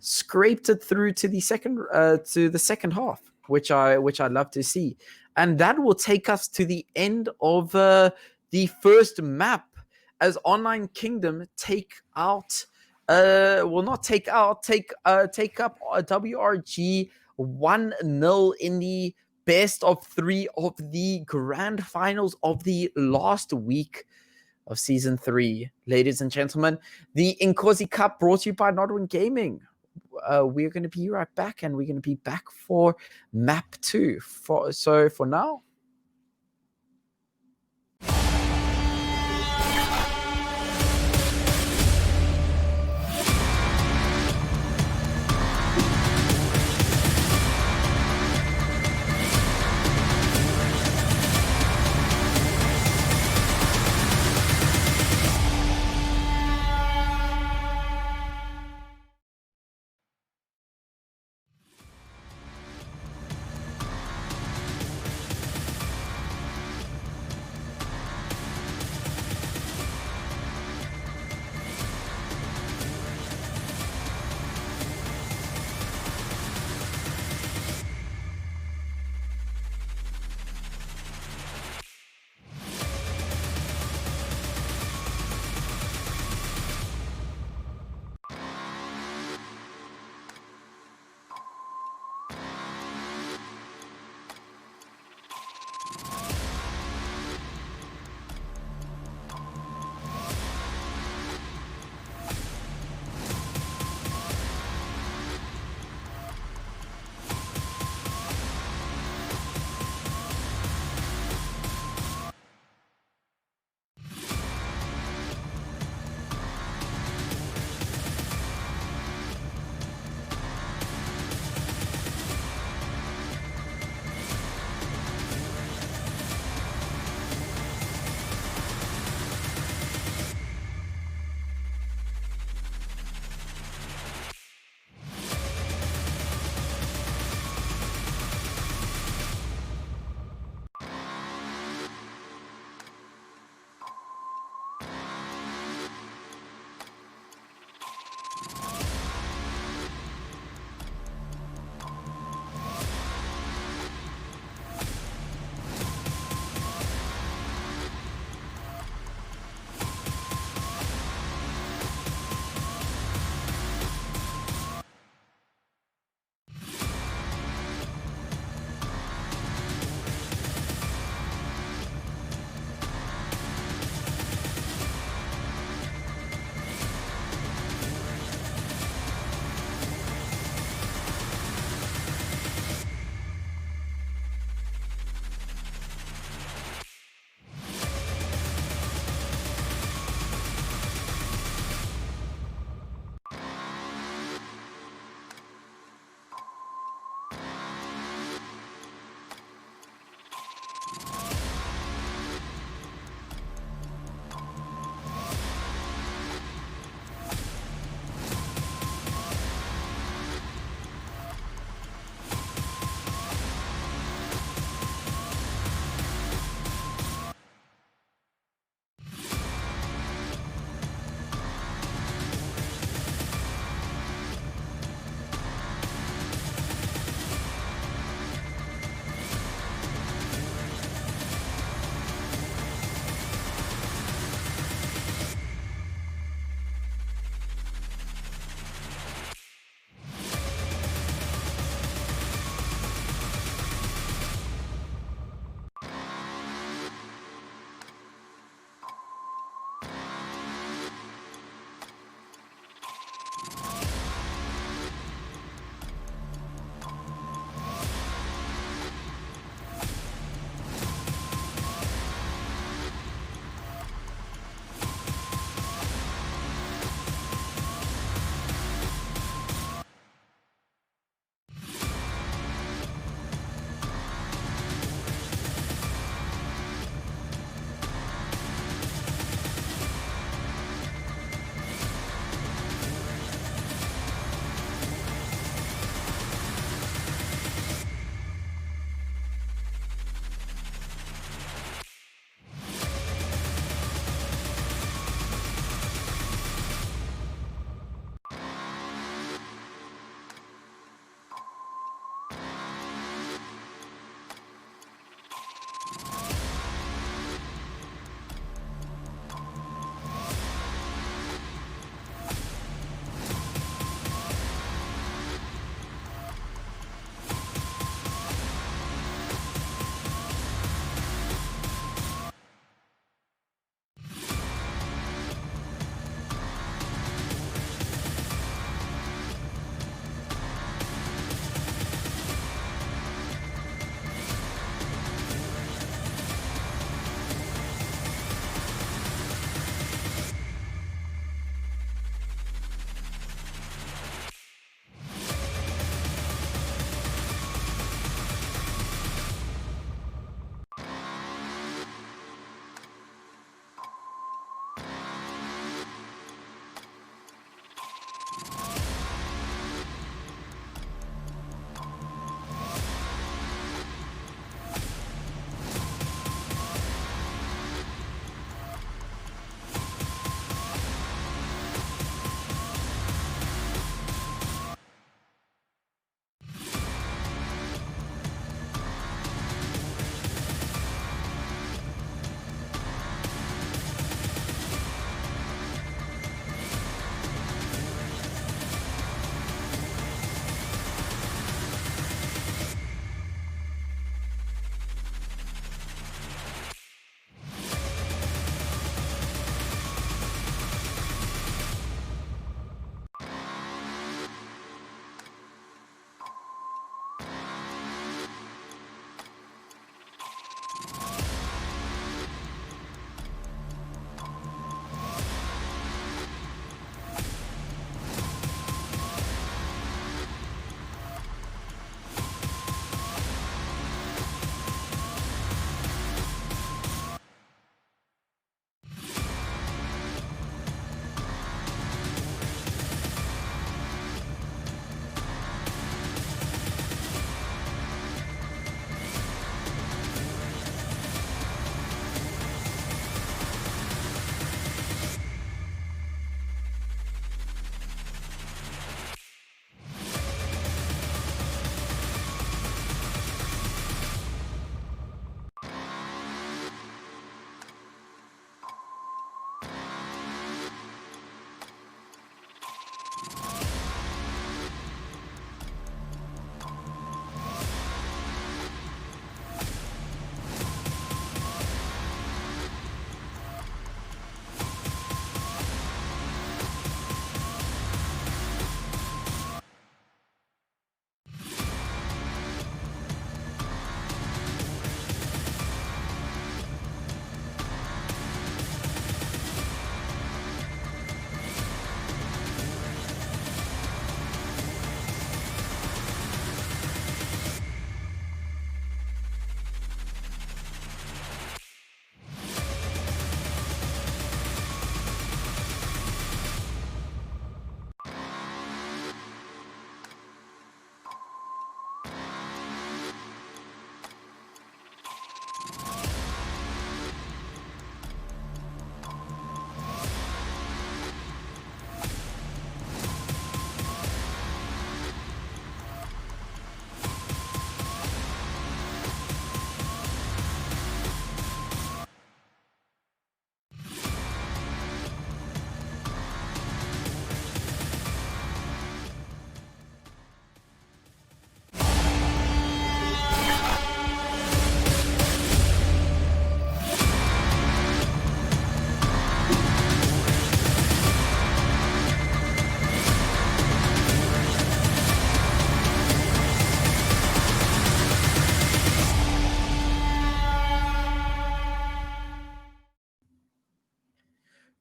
scraped it through to the second half, which I love to see. And that will take us to the end of the first map, as Online Kingdom take up WRG 1-0 in the best of 3 of the grand finals of the last week of season 3. Ladies and gentlemen, the Inkosi Cup brought to you by Nodwin Gaming. We're going to be right back, and we're going to be back for map 2. So for now,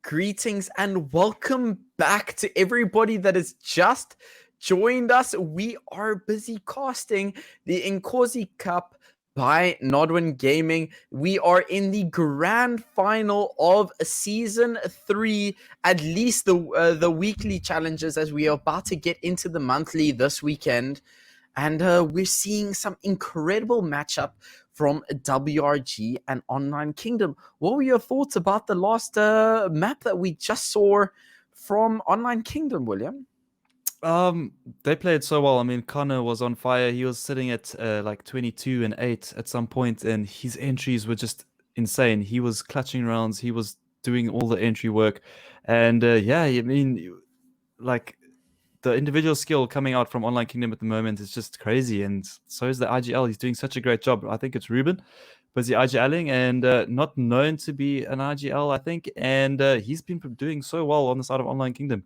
greetings and welcome back to everybody that has just joined us. We are busy casting the Inkosi Cup by Nodwin Gaming. We are in the grand final of season 3, at least the weekly challenges, as we are about to get into the monthly this weekend. And we're seeing some incredible matchup from WRG and Online Kingdom. What were your thoughts about the last map that we just saw from Online Kingdom, William? They played so well. I mean, Connor was on fire. He was sitting at like 22 and 8 at some point, and his entries were just insane. He was clutching rounds. He was doing all the entry work, and yeah, I mean, like the individual skill coming out from Online Kingdom at the moment is just crazy, and so is the IGL. He's doing such a great job. I think it's Ruben, busy IGLing and not known to be an IGL, I think, and he's been doing so well on the side of Online Kingdom.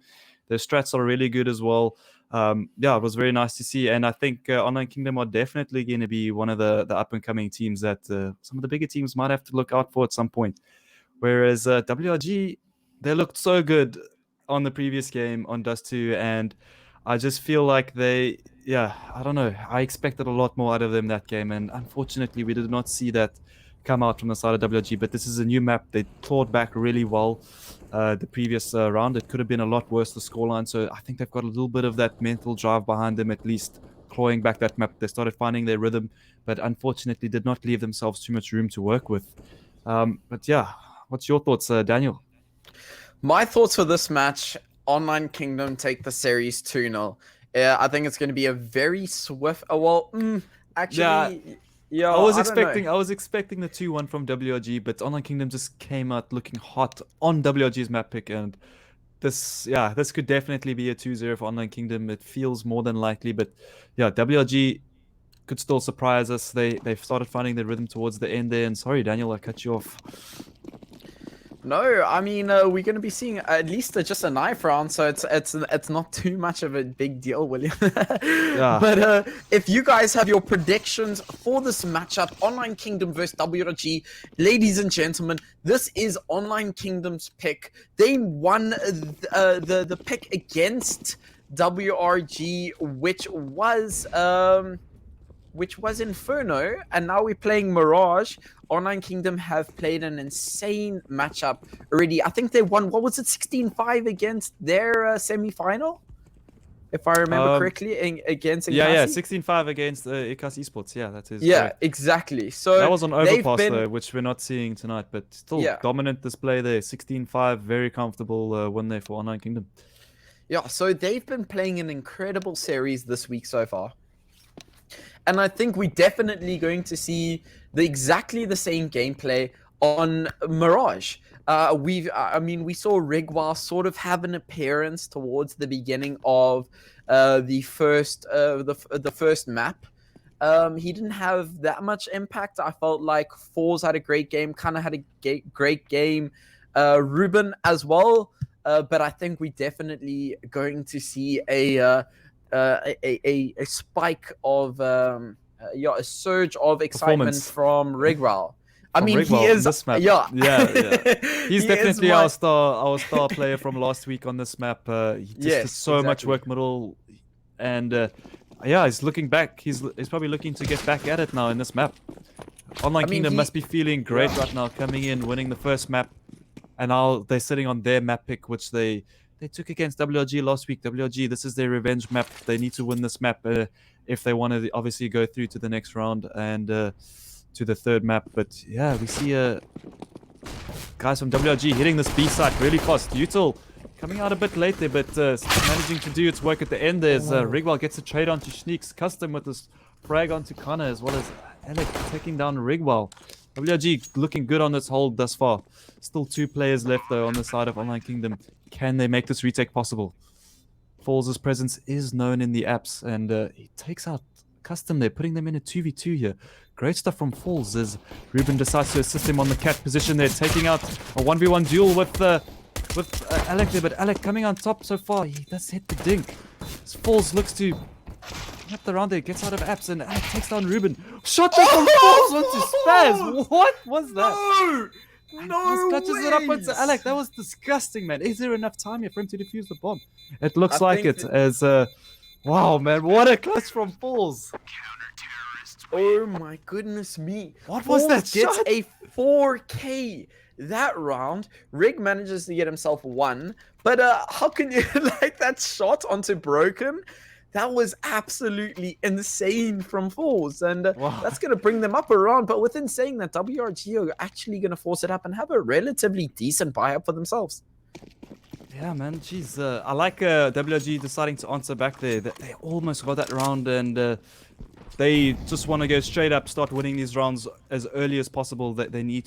Their strats are really good as well. Yeah, it was very nice to see, and I think Online Kingdom are definitely going to be one of the up and coming teams that some of the bigger teams might have to look out for at some point. Whereas WRG, they looked so good on the previous game on Dust 2, and I just feel like I don't know. I expected a lot more out of them that game, and unfortunately, we did not see that come out from the side of WRG. But this is a new map. They clawed back really well. The previous round, it could have been a lot worse, the scoreline. So I think they've got a little bit of that mental drive behind them, at least clawing back that map. They started finding their rhythm, but unfortunately did not leave themselves too much room to work with. But yeah, what's your thoughts, Daniel? My thoughts for this match: Online Kingdom take the series 2-0. I think it's going to be a very swift. Actually, yeah. I was expecting the 2-1 from WRG, but Online Kingdom just came out looking hot on WRG's map pick, and this could definitely be a 2-0 for Online Kingdom. It feels more than likely, but yeah, WRG could still surprise us. They've started finding their rhythm towards the end there. And sorry, Daniel, I cut you off. No, I mean we're going to be seeing at least just a knife round, so it's not too much of a big deal, William. Yeah. But if you guys have your predictions for this matchup, Online Kingdom versus WRG, ladies and gentlemen, this is Online Kingdom's pick. They won the pick against WRG, which was Inferno, and now we're playing Mirage. Online Kingdom have played an insane matchup already. I think they won, what was it, 16-5 against their semi-final? If I remember correctly, against Inkosi? Yeah, 16-5 against Inkosi Esports. Yeah, that is Yeah, correct. Exactly. So that was on Overpass, though, which we're not seeing tonight, but still dominant display there. 16-5, very comfortable win there for Online Kingdom. Yeah, so they've been playing an incredible series this week so far. And I think we're definitely going to see exactly the same gameplay on Mirage. We saw Rigwa sort of have an appearance towards the beginning of the first map. He didn't have that much impact. I felt like Falls had a great game, kind of had a great game. Ruben as well. But I think we're definitely going to see a spike of a surge of excitement from Rigwell. I mean, Rigwell, he is this map. Yeah. He's definitely our star player from last week on this map. He just did so much work middle, and he's looking back. He's probably looking to get back at it now in this map. Online Kingdom must be feeling great right now, coming in, winning the first map, and now they're sitting on their map pick, which they took against WRG last week. WRG, this is their revenge map. They need to win this map if they want to obviously go through to the next round and to the third map. But yeah, we see guys from WRG hitting this B side really fast. Util coming out a bit late there, but managing to do its work at the end. There's Rigwell gets a trade onto Schneeks, custom with this frag onto Connor, as well as Alec taking down Rigwell. WRG looking good on this hold thus far. Still 2 players left though on the side of Online Kingdom. Can they make this retake possible? Falls' presence is known in the apps, and he takes out Custom there, putting them in a 2v2 here. Great stuff from Falls as Ruben decides to assist him on the cat position there, taking out a 1v1 duel with Alec there, but Alec coming on top so far. He does hit the dink. As Falls looks to up the round there, gets out of apps, and Alec takes down Ruben. Shot there from Falls onto Spaz. What was that? No! No Clutches it up onto ways! Alec. That was disgusting, man. Is there enough time here for him to defuse the bomb? It looks I like think it. As wow, man, what a clutch from Falls. Oh my goodness me. What was that Gets shot? a 4K that round. Rig manages to get himself one. But how can you like that shot onto Broken? That was absolutely insane from Falls. And Wow. that's going to bring them up around. But within saying that, WRG are actually going to force it up and have a relatively decent buy-up for themselves. Yeah, man. Jeez. I like WRG deciding to answer back there. They almost got that round, and they just want to go straight up, start winning these rounds as early as possible. They need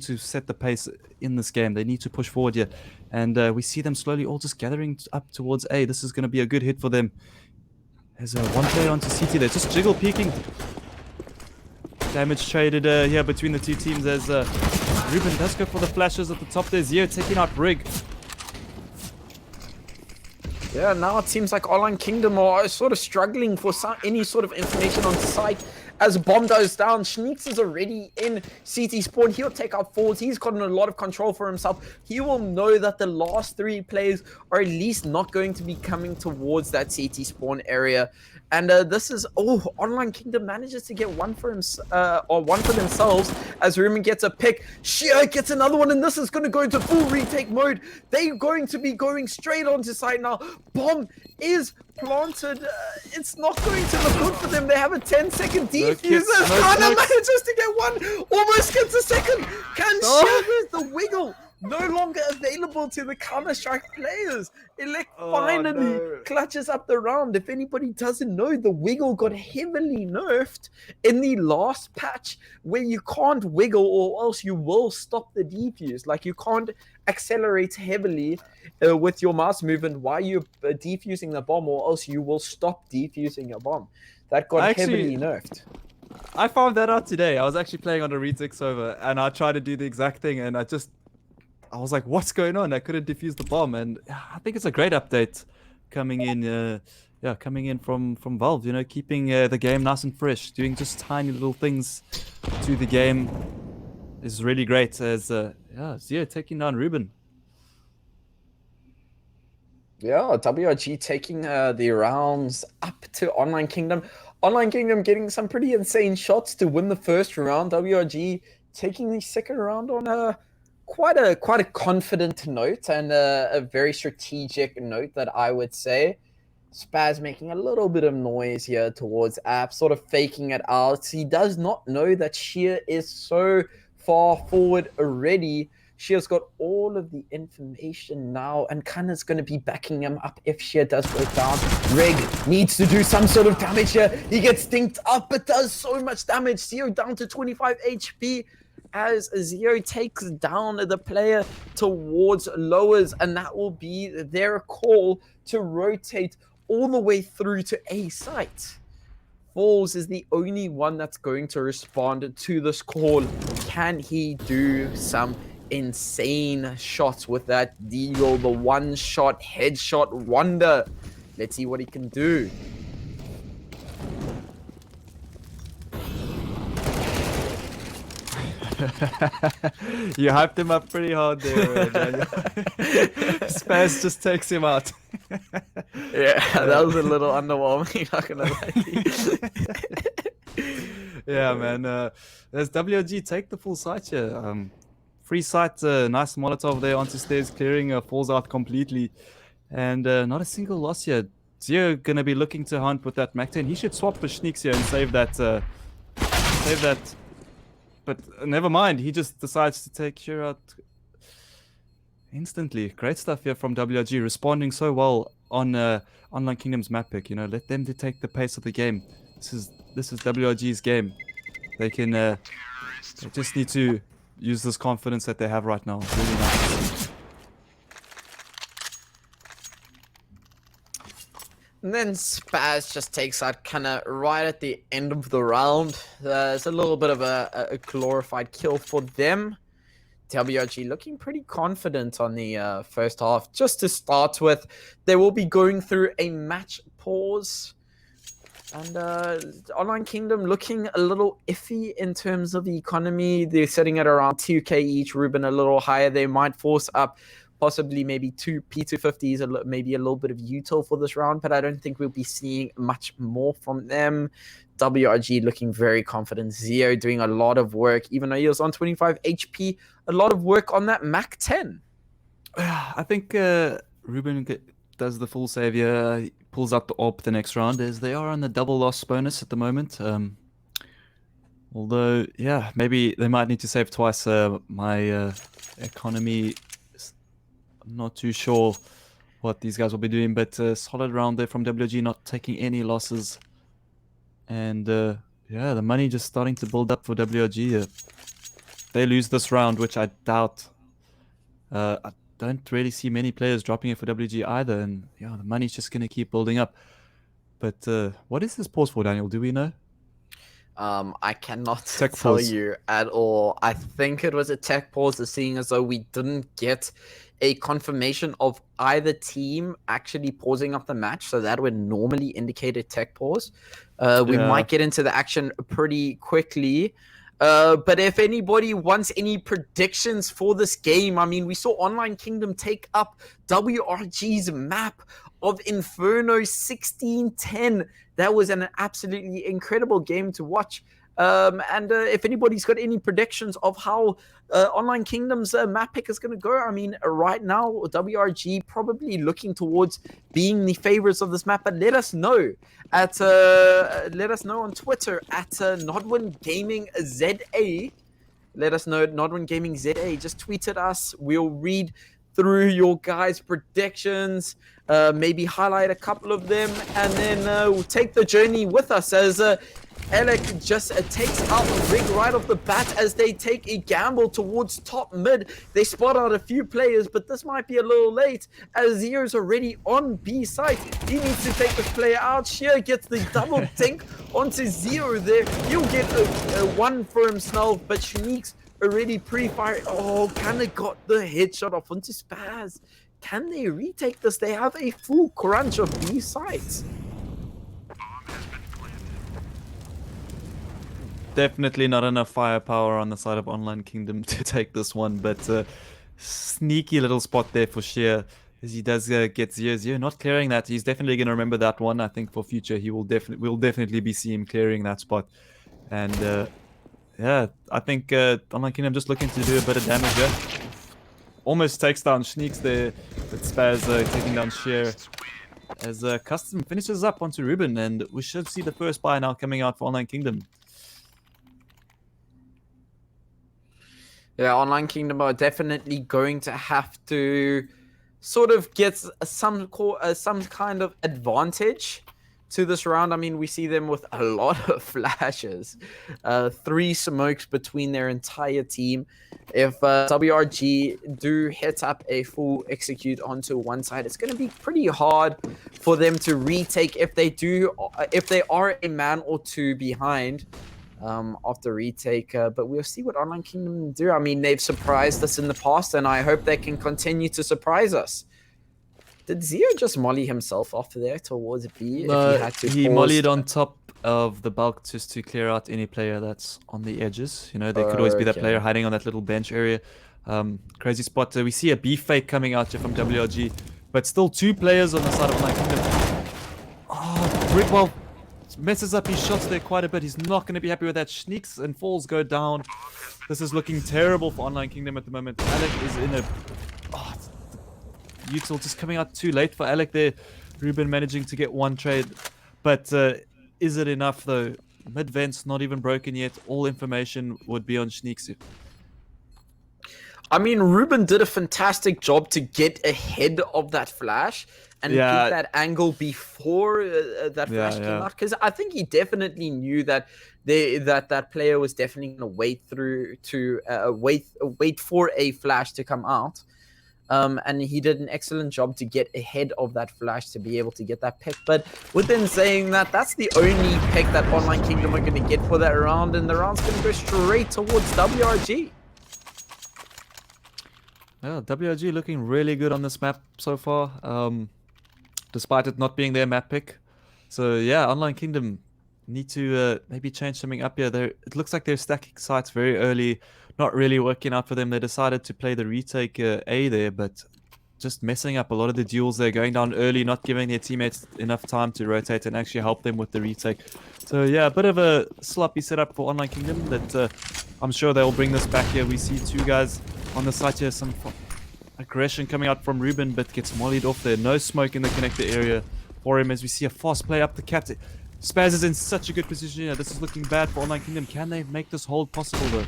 to set the pace in this game. They need to push forward here, and we see them slowly all just gathering up towards A. This is going to be a good hit for them. There's one player onto CT there, just jiggle peeking. Damage traded here between the two teams as Ruben does go for the flashes at the top there. Zio taking out Rig. Yeah, now it seems like Online Kingdom are sort of struggling for any sort of information on site. As bomb goes down, Schneeks is already in CT spawn. He'll take out Falls. He's gotten a lot of control for himself. He will know that the last three players are at least not going to be coming towards that CT spawn area. And this is Online Kingdom manages to get one for themselves as Ruben gets a pick. Shia gets another one, and this is going to go into full retake mode. They're going to be going straight onto site now. Bomb is planted. It's not going to look good for them. They have a 10-second defuse. Kana manages to get one. Almost gets a second. Can Shia the wiggle? No longer available to the Counter-Strike players. Elect finally clutches up the round. If anybody doesn't know, the wiggle got heavily nerfed in the last patch where you can't wiggle or else you will stop the defuse. Like you can't accelerate heavily with your mouse movement while you're defusing the bomb or else you will stop defusing your bomb. That got heavily nerfed. I found that out today. I was actually playing on a retake server and I tried to do the exact thing and I was like, what's going on? I couldn't defuse the bomb, and I think it's a great update coming in. Coming in from Valve. You know, keeping the game nice and fresh, doing just tiny little things to the game is really great. As Zio taking down Ruben. Yeah, WRG taking the rounds up to Online Kingdom. Online Kingdom getting some pretty insane shots to win the first round. WRG taking the second round on quite a confident note and a very strategic note that I would say. Spaz making a little bit of noise here towards App, sort of faking it out. He does not know that Sheer is so far forward already. Sheer's got all of the information now, and Kana's going to be backing him up if Sheer does go down. Rig needs to do some sort of damage here. He gets dinked up, but does so much damage. Zio down to 25 HP. As Zio takes down the player towards lowers, and that will be their call to rotate all the way through to A site. Falls is the only one that's going to respond to this call. Can he do some insane shots with that deagle, the one-shot headshot wonder? Let's see what he can do. You hyped him up pretty hard there, Daniel. Spaz just takes him out. Yeah, that was a little underwhelming, not gonna lie. Yeah, man. There's WOG take the full site here. Free site, nice Molotov there onto stairs, clearing Falls out completely. And not a single loss here. Zio gonna be looking to hunt with that Mac 10. He should swap for Schneeks here and save that. But never mind, he just decides to take Sheer out instantly. Great stuff here from WRG, responding so well on Online Kingdom's map pick. You know, let them take the pace of the game. This is WRG's game. They can they just need to use this confidence that they have right now. It's really nice. And then Spaz just takes out Kana right at the end of the round. It's a little bit of a glorified kill for them. WRG looking pretty confident on the first half. Just to start with, they will be going through a match pause. And Online Kingdom looking a little iffy in terms of the economy. They're sitting at around 2K each. Ruben a little higher. They might force up possibly maybe two P250s, maybe a little bit of util for this round, but I don't think we'll be seeing much more from them. WRG looking very confident. Zio doing a lot of work, even though he was on 25 HP. A lot of work on that Mac 10. I think Ruben does the full savior, he pulls out the AWP the next round, as they are on the double loss bonus at the moment. Although, yeah, maybe they might need to save twice. My economy, I'm not too sure what these guys will be doing, but solid round there from WG, not taking any losses. And yeah, the money just starting to build up for WG. They lose this round, which I doubt. I don't really see many players dropping it for WG either, and yeah, the money's just going to keep building up. But what is this pause for, Daniel? Do we know? I cannot Tech tell pause. you at all. I think it was a tech pause, seeing as though we didn't get a confirmation of either team actually pausing up the match. So that would normally indicate a tech pause. We Yeah. might get into the action pretty quickly. But if anybody wants any predictions for this game, I mean, we saw Online Kingdom take up WRG's map of Inferno 1610. That was an absolutely incredible game to watch. And if anybody's got any predictions of how Online Kingdom's map pick is going to go, I mean, right now, WRG probably looking towards being the favorites of this map. But let us know on Twitter at Nodwin Gaming ZA. Let us know at Nodwin Gaming ZA. Just tweet at us. We'll read through your guys' predictions, maybe highlight a couple of them, and then we'll take the journey with us as Alec just takes out Rig right off the bat as they take a gamble towards top mid. They spot out a few players, but this might be a little late as Zio's already on B site. He needs to take this player out. Sheer gets the double dink onto Zio there. He'll get a one for himself, but Shanique's already pre-fired. Oh, kinda got the headshot off onto Spaz. Can they retake this? They have a full crunch of B sites. Definitely not enough firepower on the side of Online Kingdom to take this one, but sneaky little spot there for Sheer as he does get Zio. Not clearing that. He's definitely going to remember that one. I think for future he will definitely be seeing him clearing that spot. And yeah, I think Online Kingdom just looking to do a bit of damage here. Almost takes down Sneaks there, but Spaz taking down Sheer as Custom finishes up onto Ruben, and we should see the first buy now coming out for Online Kingdom. Yeah, Online Kingdom are definitely going to have to sort of get some kind of advantage to this round. I mean, we see them with a lot of flashes, 3 smokes between their entire team. If WRG do hit up a full execute onto one side, it's going to be pretty hard for them to retake if they are a man or two behind after retake. But we'll see what Online Kingdom do. I mean, they've surprised us in the past, and I hope they can continue to surprise us. Did Zio just molly himself off there towards B? No, if he had to he pause? mollied on top of the bulk just to clear out any player that's on the edges. You know, there could always be that Okay. player hiding on that little bench area. Crazy spot. We see a B fake coming out here from WRG, but still 2 players on the side of Online Kingdom. Oh, Brickwell messes up his shots there quite a bit. He's not going to be happy with that. Sneaks and falls go down. This is looking terrible for Online Kingdom at the moment. Alec is in a... Oh, util just coming out too late for Alec there. Ruben managing to get one trade. But is it enough though? Mid vent's not even broken yet. All information would be on Sneaks. I mean, Ruben did a fantastic job to get ahead of that flash and get that angle before that flash came out. Because I think he definitely knew that that player was definitely going to wait through to wait for a flash to come out. And he did an excellent job to get ahead of that flash to be able to get that pick. But within saying that, that's the only pick that Online Kingdom are going to get for that round, and the round's going to go straight towards WRG. Yeah, WRG looking really good on this map so far, despite it not being their map pick. So yeah, Online Kingdom need to maybe change something up here. It looks like they're stacking sites very early, not really working out for them. They decided to play the retake A there, but just messing up a lot of the duels. They're going down early, not giving their teammates enough time to rotate and actually help them with the retake. So yeah, a bit of a sloppy setup for Online Kingdom, but I'm sure they'll bring this back here. We see two guys on the site here, some aggression coming out from Ruben, but gets mollied off there. No smoke in the connector area for him as we see a fast play up the cat. Spaz is in such a good position here. This is looking bad for Online Kingdom. Can they make this hold possible though?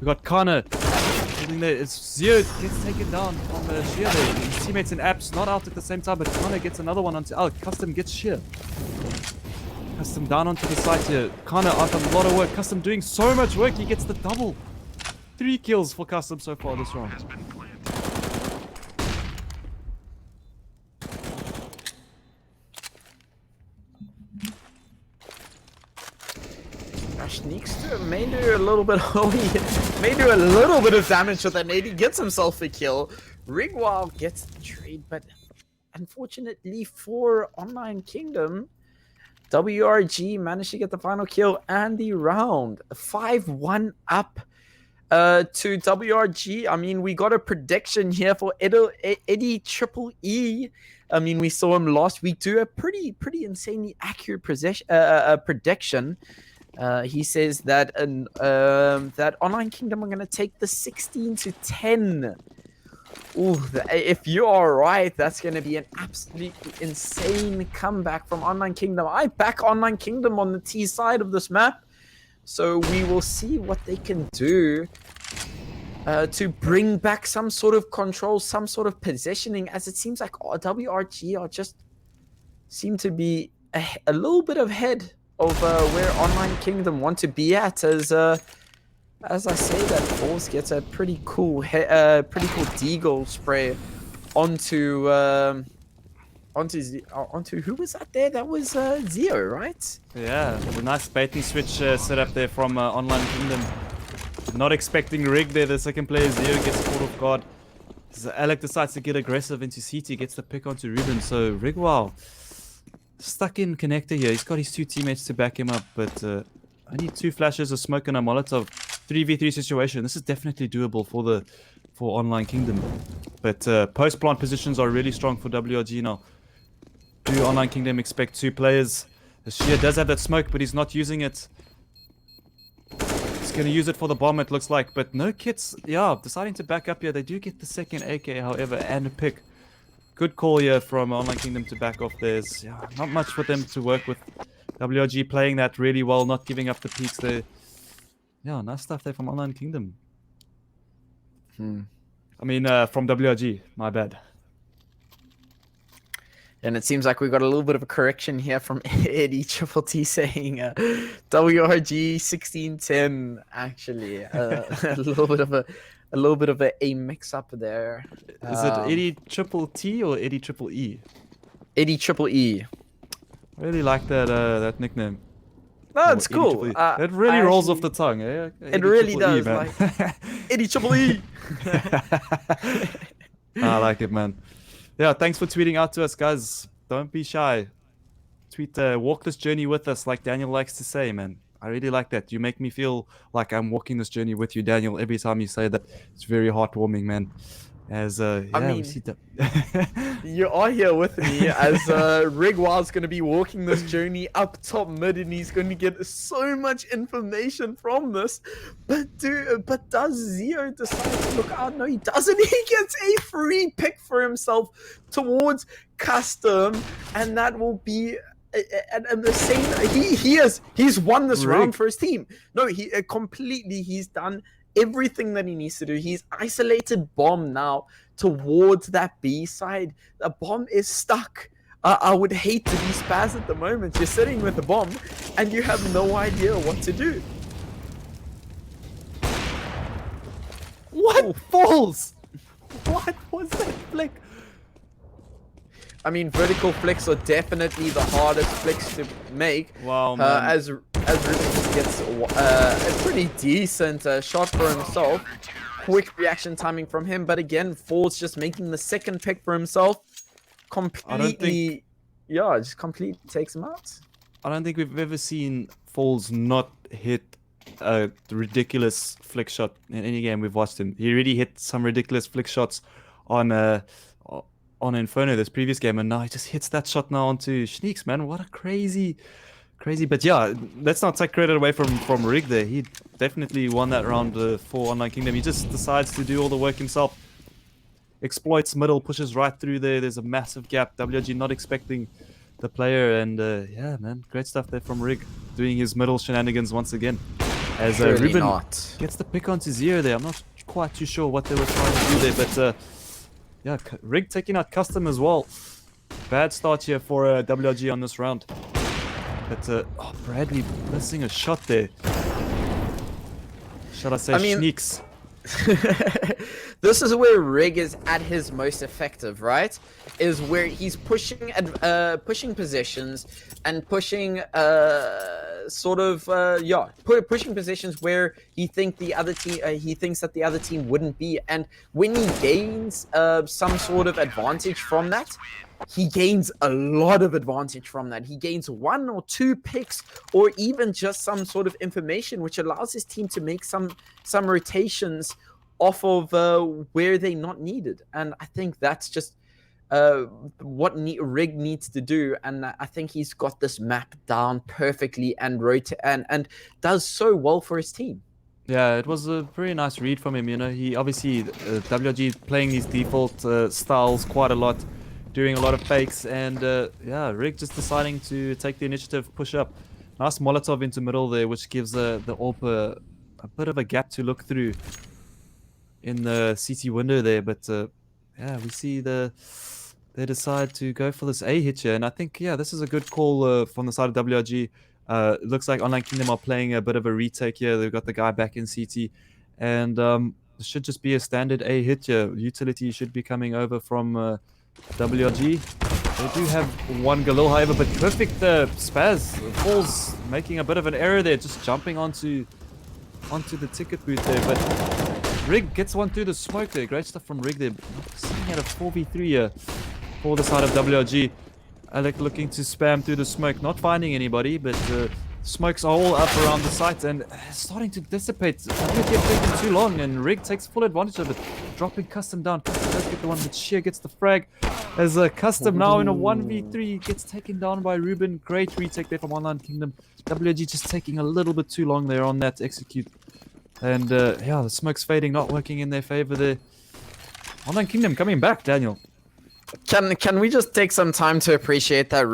We got Kana holding there. It's Zio gets taken down from Sheer there. His teammates in apps not out at the same time, but Kana gets another one onto Custom gets Sheer. Custom down onto the site here. Kana out a lot of work. Custom doing so much work. He gets the double. 3 kills for Custom so far this round. Sneaks to may do a little bit may do a little bit of damage with that nade. He gets himself a kill. Rigwald gets the trade, but unfortunately for Online Kingdom, WRG managed to get the final kill and the round. 5-1 up to WRG. I mean, we got a prediction here for Eddie Triple E. I mean, we saw him last week do a pretty insanely accurate prediction. He says that that Online Kingdom are going to take the 16-10. Ooh, if you are right, that's going to be an absolutely insane comeback from Online Kingdom. I back Online Kingdom on the T side of this map, so we will see what they can do to bring back some sort of control, some sort of positioning, as it seems like WRG are just seem to be a little bit ahead of where Online Kingdom want to be at, as I say that Force gets a pretty cool deagle spray onto who was that there? That was Zio, right? Yeah, a nice bait and switch set up there from Online Kingdom. Not expecting Rig there. The second player Zio gets caught off guard. Alec decides to get aggressive into CT, gets the pick onto Ruben. So Rig, wow. Stuck in connector here. He's got his 2 teammates to back him up, but I need 2 flashes, a smoke, and a Molotov. 3v3 situation. This is definitely doable for Online Kingdom. But post plant positions are really strong for WRG now. Do Online Kingdom expect 2 players? Sheer does have that smoke, but he's not using it. He's going to use it for the bomb, it looks like, but no kits. Yeah, deciding to back up here. They do get the second AK, however, and a pick. Good call here from Online Kingdom to back off. There's not much for them to work with. WRG playing that really well, not giving up the peaks there. Yeah, nice stuff there from Online Kingdom. I mean, from WRG, my bad. And it seems like we got a little bit of a correction here from Eddie Triple T saying WRG 16-10. Actually, a little bit of a mix up there. Is it Eddie Triple T or Eddie Triple E? Eddie Triple E. I really like that that nickname. No, it's cool. It really rolls off the tongue. Eh? It really does. Like, Eddie Triple E. I like it, man. Yeah, thanks for tweeting out to us, guys. Don't be shy. Tweet, walk this journey with us, like Daniel likes to say, man. I really like that. You make me feel like I'm walking this journey with you, Daniel. Every time you say that, it's very heartwarming, man. As yeah, I mean, we see that. You are here with me, as Rigwild's going to be walking this journey up top mid, and he's going to get so much information from this. But does Zio decide to look out? No, he doesn't. He gets a free pick for himself towards Custom, and that will be. And the same, he's won this round for his team. No, he's done everything that he needs to do. He's isolated bomb now towards that B side. The bomb is stuck. I would hate to be Spaz at the moment. You're sitting with the bomb and you have no idea what to do. What falls? What was that flick? I mean, vertical flicks are definitely the hardest flicks to make. Wow, man. As Ruben gets a pretty decent shot for himself. Quick reaction timing from him, but again, Ford's just making the second pick for himself. Completely, yeah, just completely takes him out. I don't think we've ever seen Falls not hit a ridiculous flick shot in any game we've watched him. He really hit some ridiculous flick shots on on Inferno this previous game, and now he just hits that shot now onto Sneaks, man. What a crazy. But yeah, let's not take credit away from Rig there. He definitely won that round for Online Kingdom. He just decides to do all the work himself. Exploits middle, pushes right through there. There's a massive gap. WG not expecting the player, and yeah, man, great stuff there from Rig, doing his middle shenanigans once again. As Ruben gets the pick onto Zero there. I'm not quite too sure what they were trying to do there, but yeah, Rig taking out Custom as well. Bad start here for WG on this round. But oh, Bradley missing a shot there. Shall I say Sneaks? This is where Rig is at his most effective, right? Is where he's pushing positions and pushing pushing positions where he thinks that the other team wouldn't be, and when he gains some sort of advantage from that, he gains a lot of advantage from that. He gains 1 or 2 picks, or even just some sort of information, which allows his team to make some rotations off of where they're not needed. And I think that's just what Rig needs to do. And I think he's got this map down perfectly and does so well for his team. Yeah, it was a very nice read from him. You know, he obviously WG playing these default styles quite a lot, doing a lot of fakes, and yeah, Rig just deciding to take the initiative, push up. Nice Molotov into middle there, which gives the AWP a bit of a gap to look through in the CT window there. But yeah, we see they decide to go for this A hit here, and I think, yeah, this is a good call from the side of WRG. It looks like Online Kingdom are playing a bit of a retake here. They've got the guy back in CT, and it should just be a standard A hit here. Utility should be coming over from WRG. They do have one Galil, however, but perfect Spaz. Falls making a bit of an error there, just jumping onto the ticket booth there, but Rig gets one through the smoke there. Great stuff from Rig there. Sitting at a 4v3 here for the side of WRG. Alec looking to spam through the smoke, not finding anybody, but smokes are all up around the site and starting to dissipate. WRG have taken too long, and Rig takes full advantage of it, dropping Custom down. Custom does get the one, but Sheer gets the frag. As Custom now in a 1v3 gets taken down by Ruben. Great retake there from Online Kingdom. WRG just taking a little bit too long there on that execute. And yeah, the smoke's fading, not working in their favor there. Online Kingdom coming back, Daniel. Can we just take some time to appreciate that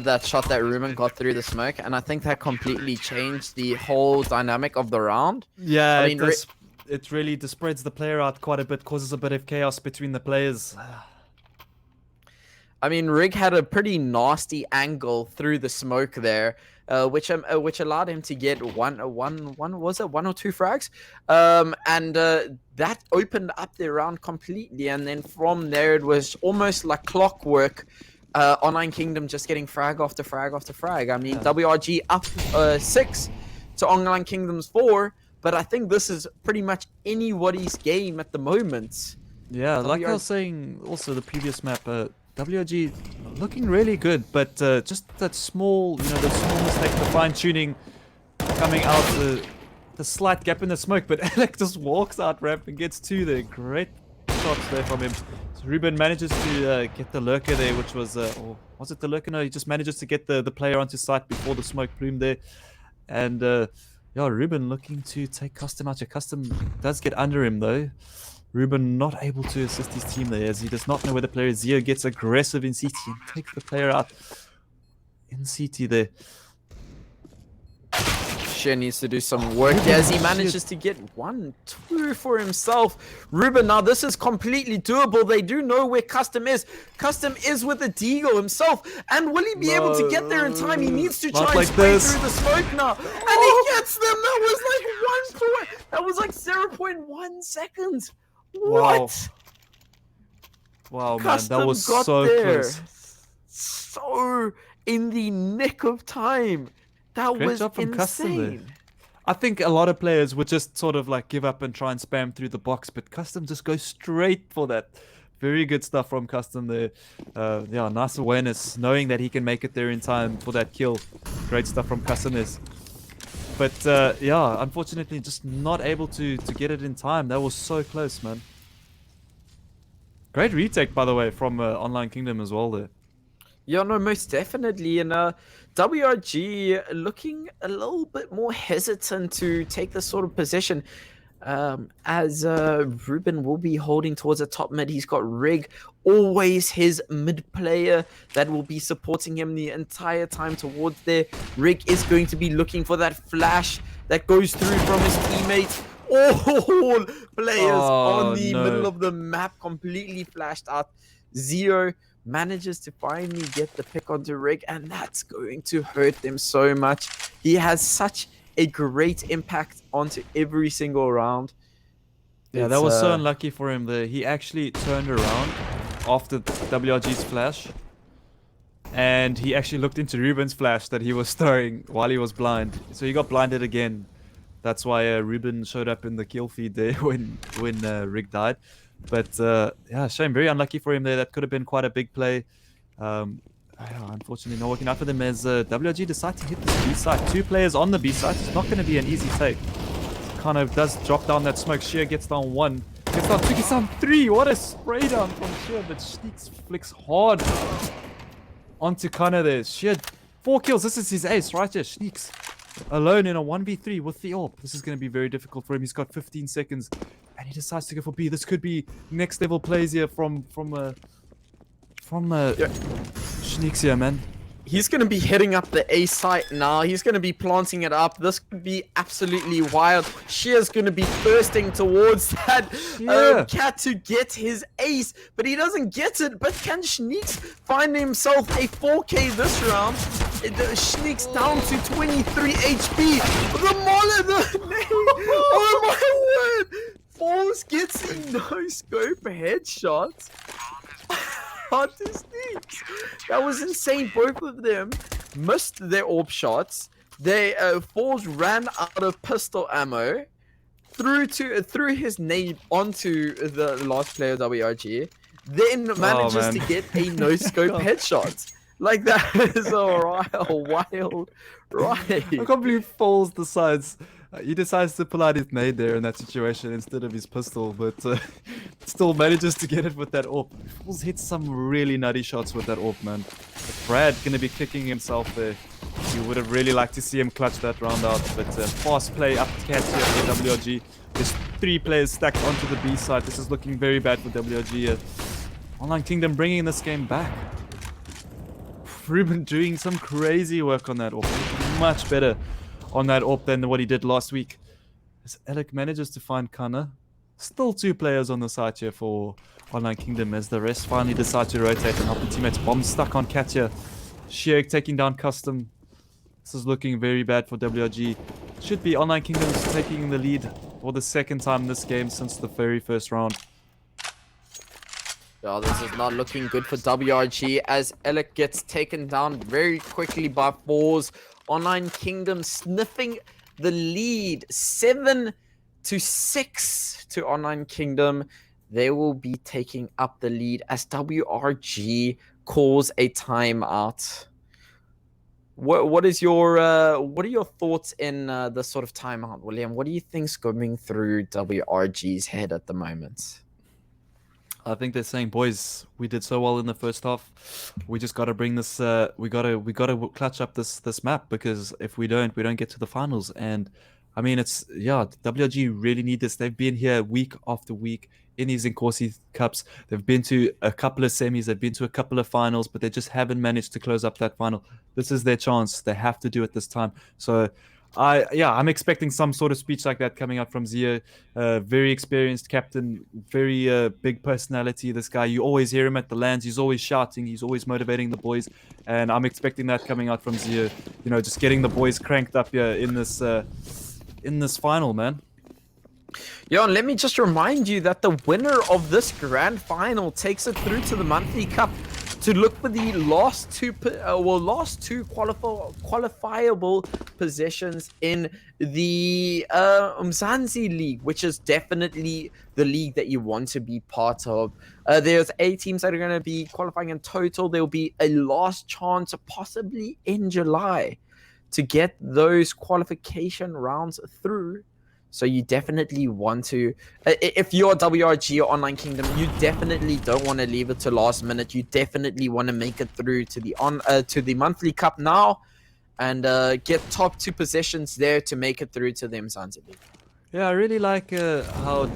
that shot that Ruben got through the smoke? And I think that completely changed the whole dynamic of the round. Yeah, I mean, it really spreads the player out quite a bit, causes a bit of chaos between the players. I mean, Rig had a pretty nasty angle through the smoke there, which allowed him to get one or two frags, and that opened up the round completely. And then from there, it was almost like clockwork. Online Kingdom just getting frag after frag after frag. I mean, WRG up 6 to Online Kingdom's 4, but I think this is pretty much anybody's game at the moment. Yeah, like I was saying, also the previous map. WG looking really good, but just that small, the small mistake, the fine-tuning coming out, the slight gap in the smoke, but Alec just walks out ramp and gets 2 there. Great shots there from him. So Ruben manages to get the lurker there, which was, or was it the lurker? No, he just manages to get the player onto site before the smoke plume there. And yeah, Ruben looking to take Custom out. Custom does get under him though. Ruben not able to assist his team there, as he does not know where the player is. Zio gets aggressive in CT and takes the player out in CT there. Sheer needs to do some work here as he manages to get 1-2 for himself. Ruben, now this is completely doable. They do know where Custom is. Custom is with the Deagle himself. And will he be able to get there in time? He needs to try and spray through the smoke now. And he gets them. That was like 0.1 seconds. What? Wow, man, that was so close. So in the nick of time. That was insane. I think a lot of players would just sort of like give up and try and spam through the box, but Custom just goes straight for that Very good stuff from Custom there. Yeah, nice awareness, knowing that he can make it there in time for that kill. Great stuff from Customers. But yeah, unfortunately, just not able to get it in time. That was so close, man. Great retake, by the way, from Online Kingdom as well there. Yeah, no, most definitely. And WRG looking a little bit more hesitant to take this sort of position. As Ruben will be holding towards the top mid. He's got Rig, always his mid player that will be supporting him the entire time towards there. Rig is going to be looking for that flash that goes through from his teammates. All players on the middle of the map completely flashed out. Zero manages to finally get the pick onto Rig, and that's going to hurt them so much. He has such a great impact onto every single round. Yeah, that was so unlucky for him there. He actually turned around after WRG's flash, and he actually looked into Ruben's flash that he was throwing while he was blind. So he got blinded again. That's why Ruben showed up in the kill feed there when Rig died. But yeah, shame. Very unlucky for him there. That could have been quite a big play. Unfortunately, not working out for them as WRG decide to hit this B side. 2 players on the B side. It's not going to be an easy take. Kind of does drop down that smoke. Sheer gets down 1. Gets down 2. Gets down 3. What a spray down from Sheer. But Sneaks flicks hard onto Kana there. Sheer 4 kills. This is his ace right here. Sneaks alone in a 1v3 with the AWP. This is going to be very difficult for him. He's got 15 seconds. And he decides to go for B. This could be next level plays here from Sneaks here, man. He's going to be hitting up the A site now. He's going to be planting it up. This could be absolutely wild. Shear's going to be thirsting towards that cat to get his ace, but he doesn't get it. But can Sneaks find himself a 4K this round? Sneaks down to 23 HP. The Molly, oh my word! Falls gets a no-scope headshot. To Sneaks. That was insane. Both of them missed their AWP shots. They Falls ran out of pistol ammo, threw his nade onto the last player WRG, then manages to get a no-scope headshot. Like that is a wild ride. I can't believe Falls decides. He decides to pull out his nade there in that situation instead of his pistol, but still manages to get it with that AWP. Falls hits some really nutty shots with that AWP, man. But Brad gonna be kicking himself there. You would have really liked to see him clutch that round out, but fast play up catch here for WRG. There's 3 players stacked onto the B side. This is looking very bad for WRG. Online Kingdom bringing this game back. Ruben doing some crazy work on that AWP. Much better on that AWP than what he did last week. As Alec manages to find Kana. Still 2 players on the side here for Online Kingdom as the rest finally decide to rotate and help the teammates. Bomb stuck on Katya. Sheik taking down Custom. This is looking very bad for WRG. Should be Online Kingdoms taking the lead for the 2nd time in this game since the very first round. Oh, this is not looking good for WRG as Alec gets taken down very quickly by Falls. Online Kingdom sniffing the lead 7-6 to Online Kingdom. They will be taking up the lead as WRG calls a timeout. What are your thoughts in this sort of timeout, William? What do you think's going through WRG's head at the moment? I think they're saying, boys, we did so well in the first half. We just got to bring this. We got to clutch up this map, because if we don't get to the finals. And I mean, WRG really need this. They've been here week after week in these Inkosi Cups. They've been to a couple of semis. They've been to a couple of finals, but they just haven't managed to close up that final. This is their chance. They have to do it this time. So I'm expecting some sort of speech like that coming out from Zia. Very experienced captain, very big personality. This guy, you always hear him at the lands. He's always shouting. He's always motivating the boys, and I'm expecting that coming out from Zia. You know, just getting the boys cranked up here in this final, man. Yeah, and let me just remind you that the winner of this grand final takes it through to the monthly cup to look for the last two qualifiable positions in the Mzansi League, which is definitely the league that you want to be part of. There's 8 teams that are going to be qualifying in total. There'll be a last chance, possibly in July, to get those qualification rounds through. So you definitely want to, if you're WRG or Online Kingdom, you definitely don't want to leave it to last minute. You definitely want to make it through to the monthly cup now, and get top 2 positions there to make it through to the Mzansi League. Yeah, I really like how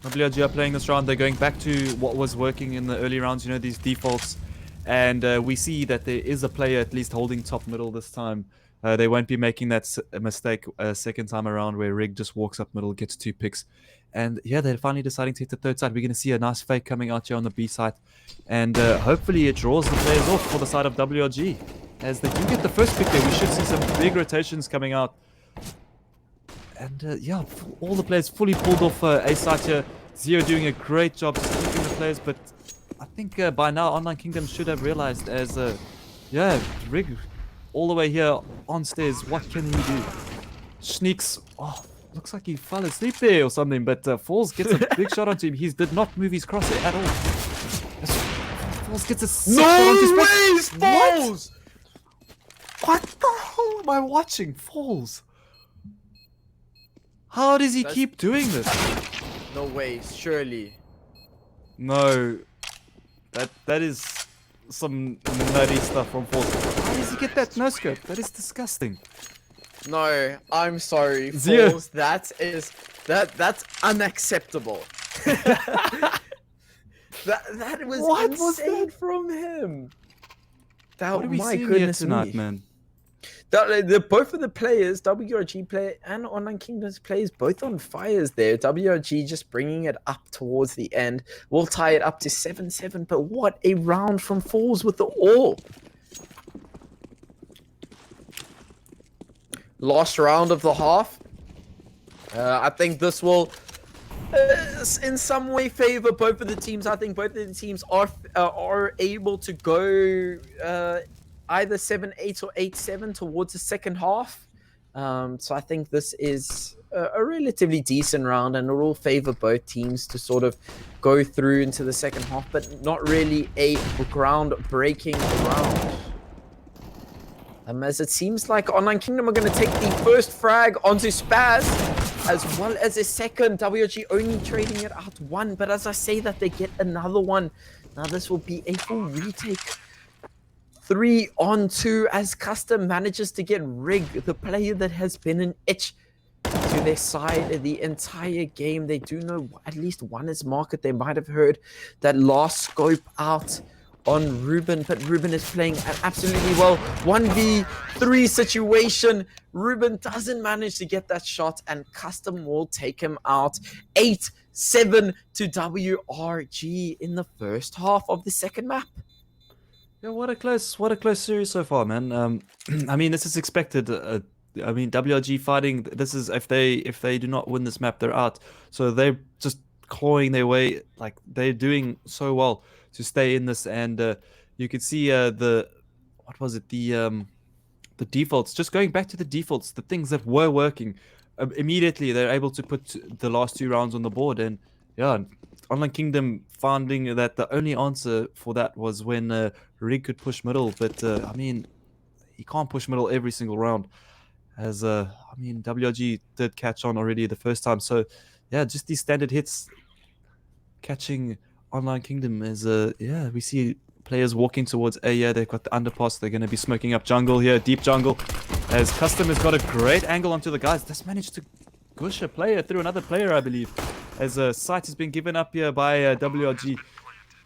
WRG are playing this round. They're going back to what was working in the early rounds, you know, these defaults. And we see that there is a player at least holding top middle this time. They won't be making that mistake second time around where Rig just walks up middle, gets 2 picks. And yeah, they're finally deciding to hit the third side. We're going to see a nice fake coming out here on the B side. And hopefully it draws the players off for the side of WRG. As they do get the first pick there, we should see some big rotations coming out. And yeah, all the players fully pulled off A side here. Zero doing a great job just keeping the players. But I think by now Online Kingdom should have realized as, yeah, Rig all the way here on stairs. What can he do? Sneaks. Oh, looks like he fell asleep there or something. But Falls gets a big shot onto him. He did not move his crosshair at all. Falls gets a No ways, Falls! What the hell am I watching? Falls. How does he keep doing this? No way, surely. No. That is some nutty stuff from Falls. How does he get that no scope? That is disgusting. No, I'm sorry, Zero. Falls. That's unacceptable. that was What insane was that? from him. That, What are we my seeing here goodness tonight, me. man? Both of the players, WRG player and Online Kingdoms players, both on fires there. WRG just bringing it up towards the end. We'll tie it up to 7-7, but what a round from Falls with the all. Last round of the half. I think this will in some way favor both of the teams. I think both of the teams are able to go either 7-8 or 8-7 towards the second half. So I think this is a relatively decent round, and it will favor both teams to sort of go through into the second half, but not really a ground-breaking round. As it seems like Online Kingdom are going to take the first frag onto Spaz, as well as a second. WRG only trading it out 1, but as I say that, they get another one. Now this will be a full retake. 3-on-2 as Custom manages to get Rig, the player that has been an itch to their side the entire game. They do know at least one is market. They might have heard that last scope out on Ruben, but Ruben is playing absolutely well. 1v3 situation. Ruben doesn't manage to get that shot, and Custom will take him out. 8-7 to WRG in the first half of the second map. Yeah, what a close series so far, man. I mean, this is expected. I mean, WRG fighting. This is if they do not win this map, they're out. So they're just clawing their way. Like they're doing so well to stay in this, and you can see the defaults. Just going back to the defaults, the things that were working. Immediately, they're able to put the last 2 rounds on the board, and yeah. Online Kingdom finding that the only answer for that was when Rig could push middle, but I mean, he can't push middle every single round. As I mean, WRG did catch on already the first time, so yeah, just these standard hits catching Online Kingdom is yeah, we see players walking towards A. Yeah, they've got the underpass. They're going to be smoking up jungle here, deep jungle. As Custom has got a great angle onto the guys, just managed to push a player through another player, I believe. As a site has been given up here by WRG.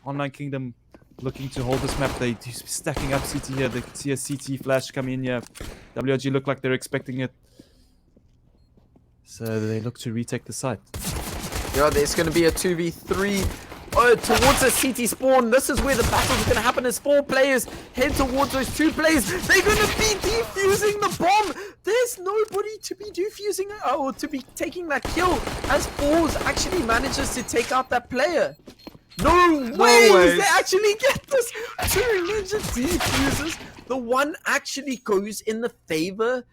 Online Kingdom looking to hold this map. They're stacking up CT here. They can see a CT flash come in here. WRG look like they're expecting it. So they look to retake the site. Yeah, there's going to be a 2v3 towards a CT spawn. This is where the battle is going to happen as 4 players head towards those 2 players. They're going to be defusing the bomb. There's nobody to be defusing or to be taking that kill as Falls actually manages to take out that player. No way! They actually get this. 2 ninja defusers. The one actually goes in the favor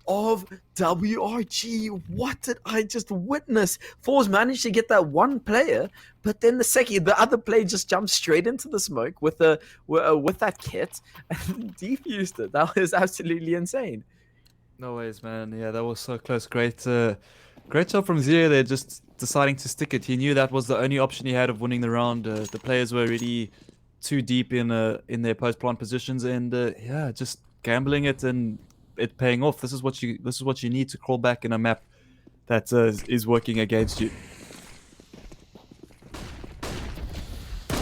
of WRG. What did I just witness? Fours managed to get that one player, but then the other player just jumped straight into the smoke with that kit and defused it. That was absolutely insane. No ways, man. Yeah, that was so close. Great job from Zero there, just deciding to stick it. He knew that was the only option he had of winning the round. The players were already too deep in their post plant positions, and yeah, just gambling it and it paying off. This is what you need to crawl back in a map that is working against you.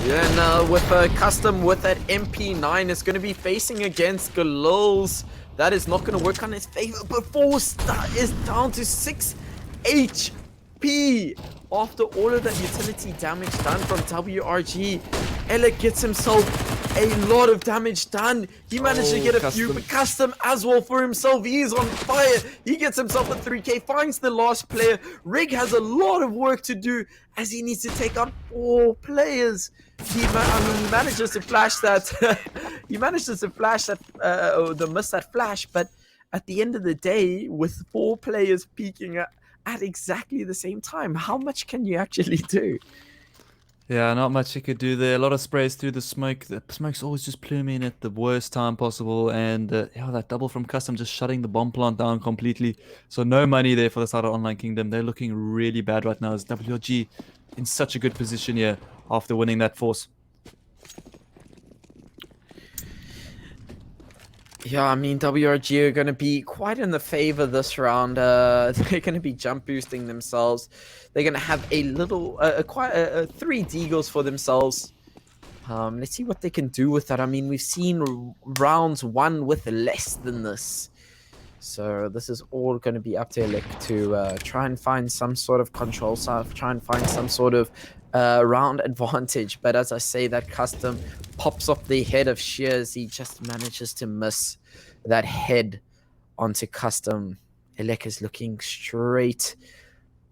Yeah, and with Custom with that MP9, it's going to be facing against Galils. That is not going to work on his favor, but Force is down to 6 HP. After all of that utility damage done from WRG, Elec gets himself a lot of damage done. He managed to get a few, but Custom as well for himself. He is on fire. He gets himself a 3K, finds the last player. Rig has a lot of work to do as he needs to take out 4 players. He manages to flash that. He manages to flash that, miss that flash. But at the end of the day, with 4 players peeking at exactly the same time, how much can you actually do? Yeah, not much you could do there. A lot of sprays through the smoke. The smoke's always just pluming at the worst time possible. And yeah, that double from Custom just shutting the bomb plant down completely. So no money there for the side of Online Kingdom. They're looking really bad right now as WRG in such a good position here after winning that force. Yeah, I mean, WRG are going to be quite in the favor this round. They're going to be jump boosting themselves. They're going to have a little, quite 3 deagles for themselves. Let's see what they can do with that. I mean, we've seen rounds won with less than this. So this is all going to be up to Elec to try and find some sort of control, try and find some sort of round advantage. But as I say, that Custom pops off the head of Shears. He just manages to miss that head onto Custom. Elec is looking straight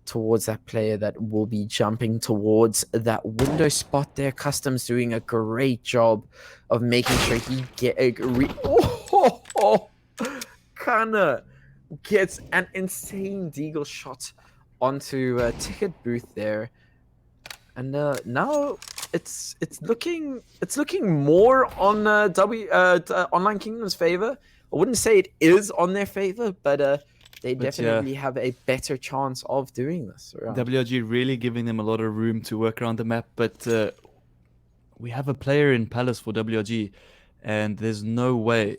towards that player that will be jumping towards that window spot there. Custom's doing a great job of making sure he get a Kana gets an insane deagle shot onto ticket booth there, and now it's looking more on Online Kingdom's favor. I wouldn't say it is on their favor, but they definitely have a better chance of doing this. WRG really giving them a lot of room to work around the map, but we have a player in Palace for WRG, and there's no way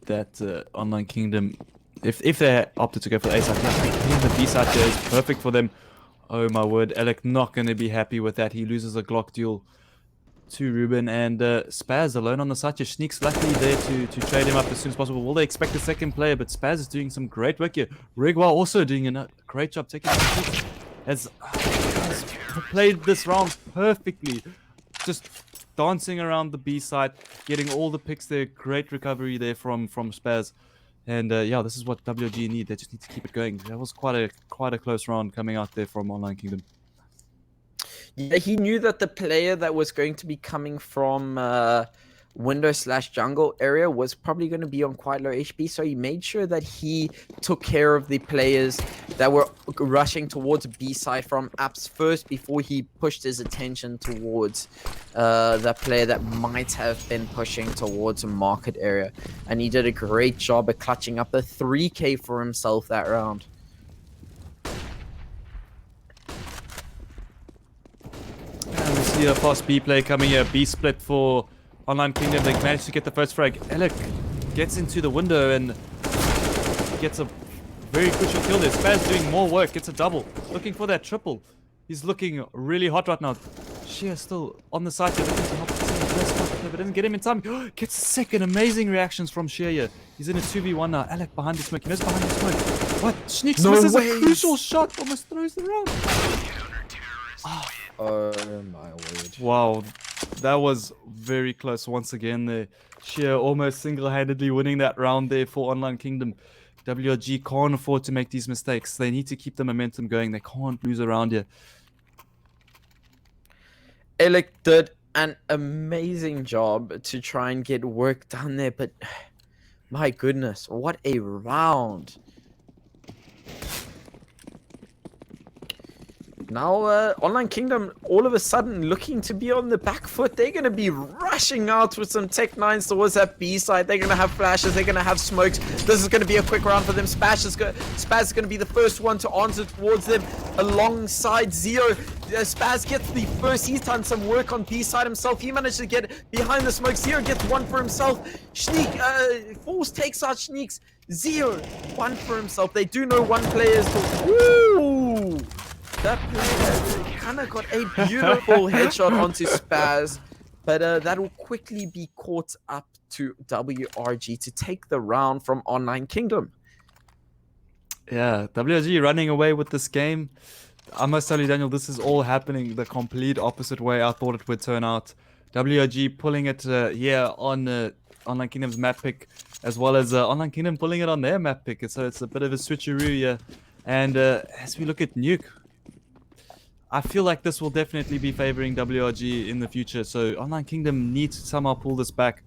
that Online Kingdom, if they opted to go for the A side, the B side there is perfect for them. Oh my word, Elec not going to be happy with that. He loses a Glock duel to Ruben, and Spaz alone on the side just sneaks luckily there to trade him up as soon as possible. Will they expect a second player? But Spaz is doing some great work here. Rigwa also doing a great job taking has played this round perfectly. Just dancing around the B side, getting all the picks there. Great recovery there from Spaz. And yeah, this is what WG need. They just need to keep it going. That was quite a close round coming out there from Online Kingdom. Yeah, he knew that the player that was going to be coming from window/jungle area was probably going to be on quite low HP, so he made sure that he took care of the players that were rushing towards B side from apps first before he pushed his attention towards the player that might have been pushing towards a market area. And he did a great job at clutching up a 3K for himself that round. And we see a fast B play coming here. B split for Online Kingdom. They managed to get the first frag. Elec gets into the window and gets a very crucial kill there. Spaz doing more work. Gets a double. Looking for that triple. He's looking really hot right now. Sheer still on the side. Looking to help but didn't get him in time. Gets a second. Amazing reactions from Sheer here. He's in a 2v1 now. Elec behind the smoke. He knows behind the smoke. What? Sneaks misses a crucial shot. Almost throws the round. Oh my word. Wow, that was very close once again there. Sheer almost single-handedly winning that round there for Online Kingdom. WRG can't afford to make these mistakes. They need to keep the momentum going. They can't lose around here. Elec did an amazing job to try and get work done there, but my goodness, what a round. Now, Online Kingdom, all of a sudden, looking to be on the back foot. They're going to be rushing out with some Tech 9s towards that B side. They're going to have flashes. They're going to have smokes. This is going to be a quick round for them. Spaz is going to be the first one to answer towards them alongside Zeo. Spaz gets the first. He's done some work on B side himself. He managed to get behind the smoke. Zeo gets one for himself. Force takes out Sneaks. Zeo, one for himself. They do know one player is to... Ooh! That player kind of got a beautiful headshot onto Spaz, but that will quickly be caught up to WRG to take the round from Online Kingdom. Yeah, WRG running away with this game. I must tell you, Daniel, this is all happening the complete opposite way I thought it would turn out. WRG pulling it here on Online Kingdom's map pick, as well as Online Kingdom pulling it on their map pick. So it's a bit of a switcheroo here. And as we look at Nuke, I feel like this will definitely be favoring WRG in the future. So Online Kingdom needs to somehow pull this back.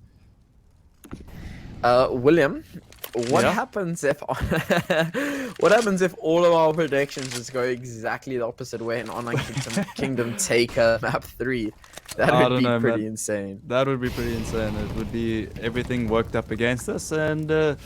William, what happens if what happens if all of our predictions just go exactly the opposite way and Online Kingdom take map 3? That would be pretty insane. That would be pretty insane. It would be everything worked up against us, and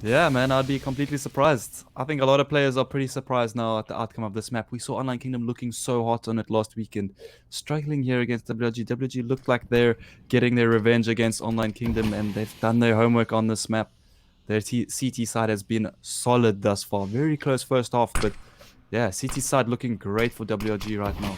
yeah, man, I'd be completely surprised. I think a lot of players are pretty surprised now at the outcome of this map. We saw Online Kingdom looking so hot on it last weekend, struggling here against WRG. WRG looked like they're getting their revenge against Online Kingdom, and they've done their homework on this map. Their CT side has been solid thus far. Very close first half, but yeah, CT side looking great for WRG right now.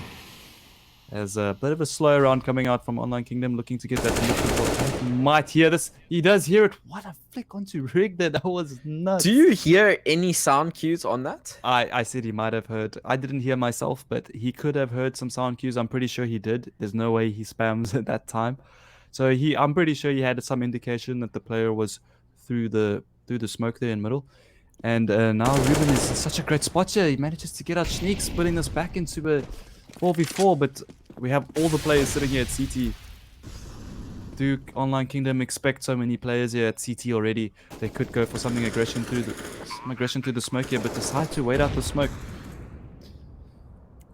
There's a bit of a slow round coming out from Online Kingdom, looking to get that. He might hear this. He does hear it. What a flick onto Rig there. That was nuts. Do you hear any sound cues on that? I said he might have heard. I didn't hear myself, but he could have heard some sound cues. I'm pretty sure he did. There's no way he spams at that time. So I'm pretty sure he had some indication that the player was through the smoke there in middle. And now Ruben is in such a great spot here. He manages to get out Sneaks, putting this back into a 4v4, but we have all the players sitting here at CT. Do Online Kingdom expect so many players here at CT already? They could go for some aggression through the smoke here, but decide to wait out the smoke.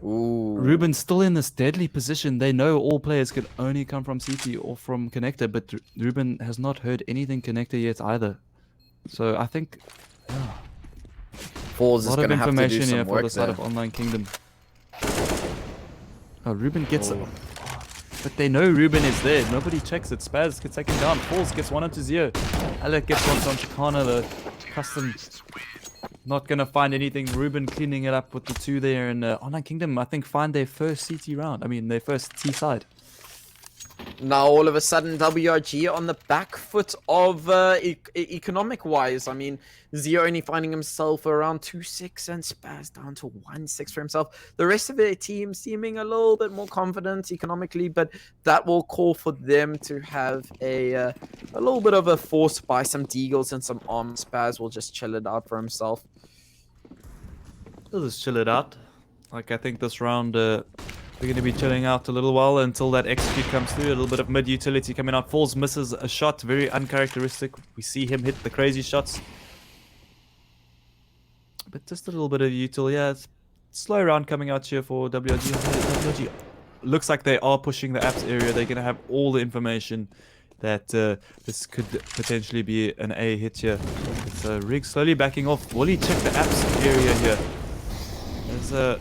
Ooh. Ruben's still in this deadly position. They know all players could only come from CT or from Connector, but Ruben has not heard anything Connector yet either. So I think Falls a lot is of going to have to do information some here for work the side of Online Kingdom. Oh, Ruben gets it. But they know Ruben is there. Nobody checks it. Spaz gets taken down. Falls gets one onto Zeo. Alec gets one on Chicana. The custom not going to find anything. Ruben cleaning it up with the 2 there. And Online Kingdom, I think, find their first CT round. I mean, their first T side. Now, all of a sudden, WRG on the back foot of economic-wise. I mean, Zeo only finding himself around 2-6 and Spaz down to 1-6 for himself. The rest of their team seeming a little bit more confident economically, but that will call for them to have a little bit of a force by some deagles and some arms. Spaz will just chill it out for himself. We'll just chill it out. Like, I think this round... we're going to be chilling out a little while until that execute comes through. A little bit of mid-utility coming out. Falls misses a shot. Very uncharacteristic. We see him hit the crazy shots. But just a little bit of util. Yeah, it's slow round coming out here for WRG. WRG looks like they are pushing the apps area. They're going to have all the information that this could potentially be an A hit here. It's Rig slowly backing off. Will he check the apps area here? There's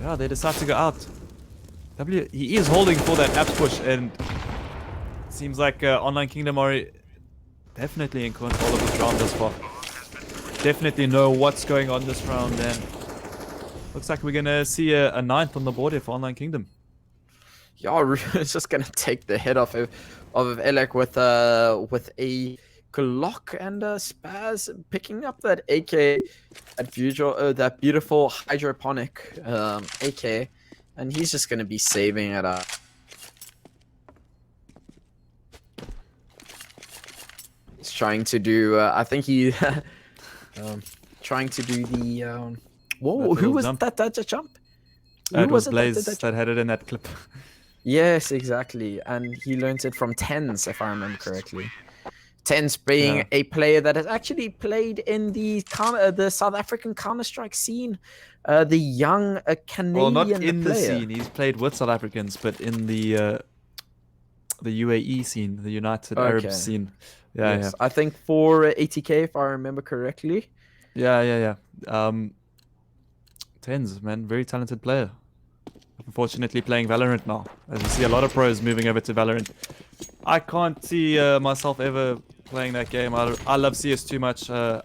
yeah, they decide to go out. He is holding for that apps push, and it seems like Online Kingdom are definitely in control of this round thus far. Definitely know what's going on this round, and looks like we're gonna see a 9th on the board here for Online Kingdom. Yeah, it's just gonna take the head off of Elec with a Glock and Spaz picking up that AK at that beautiful hydroponic AK. And he's just going to be saving it up. He's trying to do, I think he, trying to do the, whoa, who was that jump? It was Blaze that had it in that clip. Yes, exactly. And he learned it from Tens, if I remember correctly. Tens being a player that has actually played in the South African Counter-Strike scene. The young Well, not Canadian in the player. scene. He's played with South Africans, but in the UAE scene, the United Arab Okay. scene. Yeah, yeah, Yes, I think for 80K, if I remember correctly. yeah, yeah, yeah. Tens, man, very talented player. Unfortunately, playing Valorant now, as we see a lot of pros moving over to Valorant. I can't see myself ever playing that game. I love CS too much. I'm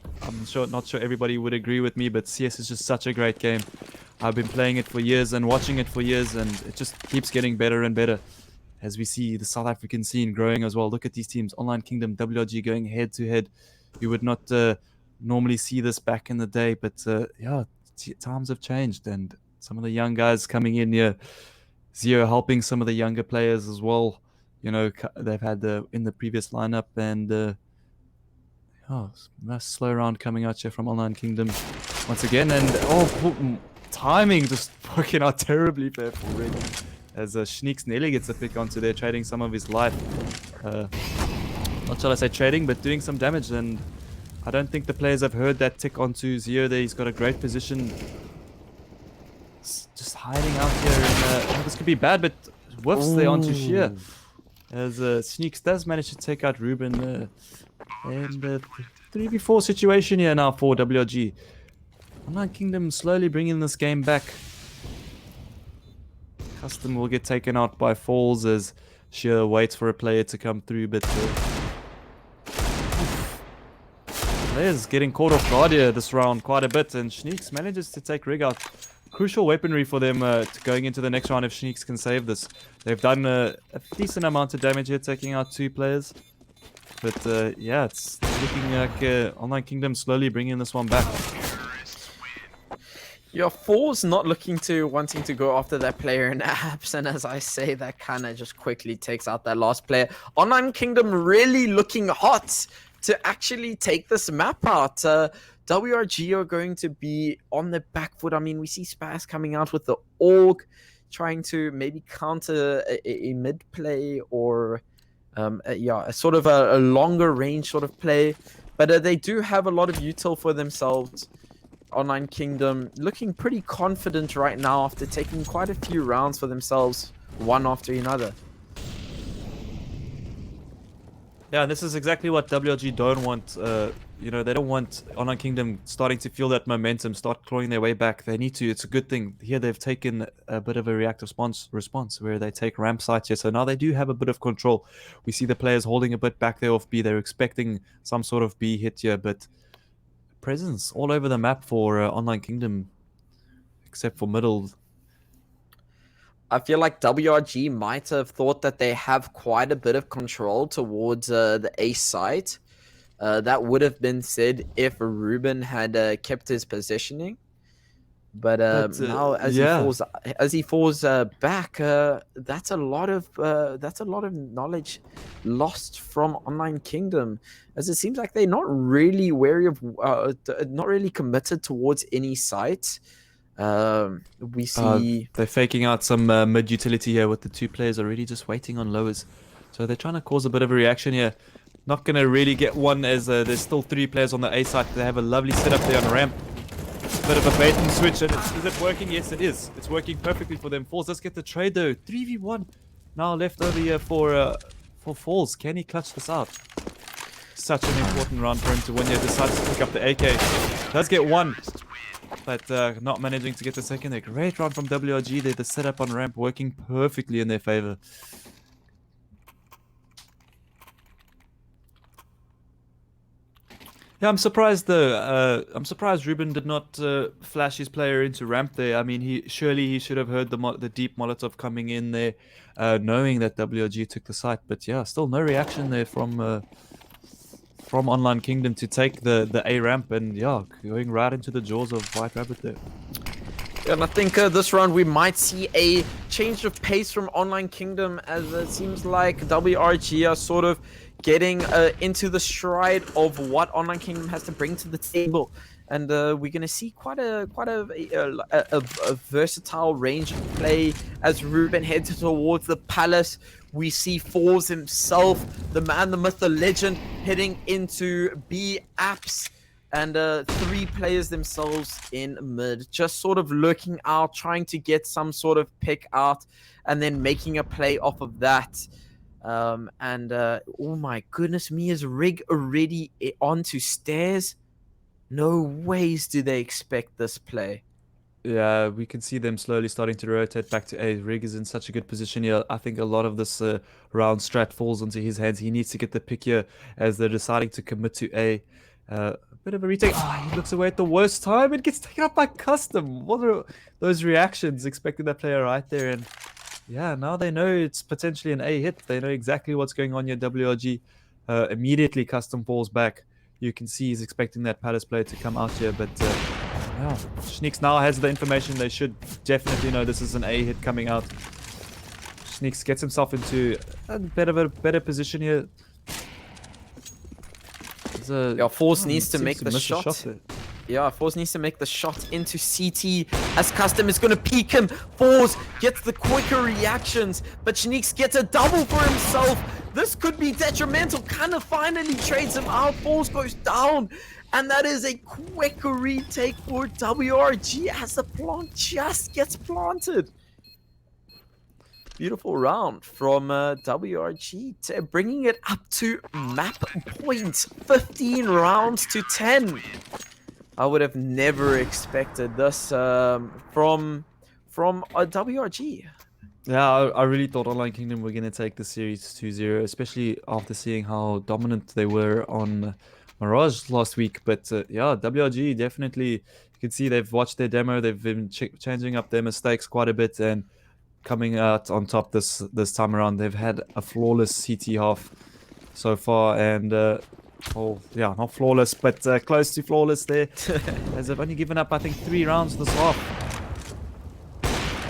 not sure everybody would agree with me, but CS is just such a great game. I've been playing it for years and watching it for years, and it just keeps getting better and better as we see the South African scene growing as well. Look at these teams: Online Kingdom, WRG going head to head. You would not normally see this back in the day, but yeah, times have changed, and some of the young guys coming in here, Zio helping some of the younger players as well. You know, they've had in the previous lineup, and nice slow round coming out here from Online Kingdom once again, and timing just working out terribly for already. As Schneeks nearly gets a pick onto there, trading some of his life. Not shall I say trading, but doing some damage, and I don't think the players have heard that tick onto Zio there. He's got a great position. Just hiding out here, and this could be bad, but whiffs there onto Sheer. As Sneaks does manage to take out Ruben. And 3v4 situation here now for WRG. Online Kingdom slowly bringing this game back. Custom will get taken out by Falls as Sheer waits for a player to come through, but players getting caught off guard here this round quite a bit, and Schneeks manages to take Rig out. Crucial weaponry for them going into the next round if Schneeks can save this. They've done a decent amount of damage here, taking out 2 players. But yeah, it's looking like Online Kingdom slowly bringing this one back. Yeah, Four's not wanting to go after that player in apps, and as I say, that kind of just quickly takes out that last player. Online Kingdom really looking hot to actually take this map out. WRG are going to be on the back foot. I mean, we see Spaz coming out with the AUG, trying to maybe counter a mid play or a sort of a longer range sort of play. But they do have a lot of util for themselves. Online Kingdom looking pretty confident right now after taking quite a few rounds for themselves, one after another. Yeah, this is exactly what WRG don't want. You know, they don't want Online Kingdom starting to feel that momentum, start clawing their way back. They need to. It's a good thing. Here they've taken a bit of a reactive response where they take ramp sites here. So now they do have a bit of control. We see the players holding a bit back there off B. They're expecting some sort of B hit here, but presence all over the map for Online Kingdom, except for middle. I feel like WRG might have thought that they have quite a bit of control towards the A site. That would have been said if Ruben had kept his positioning. But now, as he falls back, that's a lot of knowledge lost from Online Kingdom, as it seems like they're not really wary of, not really committed towards any site. We see they're faking out some mid utility here with the 2 players already just waiting on lowers, so they're trying to cause a bit of a reaction here. Not gonna really get one as there's still 3 players on the A side. They have a lovely setup there on ramp. Bit of a bait and switch, and is it working? Yes, it is. It's working perfectly for them. Falls does get the trade though. 3v1 now left over here for Falls. Can he clutch this out? Such an important round for him to win here. Decides to pick up the AK. Does get 1, but not managing to get the second. A great round from WRG there. The setup on ramp working perfectly in their favor. Yeah, I'm surprised though. I'm surprised Ruben did not flash his player into ramp there. I mean, he should have heard the deep Molotov coming in there, knowing that WRG took the site. But yeah, still no reaction there from Online Kingdom to take the A ramp, and yeah, going right into the jaws of White Rabbit there. And I think this round we might see a change of pace from Online Kingdom, as it seems like WRG are sort of getting into the stride of what Online Kingdom has to bring to the table. And we're going to see quite a versatile range of play as Ruben heads towards the palace. We see Falls himself, the man, the myth, the legend, heading into B apps. and 3 players themselves in mid, just sort of lurking out, trying to get some sort of pick out, and then making a play off of that. Oh my goodness me, is Rig already onto stairs? No ways do they expect this play. Yeah, we can see them slowly starting to rotate back to A. Rig is in such a good position here. I think a lot of this round strat falls into his hands. He needs to get the pick here as they're deciding to commit to A. A bit of a retake. Ah, he looks away at the worst time. It gets taken up by Custom. What are those reactions? Expecting that player right there. And yeah, now they know it's potentially an A hit. They know exactly what's going on here. WRG immediately Custom falls back. You can see he's expecting that Palace player to come out here, but yeah, Schneeks now has the information. They should definitely know this is an A hit coming out. Schneeks gets himself into a better position here. Yeah, Force needs to make the shot. Yeah, Force needs to make the shot into CT as Custom is going to peek him. Force gets the quicker reactions, but Schneeks gets a double for himself. This could be detrimental. Kind of finally trades him out. Force goes down, and that is a quicker retake for WRG as the plant just gets planted. Beautiful round from WRG, bringing it up to map points, 15 rounds to 10. I would have never expected this from WRG. Yeah, I really thought Online Kingdom were going to take the series 2-0, especially after seeing how dominant they were on Mirage last week. But yeah, WRG definitely, you can see they've watched their demo, they've been changing up their mistakes quite a bit and coming out on top this time around. They've had a flawless CT half so far, and oh yeah, not flawless, but close to flawless there, as they've only given up I think 3 rounds this half,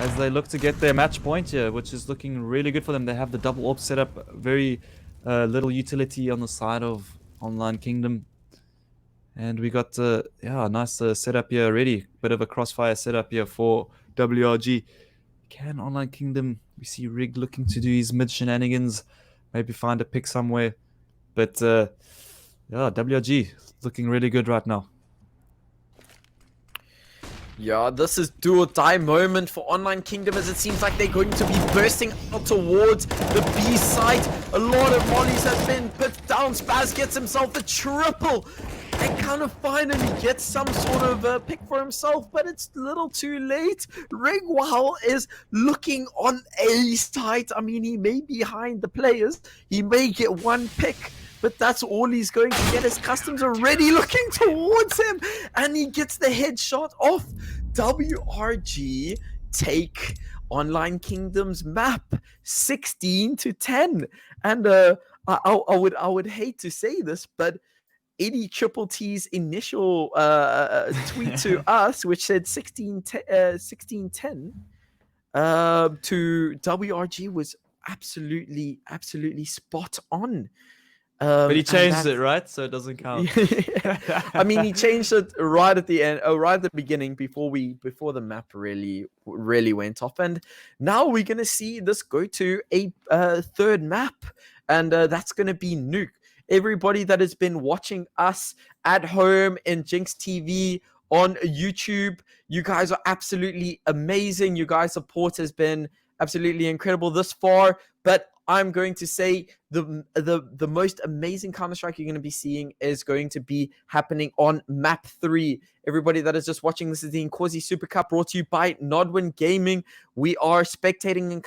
as they look to get their match point here, which is looking really good for them. They have the double AWP set up, very little utility on the side of Online Kingdom, and we got yeah, a nice setup here already. Bit of a crossfire setup here for WRG. Can Online Kingdom, we see Rig looking to do his mid shenanigans, maybe find a pick somewhere, but yeah, WRG looking really good right now. Yeah, this is do or die moment for Online Kingdom, as it seems like they're going to be bursting out towards the B site. A lot of mollies have been put down. Spaz gets himself a triple and kind of finally gets some sort of pick for himself, but it's a little too late. Rigwell is looking on A site. I mean, he may be behind the players. He may get one pick, but that's all he's going to get. His Customs already looking towards him, and he gets the headshot off. WRG take Online Kingdom's map 16-10, and I would hate to say this, but Eddie Triple T's initial tweet to us, which said 16-10 to WRG, was absolutely spot on. But he changed it, right? So it doesn't count. I mean, he changed it right at the end, right at the beginning, before the map really went off. And now we're gonna see this go to a third map, and that's gonna be Nuke. Everybody that has been watching us at home in Jinx TV on YouTube, you guys are absolutely amazing. You guys' support has been absolutely incredible this far, but I'm going to say the most amazing Counter-Strike you're going to be seeing is going to be happening on map 3. Everybody that is just watching, this is the Inkosi Super Cup, brought to you by Nodwin Gaming. We are spectating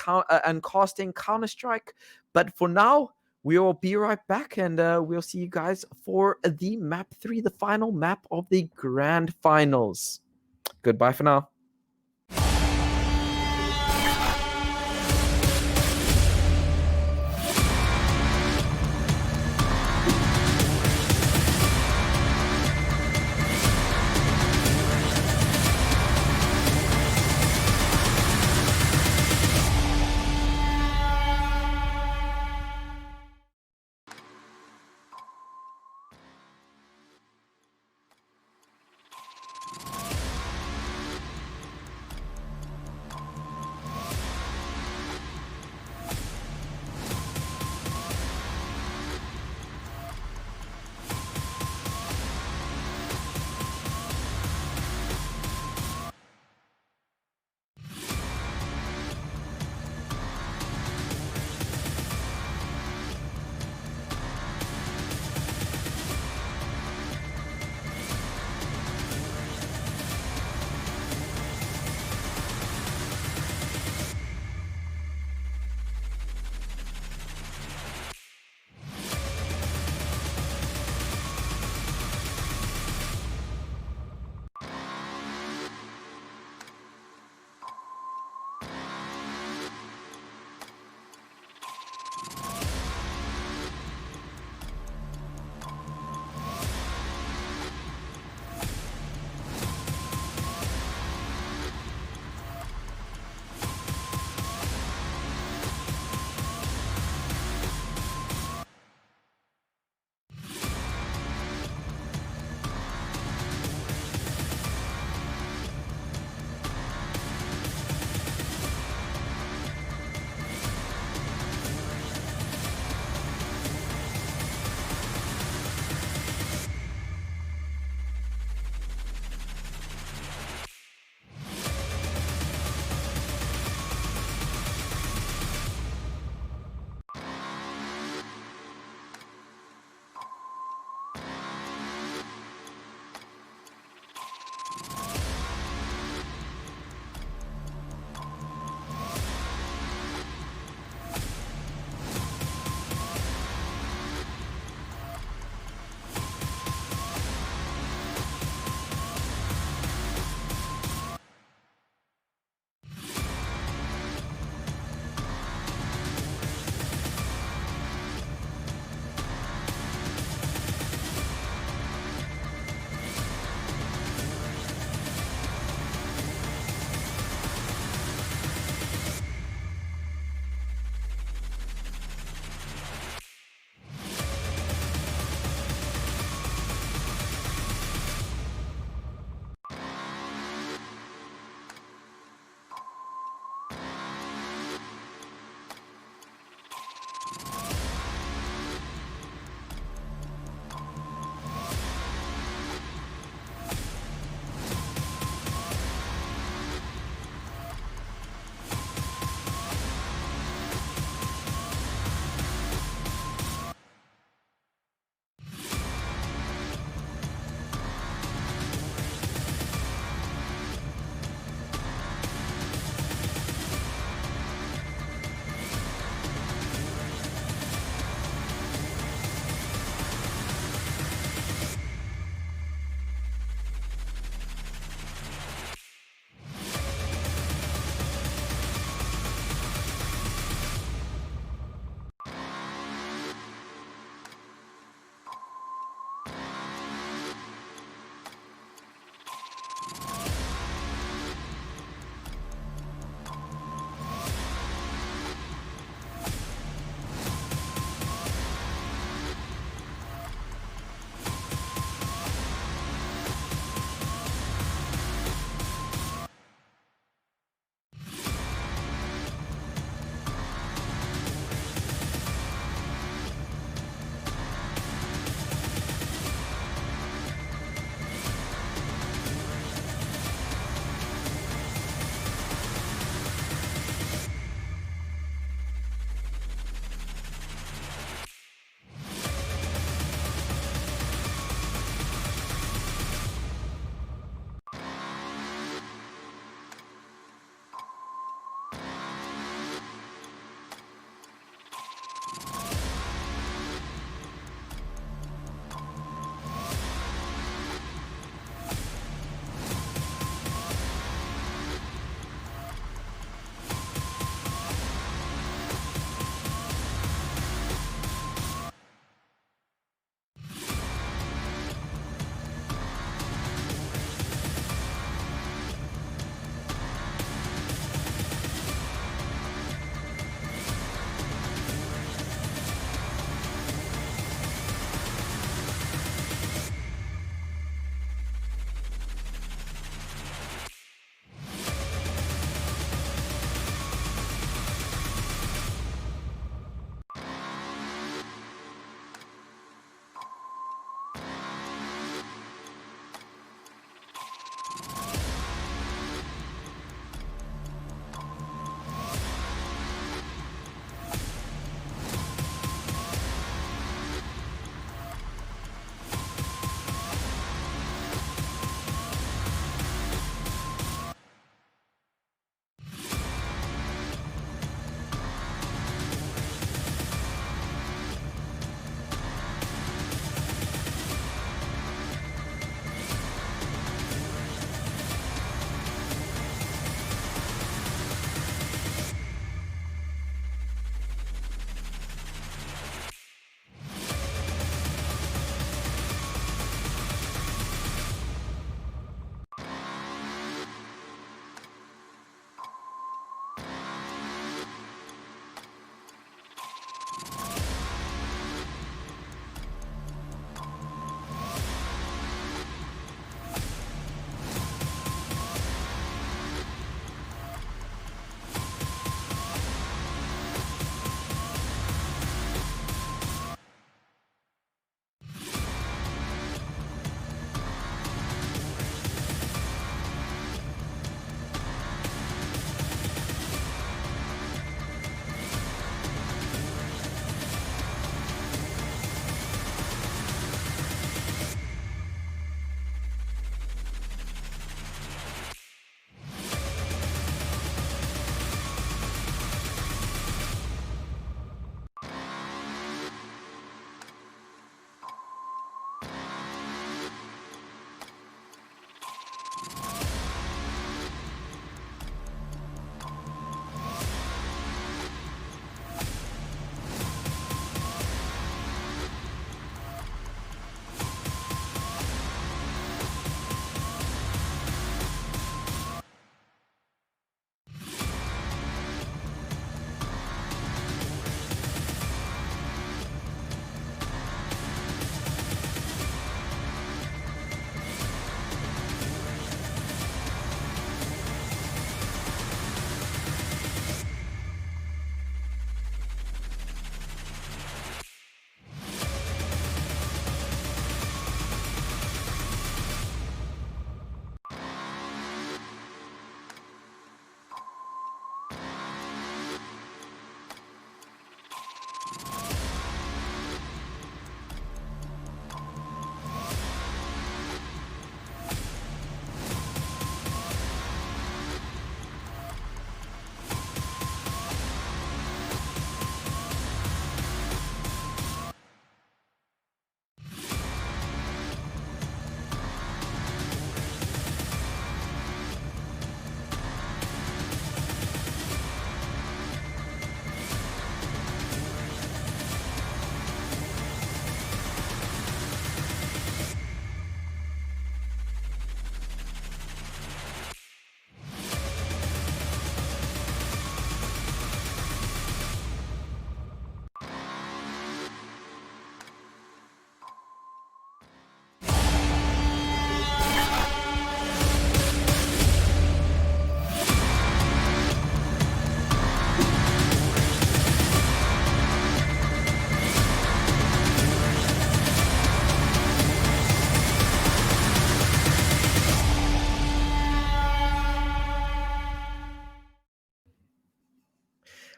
and casting Counter-Strike, but for now, we will be right back, and we'll see you guys for the map 3, the final map of the grand finals. Goodbye for now.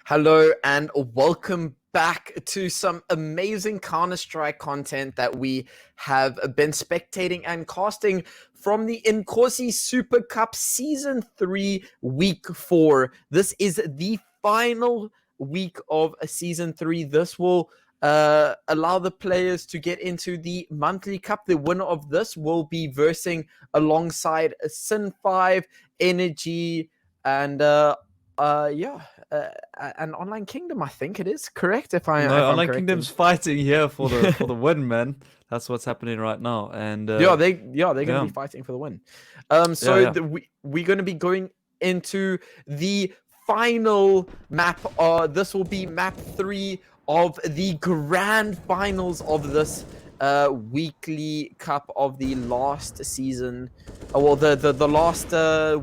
Hello and welcome back to some amazing Counter-Strike content that we have been spectating and casting from the Inkosi Super Cup Season 3 Week 4. This is the final week of Season 3. This will allow the players to get into the monthly cup. The winner of this will be versing alongside Sin 5, Energy, and an Online Kingdom, I think it is correct if No, I'm Online correct. Kingdom's fighting here for the win, man. That's what's happening right now. And They're gonna be fighting for the win. We're gonna be going into the final map. This will be map 3 of the grand finals of this weekly cup of the last season. The last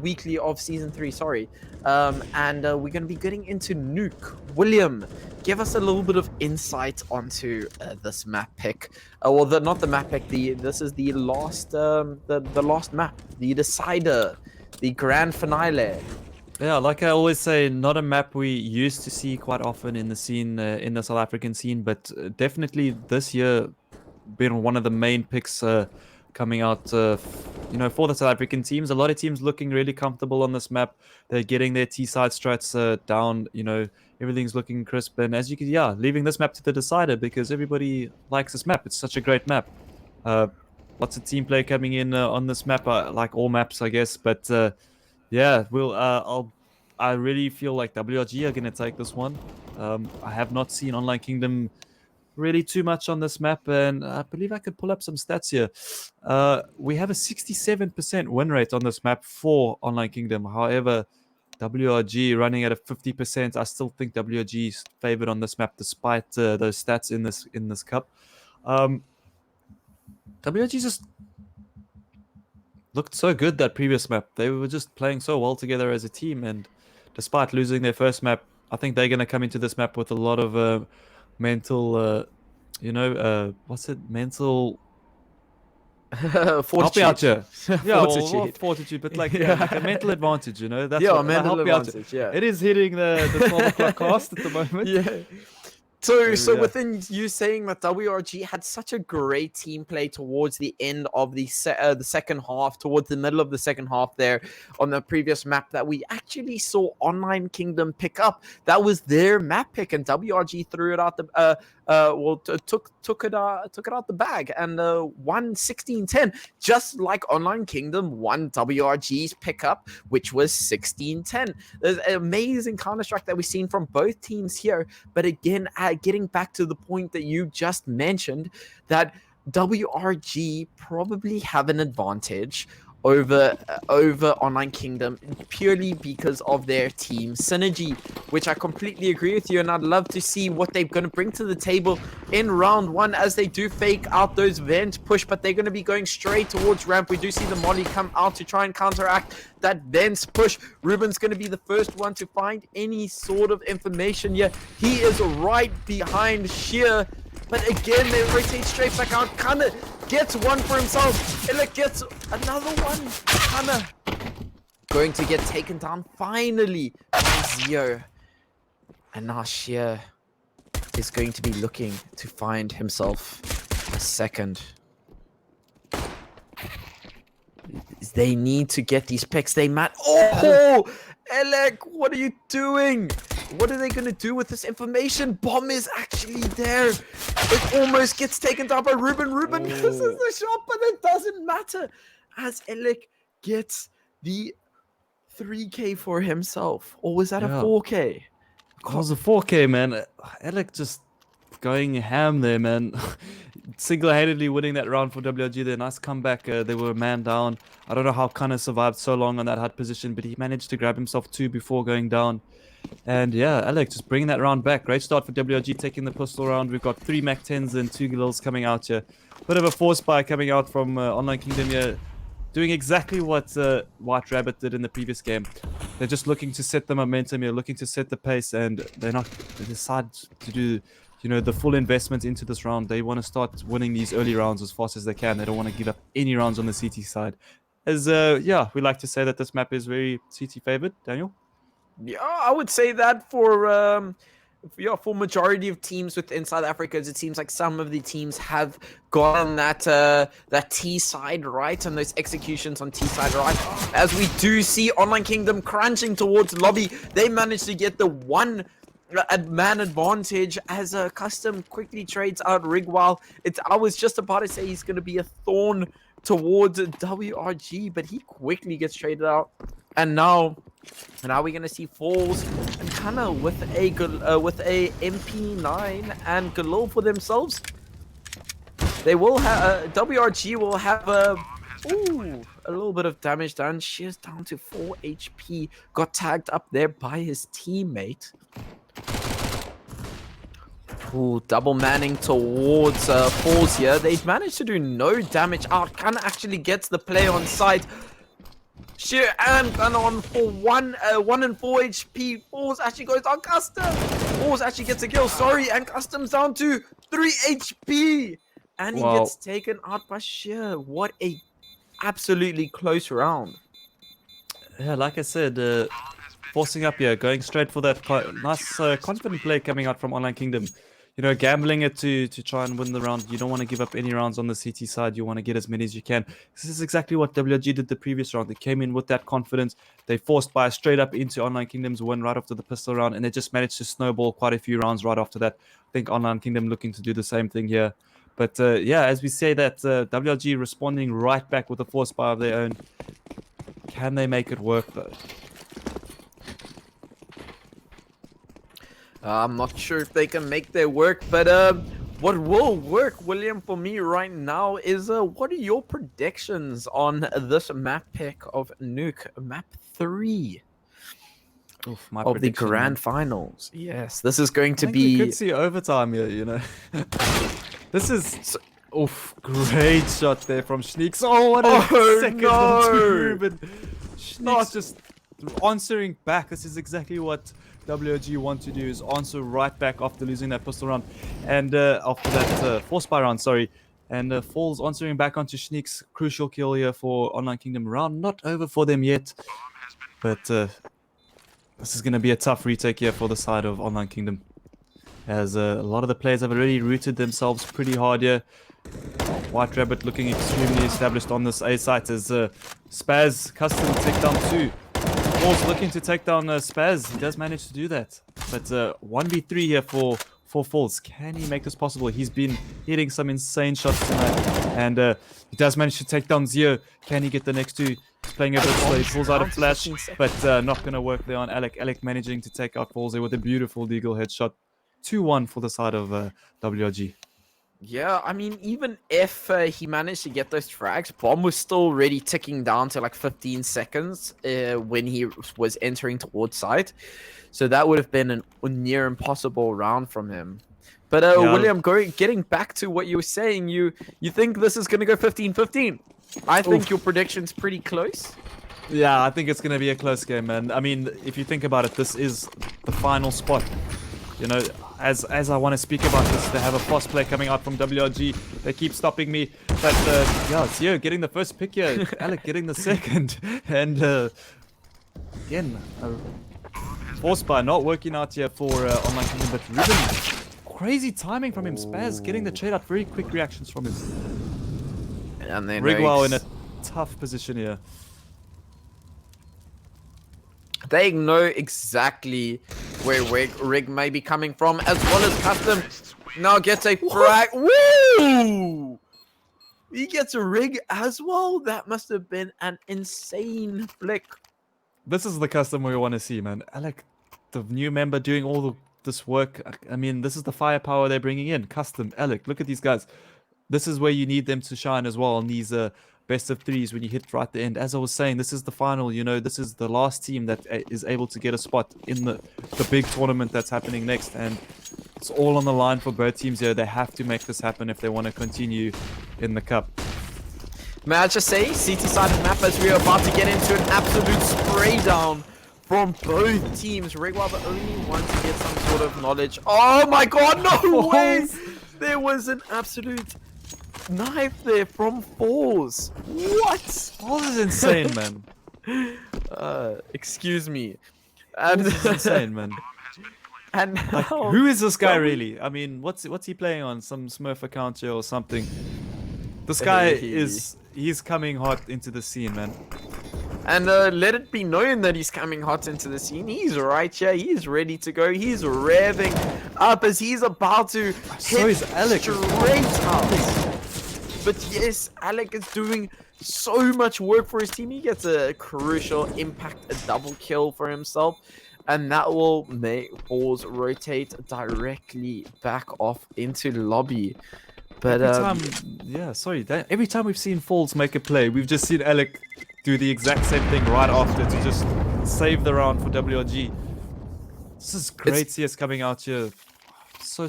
weekly of season 3. Sorry. And we're going to be getting into Nuke. William, give us a little bit of insight onto this map pick. Not the map pick. This is the last the last map, the decider, the grand finale. Yeah, like I always say, not a map we used to see quite often in the scene, in the South African scene, but definitely this year been one of the main picks coming out, for the South African teams. A lot of teams looking really comfortable on this map. They're getting their T-side strats down. Everything's looking crisp. And as you can, leaving this map to the decider because everybody likes this map. It's such a great map. Lots of team play coming in on this map, like all maps, I guess. But I really feel like WRG are going to take this one. I have not seen Online Kingdom really too much on this map, and I believe I could pull up some stats here. We have a 67% win rate on this map for Online Kingdom. However, WRG running at a 50%. I still think WRG is favored on this map despite those stats in this cup. WRG just looked so good that previous map. They were just playing so well together as a team, and despite losing their first map, I think they're going to come into this map with a lot of mental, what's it? Mental Fortitude. Help me out here. Yeah, Fortitude. Well, fortitude, but like a mental advantage, That's a what, mental help me out advantage. here. Yeah, It is hitting the 12 o'clock cast at the moment. yeah. So within you saying that WRG had such a great team play towards the end of the second half, towards the middle of the second half there on the previous map that we actually saw Online Kingdom pick up. That was their map pick, and WRG threw it out the took it out the bag and won 16-10, just like Online Kingdom won WRG's pickup, which was 16-10. There's an amazing Counter-Strike that we've seen from both teams here, but again, getting back to the point that you just mentioned, that WRG probably have an advantage over Online Kingdom purely because of their team synergy, which I completely agree with you, and I'd love to see what they're going to bring to the table in round 1 as they do fake out those vent push, but they're going to be going straight towards ramp. We do see the molly come out to try and counteract that vent push. Ruben's going to be the first one to find any sort of information here. He is right behind Sheer, but again they rotate straight back out. Kana gets one for himself. Ella gets another one. Kana going to get taken down finally by Zio. And now Sheer is going to be looking to find himself a second. They need to get these picks. Oh, Elec, what are you doing? What are they going to do with this information? Bomb is actually there. It almost gets taken down by Ruben. Ruben misses the shot, but it doesn't matter as Elec gets the 3K for himself. Or was that a 4K? It was a 4K, man. Alec just going ham there, man. Single-handedly winning that round for WRG. Their nice comeback. They were a man down. I don't know how Kana survived so long on that hard position, but he managed to grab himself 2 before going down. And yeah, Alec just bringing that round back. Great start for WRG, taking the pistol round. We've got 3 Mac 10s and 2 Gills coming out here. Bit of a force buy coming out from Online Kingdom here. Doing exactly what White Rabbit did in the previous game. They're just looking to set the momentum here, looking to set the pace, and they decide to do, the full investment into this round. They want to start winning these early rounds as fast as they can. They don't want to give up any rounds on the CT side. As we like to say that this map is very CT favored. Daniel? Yeah, I would say that for majority of teams within South Africa, it seems like some of the teams have gotten that T side right and those executions on T side right. As we do see Online Kingdom crunching towards lobby, they managed to get the one man advantage as Custom quickly trades out Rigwell. I was just about to say he's going to be a thorn towards WRG, but he quickly gets traded out, and now we're gonna see Falls and kind of with a MP9 and Galore for themselves. They will have WRG will have a little bit of damage done. She is down to 4 HP. Got tagged up there by his teammate. Ooh, double manning towards Falls here. They've managed to do no damage out. Kind of actually gets the play on site. Sheer and on for 1 and 4 HP. Falls actually goes down. Custom. Falls actually gets a kill. Sorry, and Custom's down to 3 HP. And he gets taken out by Sheer. What a absolutely close round. Yeah, like I said, forcing up here, going straight for that nice confident play coming out from Online Kingdom. You know, gambling it to try and win the round. You don't want to give up any rounds on the CT side. You want to get as many as you can. This is exactly what WG did the previous round. They came in with that confidence. They forced by straight up into Online Kingdom's win right after the pistol round, and they just managed to snowball quite a few rounds right after that. I think Online Kingdom looking to do the same thing here. But yeah, as we say that, WG responding right back with a force buy of their own. Can they make it work though? I'm not sure if they can make their work, but what will work, William, for me right now is what are your predictions on this map pick of Nuke, map 3 of the grand finals? Yes, this is going to be. We could see overtime here, you know. This is. Great shot there from Schneeks. Oh, what a second move. And Schneeks just answering back. This is exactly what WG want to do, is answer right back after losing that pistol round. And after that force buy round, sorry. And Falls answering back onto Schneeks. Crucial kill here for Online Kingdom. Round not over for them yet. But this is going to be a tough retake here for the side of Online Kingdom, as a lot of the players have already rooted themselves pretty hard here. White Rabbit looking extremely established on this A site as Spaz Custom take down 2. Falls looking to take down Spaz. He does manage to do that. But 1v3 here for Falls. Can he make this possible? He's been hitting some insane shots tonight. And he does manage to take down Zio. Can he get the next 2? He's playing a bit slow. He pulls out a flash, but not going to work there on Alec. Alec managing to take out Falls there with a beautiful deagle headshot. 2-1 for the side of WRG. Yeah, I mean, even if he managed to get those frags, Bomb was still already ticking down to like 15 seconds when he was entering towards site. So that would have been a near impossible round from him. But yeah. William, getting back to what you were saying, you think this is going to go 15-15? I think your prediction's pretty close. Yeah, I think it's going to be a close game, man. I mean, if you think about it, this is the final spot. You know, as I want to speak about this, they have a fast play coming out from WRG. They keep stopping me. But, yeah, it's here getting the first pick here. Alec getting the second. And, again, force buy not working out here for Online Kingdom. But Ruben, crazy timing from him. Spaz getting the trade out. Very quick reactions from him. And then Rigwell in a tough position here. They know exactly where Rig may be coming from, as well as Custom now gets a frag. Woo! He gets a Rig as well. That must have been an insane flick. This is the Custom we want to see, man. Alec, the new member doing all this work. I mean, this is the firepower they're bringing in. Custom, Alec, look at these guys. This is where you need them to shine as well on these best of 3s when you hit right at the end. As I was saying, this is the final, you know, this is the last team that is able to get a spot in the big tournament that's happening next, and it's all on the line for both teams here. They have to make this happen if they want to continue in the cup. May I just say, CT side of the map, as we are about to get into an absolute spray down from both teams. Rigwell the only one to get some sort of knowledge. Oh my god, no way! There was an absolute knife there from Falls. What? Falls is insane, man. Excuse me. And This is insane, man. and Like, now, who is this guy well, really? I mean, what's he playing on? Some Smurf account here or something? This guy he's coming hot into the scene, man. And let it be known that he's coming hot into the scene. He's right here. He's ready to go. He's revving up as he's about to So is Alec. straight up. But yes, Alec is doing so much work for his team. He gets a crucial impact, a double kill for himself. And that will make balls rotate directly back off into lobby. But every time we've seen Falls make a play, we've just seen Alec do the exact same thing right after to just save the round for WRG. This is great CS coming out here. So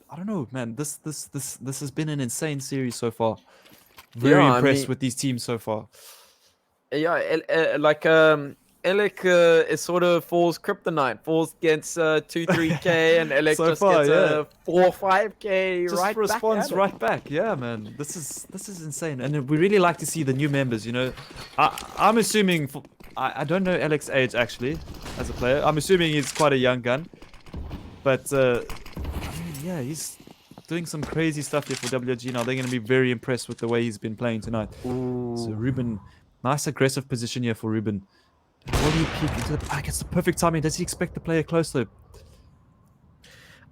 I don't know, man. This has been an insane series so far. Very impressed with these teams so far. Yeah, Alec is sort of Falls kryptonite. Falls gets 2-3k and Alec So just far, gets 4-5k Just right responds back. right back. Yeah, man. This is insane, and we really like to see the new members. You know, I'm assuming I don't know Alec's age actually as a player. I'm assuming he's quite a young gun, but I mean, yeah, he's doing some crazy stuff here for WG now. They're going to be very impressed with the way he's been playing tonight. Ooh. So Ruben, nice aggressive position here for Ruben. Will he peek into the back? It's the perfect timing. Does he expect the player close though?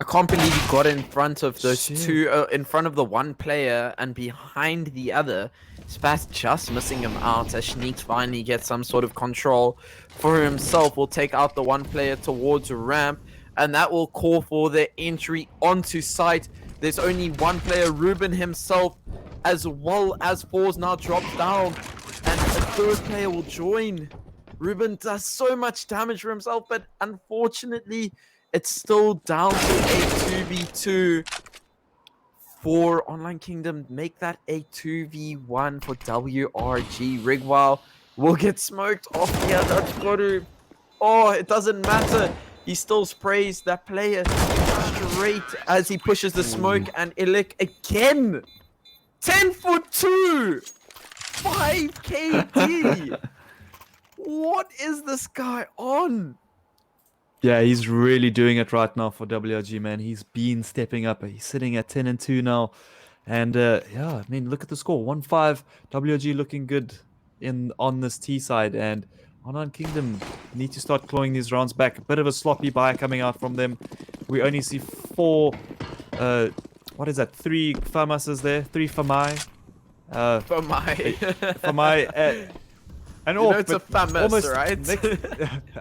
I can't believe he got in front of those two, in front of the one player and behind the other. Spas just missing him out as Schneeks finally gets some sort of control for himself. Will take out the one player towards a ramp, and that will call for their entry onto site. There's only one player, Ruben himself, as well as Falls now drops down, and a third player will join. Ruben does so much damage for himself, but unfortunately, it's still down to a 2v2 for Online Kingdom. Make that a 2v1 for WRG. Rigwell will get smoked off here. That's got to... Oh, it doesn't matter. He still sprays that player straight as he pushes the smoke. And Illik again. 10 for 2. 5 KD. What is this guy on? Yeah, he's really doing it right now for WRG, man. He's been stepping up. He's sitting at 10-2 now. And yeah, I mean, look at the score. 1-5. WRG looking good on this T side. And Online Kingdom need to start clawing these rounds back. A bit of a sloppy buy coming out from them. We only see 4... what is that? 3 Famases there. 3 Famai. Famai. And you know it's a famous, right?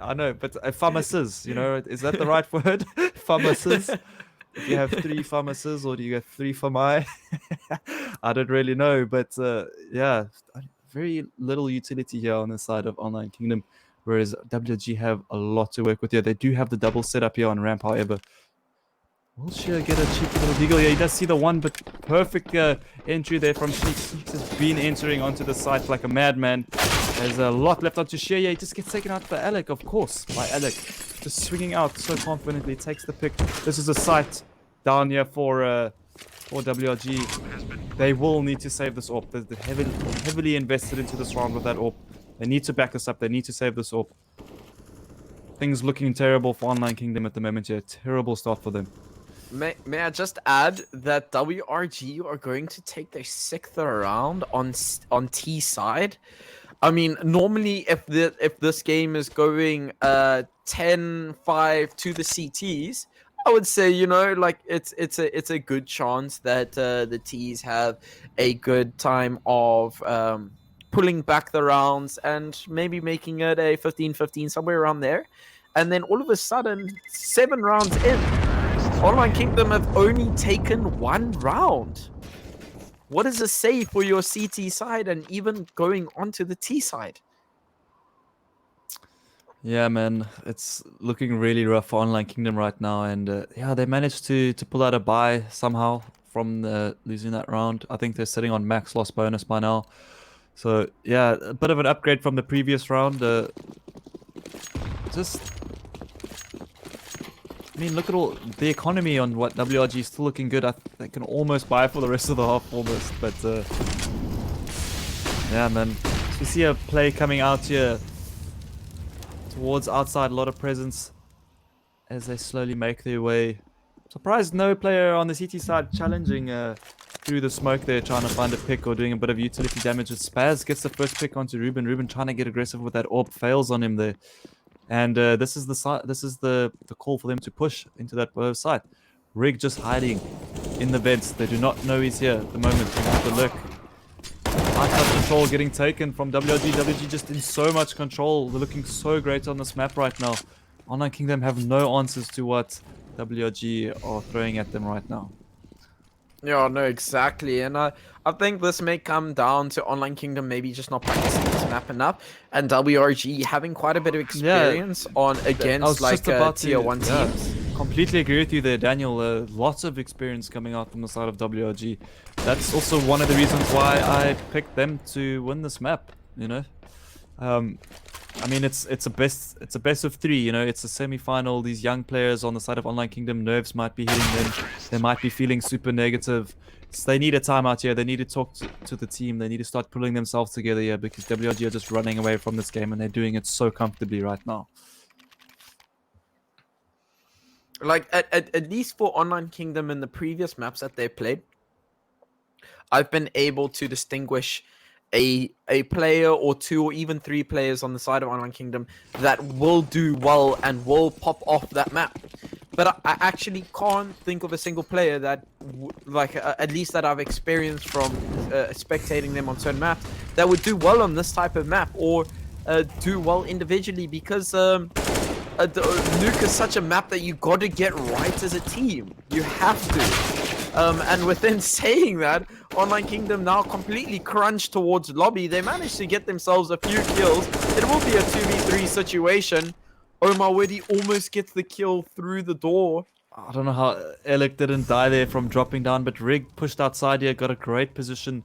I know, but pharmacists, you know, is that the right word? Pharmacists? Do you have 3 pharmacists or do you have 3 famai? I don't really know, but yeah, very little utility here on the side of Online Kingdom, whereas WG have a lot to work with here. They do have the double setup here on ramp, however. Will Sheer get a cheeky little deagle? Yeah, he does see the one, but perfect entry there from Sheek. Sheek has been entering onto the site like a madman. There's a lot left onto Sheer. Yeah, he just gets taken out by Alec, of course, by Alec. Just swinging out so confidently, takes the pick. This is a site down here for WRG. They will need to save this AWP. They're heavily invested into this round with that AWP. They need to back this up. They need to save this AWP. Things looking terrible for Online Kingdom at the moment here. Terrible start for them. May I just add that WRG are going to take their 6th round on T side. I mean, normally if this game is going 10-5 to the CTs, I would say, you know, like it's a good chance that the Ts have a good time of pulling back the rounds and maybe making it a 15-15 somewhere around there. And then all of a sudden, 7 rounds in, Online Kingdom have only taken 1 round. What does it say for your CT side and even going onto the T side? Yeah, man, it's looking really rough for Online Kingdom right now, and yeah, they managed to pull out a bye somehow from losing that round. I think they're sitting on max loss bonus by now. So yeah, a bit of an upgrade from the previous round. I mean, look at all the economy on what WRG is still looking good. They can almost buy for the rest of the half, almost. But yeah, man, so we see a play coming out here towards outside, a lot of presence as they slowly make their way. Surprised no player on the CT side challenging through the smoke there, trying to find a pick or doing a bit of utility damage. With Spaz gets the first pick onto Ruben. Ruben trying to get aggressive with that orb, fails on him there. And this is the call for them to push into that bow site. Rig just hiding in the vents. They do not know he's here at the moment. They have to look. High touch control getting taken from WRG. WRG just in so much control. They're looking so great on this map right now. Online Kingdom have no answers to what WRG are throwing at them right now. Yeah, no, exactly. And I think this may come down to Online Kingdom maybe just not practicing this map enough, and WRG having quite a bit of experience on against like tier 1 teams. Completely agree with you there, Daniel. Lots of experience coming out from the side of WRG. That's also one of the reasons why I picked them to win this map. You know, I mean, it's a best of 3. You know, it's a semi-final. These young players on the side of Online Kingdom, nerves might be hitting them. They might be feeling super negative. So they need a timeout here. They need to talk to the team. They need to start pulling themselves together here, because WRG are just running away from this game, and they're doing it so comfortably right now. Like at least for Online Kingdom in the previous maps that they played, I've been able to distinguish a player or 2 or even 3 players on the side of Online Kingdom that will do well and will pop off that map. But I actually can't think of a single player that, at least that I've experienced from spectating them on certain maps, that would do well on this type of map or do well individually, because Nuke is such a map that you got to get right as a team. You have to. And within saying that, Online Kingdom now completely crunched towards lobby. They managed to get themselves a few kills. It will be a 2v3 situation. Omar Wedi almost gets the kill through the door. I don't know how Alec didn't die there from dropping down, but Rig pushed outside here, got a great position,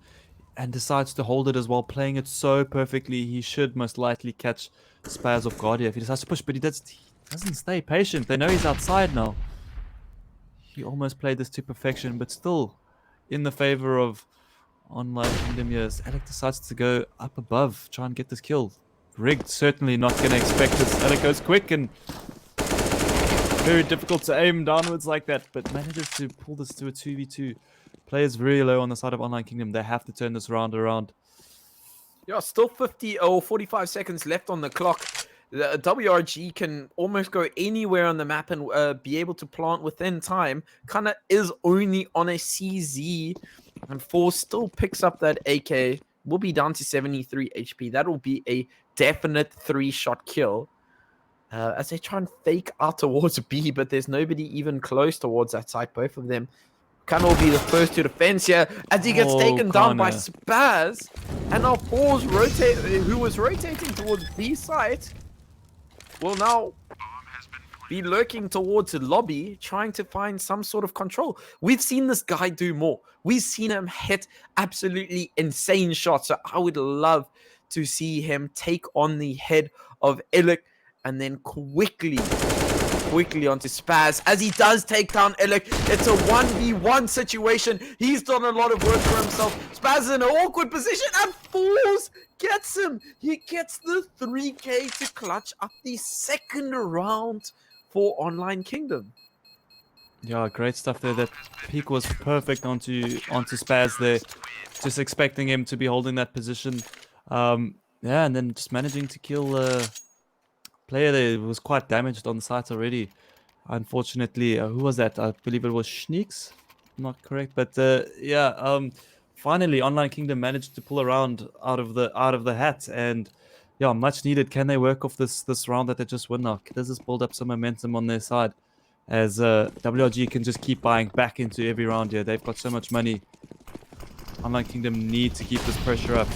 and decides to hold it as well, playing it so perfectly. He should most likely catch Spaz off guard here if he decides to push, but he doesn't stay patient. They know he's outside now. He almost played this to perfection, but still in the favor of Online Kingdom here. Alec decides to go up above, try and get this kill. Rig certainly not going to expect this. Alec goes quick and very difficult to aim downwards like that, but manages to pull this to a 2v2. Players very low on the side of Online Kingdom. They have to turn this round around. Yeah, still 50 or 45 seconds left on the clock. The WRG can almost go anywhere on the map and be able to plant within time. Kind of is only on a CZ, and Force still picks up that AK. Will be down to 73 HP. That will be a definite 3-shot kill. As they try and fake out towards B, but there's nobody even close towards that side. Both of them can all be the first to defense here, as he gets taken down by Spaz. And now Force who was rotating towards B site, will now be lurking towards the lobby, trying to find some sort of control. We've seen this guy do more. We've seen him hit absolutely insane shots. So I would love to see him take on the head of Illick and then quickly onto Spaz, as he does take down Illick. It's a 1v1 situation. He's done a lot of work for himself. Spaz is in an awkward position, and Force gets him. He gets the 3k to clutch up the second round for Online Kingdom. Yeah, great stuff there. That peek was perfect onto Spaz there. Just expecting him to be holding that position. Yeah, and then just managing to kill player there. Was quite damaged on the site already. Unfortunately, who was that? I believe it was Schneeks. Not correct, but yeah. Finally, Online Kingdom managed to pull a round out of the hat, and yeah, much needed. Can they work off this round that they just won now? Does this build up some momentum on their side, as WRG can just keep buying back into every round here? They've got so much money. Online Kingdom need to keep this pressure up.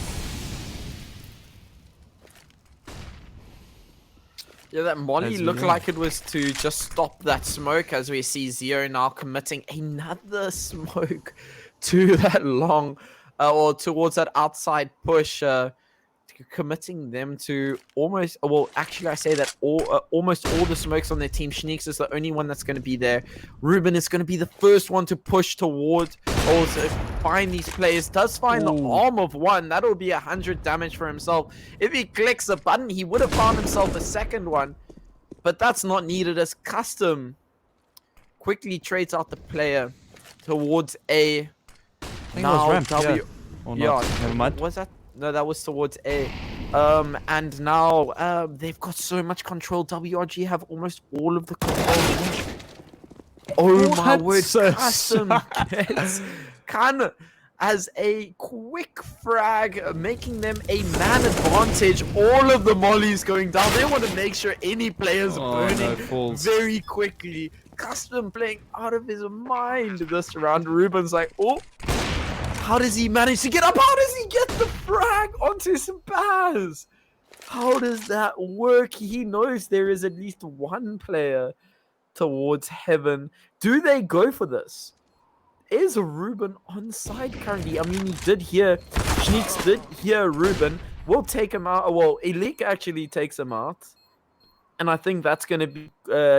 Yeah, that molly looked like it was to just stop that smoke, as we see Zero now committing another smoke to that long or towards that outside push. committing them to almost, well, actually, I say that almost all the smokes on their team. Shneeks is the only one that's going to be there. Ruben is going to be the first one to push towards or to find these players. Does find the arm of one. That'll be 100 damage for himself. If he clicks a button, he would have found himself a second one. But that's not needed as Custom quickly trades out the player towards A. I think it was ramp, W. yeah. Or not. Yeah, Never mind. was that? No, that was towards A. And now they've got so much control. WRG have almost all of the control. Oh my word! Custom gets Khan as a quick frag, making them a man advantage. All of the mollies going down. They want to make sure any players burning very quickly. Custom playing out of his mind this round. Ruben's like, oh. How does he manage to get up? How does he get the frag onto Spaz? How does that work? He knows there is at least one player towards heaven. Do they go for this? Is Ruben on side currently? I mean, he did hear, Shneeks did hear Ruben. We'll take him out. Well, Elik actually takes him out. And I think that's going to be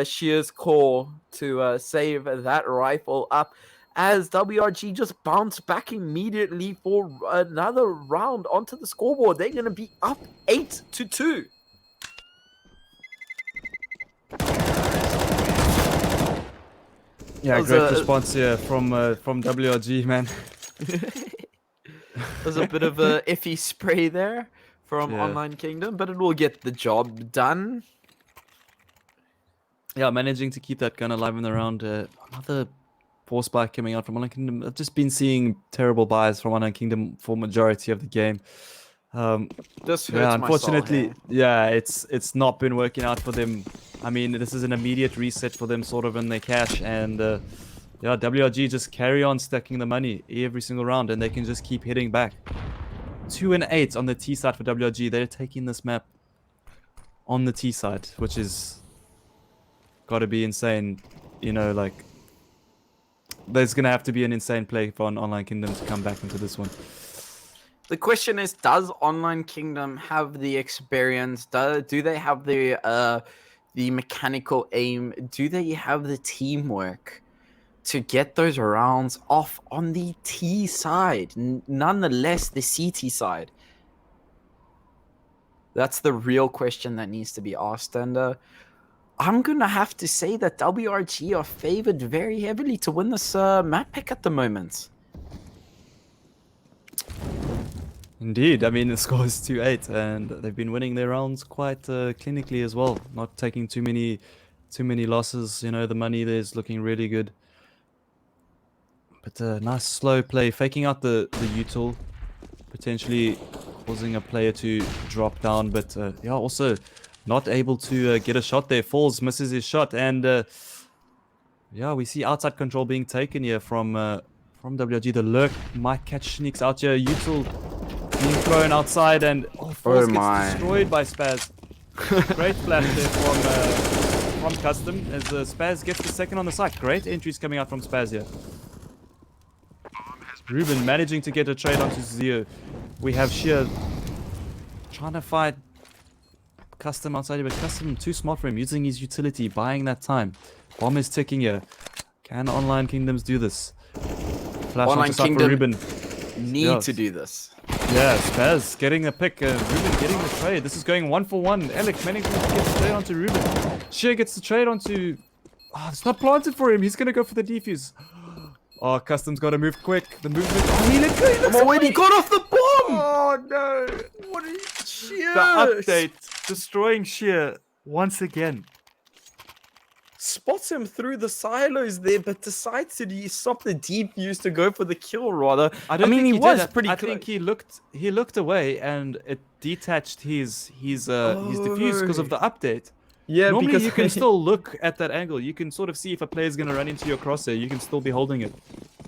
Shear's call to save that rifle up. As WRG just bounce back immediately for another round onto the scoreboard. They're going to be up 8-2. Yeah, great response here from WRG, man. There's a bit of a iffy spray there from Online Kingdom, but it will get the job done. Yeah, managing to keep that gun alive in the round. Another force buy coming out from Online Kingdom. I've just been seeing terrible buys from Online Kingdom for majority of the game. This hurts unfortunately, my soul, it's not been working out for them. I mean, this is an immediate reset for them, sort of in their cash, and WRG just carry on stacking the money every single round, and they can just keep hitting back. 2 and 8 on the T side for WRG. They're taking this map on the T side, which is got to be insane. You know, like, there's gonna have to be an insane play for an Online Kingdom to come back into this one. The question is, does Online Kingdom have the experience? Do they have the mechanical aim? Do they have the teamwork to get those rounds off on the T side? Nonetheless, the CT side. That's the real question that needs to be asked. And I'm going to have to say that WRG are favored very heavily to win this map pick at the moment. Indeed, I mean, the score is 2-8, and they've been winning their rounds quite clinically as well, not taking too many losses. You know, the money there is looking really good. But nice slow play, faking out the util, potentially causing a player to drop down, but yeah, also not able to get a shot there. Falls, misses his shot, and yeah, we see outside control being taken here from WRG. The lurk might catch Shneeks out here. Util being thrown outside, and Falls gets destroyed by Spaz. Great flash there from Custom as Spaz gets the second on the site. Great entries coming out from Spaz here. Ruben managing to get a trade onto Zio. We have Sheer trying to fight Custom outside here, but Custom too smart for him, using his utility, buying that time. Bomb is ticking here. Can Online Kingdoms do this? Flash Online Kingdom for Ruben. Need to do this. Yeah, Spaz getting the pick. Ruben getting the trade. This is going 1-for-1. Alec managing to get the trade onto Ruben. Sheer gets the trade onto... Oh, it's not planted for him. He's going to go for the defuse. Oh, Custom's got to move quick. The movement... Oh, he looks away. He got off the bomb! Oh, no. What is Sheer? The update. Destroying Sheer once again. Spots him through the silos there, but decides to stop the defuse to go for the kill, rather. I mean, he was pretty close. I think he looked away, and it detached his defuse because of the update. Yeah, normally because you can still look at that angle. You can sort of see if a player is going to run into your crosshair. You can still be holding it.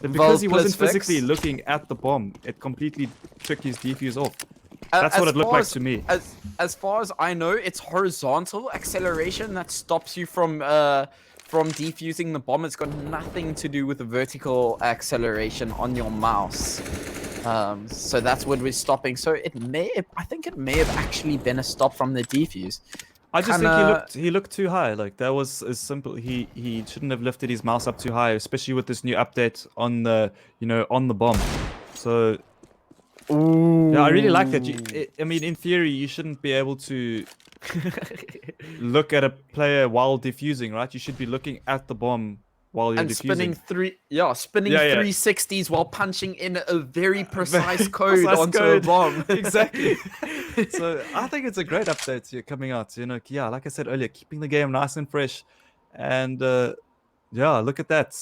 But because he wasn't physically looking at the bomb, it completely took his defuse off. That's what it looked like to me. As far as I know, it's horizontal acceleration that stops you from defusing the bomb. It's got nothing to do with the vertical acceleration on your mouse. So that's what we're stopping. So I think it may have actually been a stop from the defuse. I just think he looked too high. Like that was as simple. He shouldn't have lifted his mouse up too high, especially with this new update on the on the bomb. So yeah, I really like that. I mean, in theory, you shouldn't be able to look at a player while defusing, right? You should be looking at the bomb while you're defusing. Spinning 360s while punching in a very precise code onto a bomb. Exactly. So I think it's a great update here coming out. Yeah, like I said earlier, keeping the game nice and fresh, and yeah, look at that.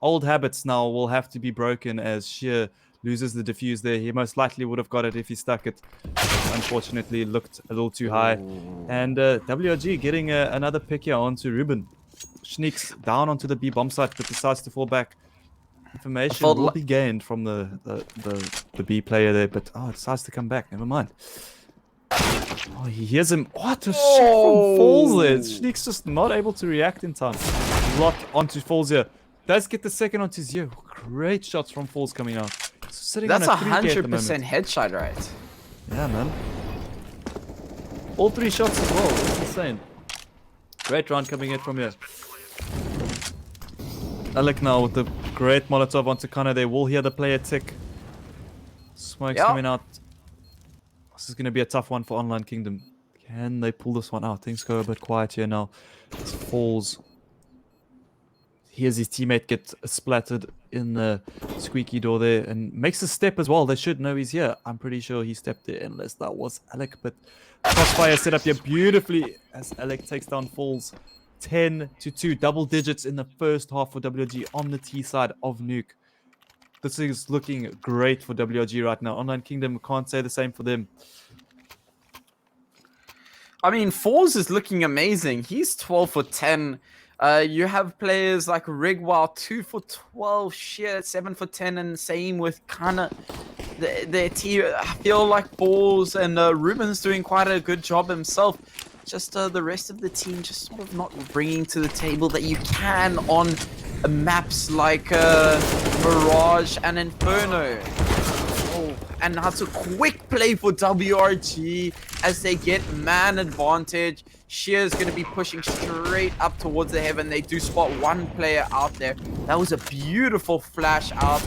Old habits now will have to be broken as Sheer loses the defuse there. He most likely would have got it if he stuck it. Unfortunately, it looked a little too high. And WRG getting another pick here onto Ruben. Sneaks down onto the B bomb site, but decides to fall back. Information will be gained from the B player there, but it decides to come back. Never mind. Oh, he hears him. What a shot from Falls there. Sneak's just not able to react in time. Locked onto Falls here. Does get the second onto Zio. Great shots from Falls coming out. That's 100% headshot, right? Yeah, man. All 3 shots as well. That's insane. Great round coming in from here. Alec now with the great Molotov onto Connor there. We'll hear the player tick. Smoke's coming out. This is going to be a tough one for Online Kingdom. Can they pull this one out? Things go a bit quiet here now. This Falls. Here's his teammate get splattered in the squeaky door there and makes a step as well. They should know he's here. I'm pretty sure he stepped there unless that was Alec. But crossfire set up here beautifully as Alec takes down Falls. 10-2, double digits in the first half for WG on the T side of Nuke. This is looking great for WG right now. Online Kingdom can't say the same for them. I mean, Falls is looking amazing. He's 12 for 10. You have players like Rigwell, 2 for 12, shit, 7 for 10, and same with Kana. Their team, I feel like Balls and Ruben's doing quite a good job himself. Just the rest of the team just sort of not bringing to the table that you can on maps like Mirage and Inferno. And that's a quick play for WRG as they get man advantage. Shear's going to be pushing straight up towards the heaven. They do spot one player out there. That was a beautiful flash out.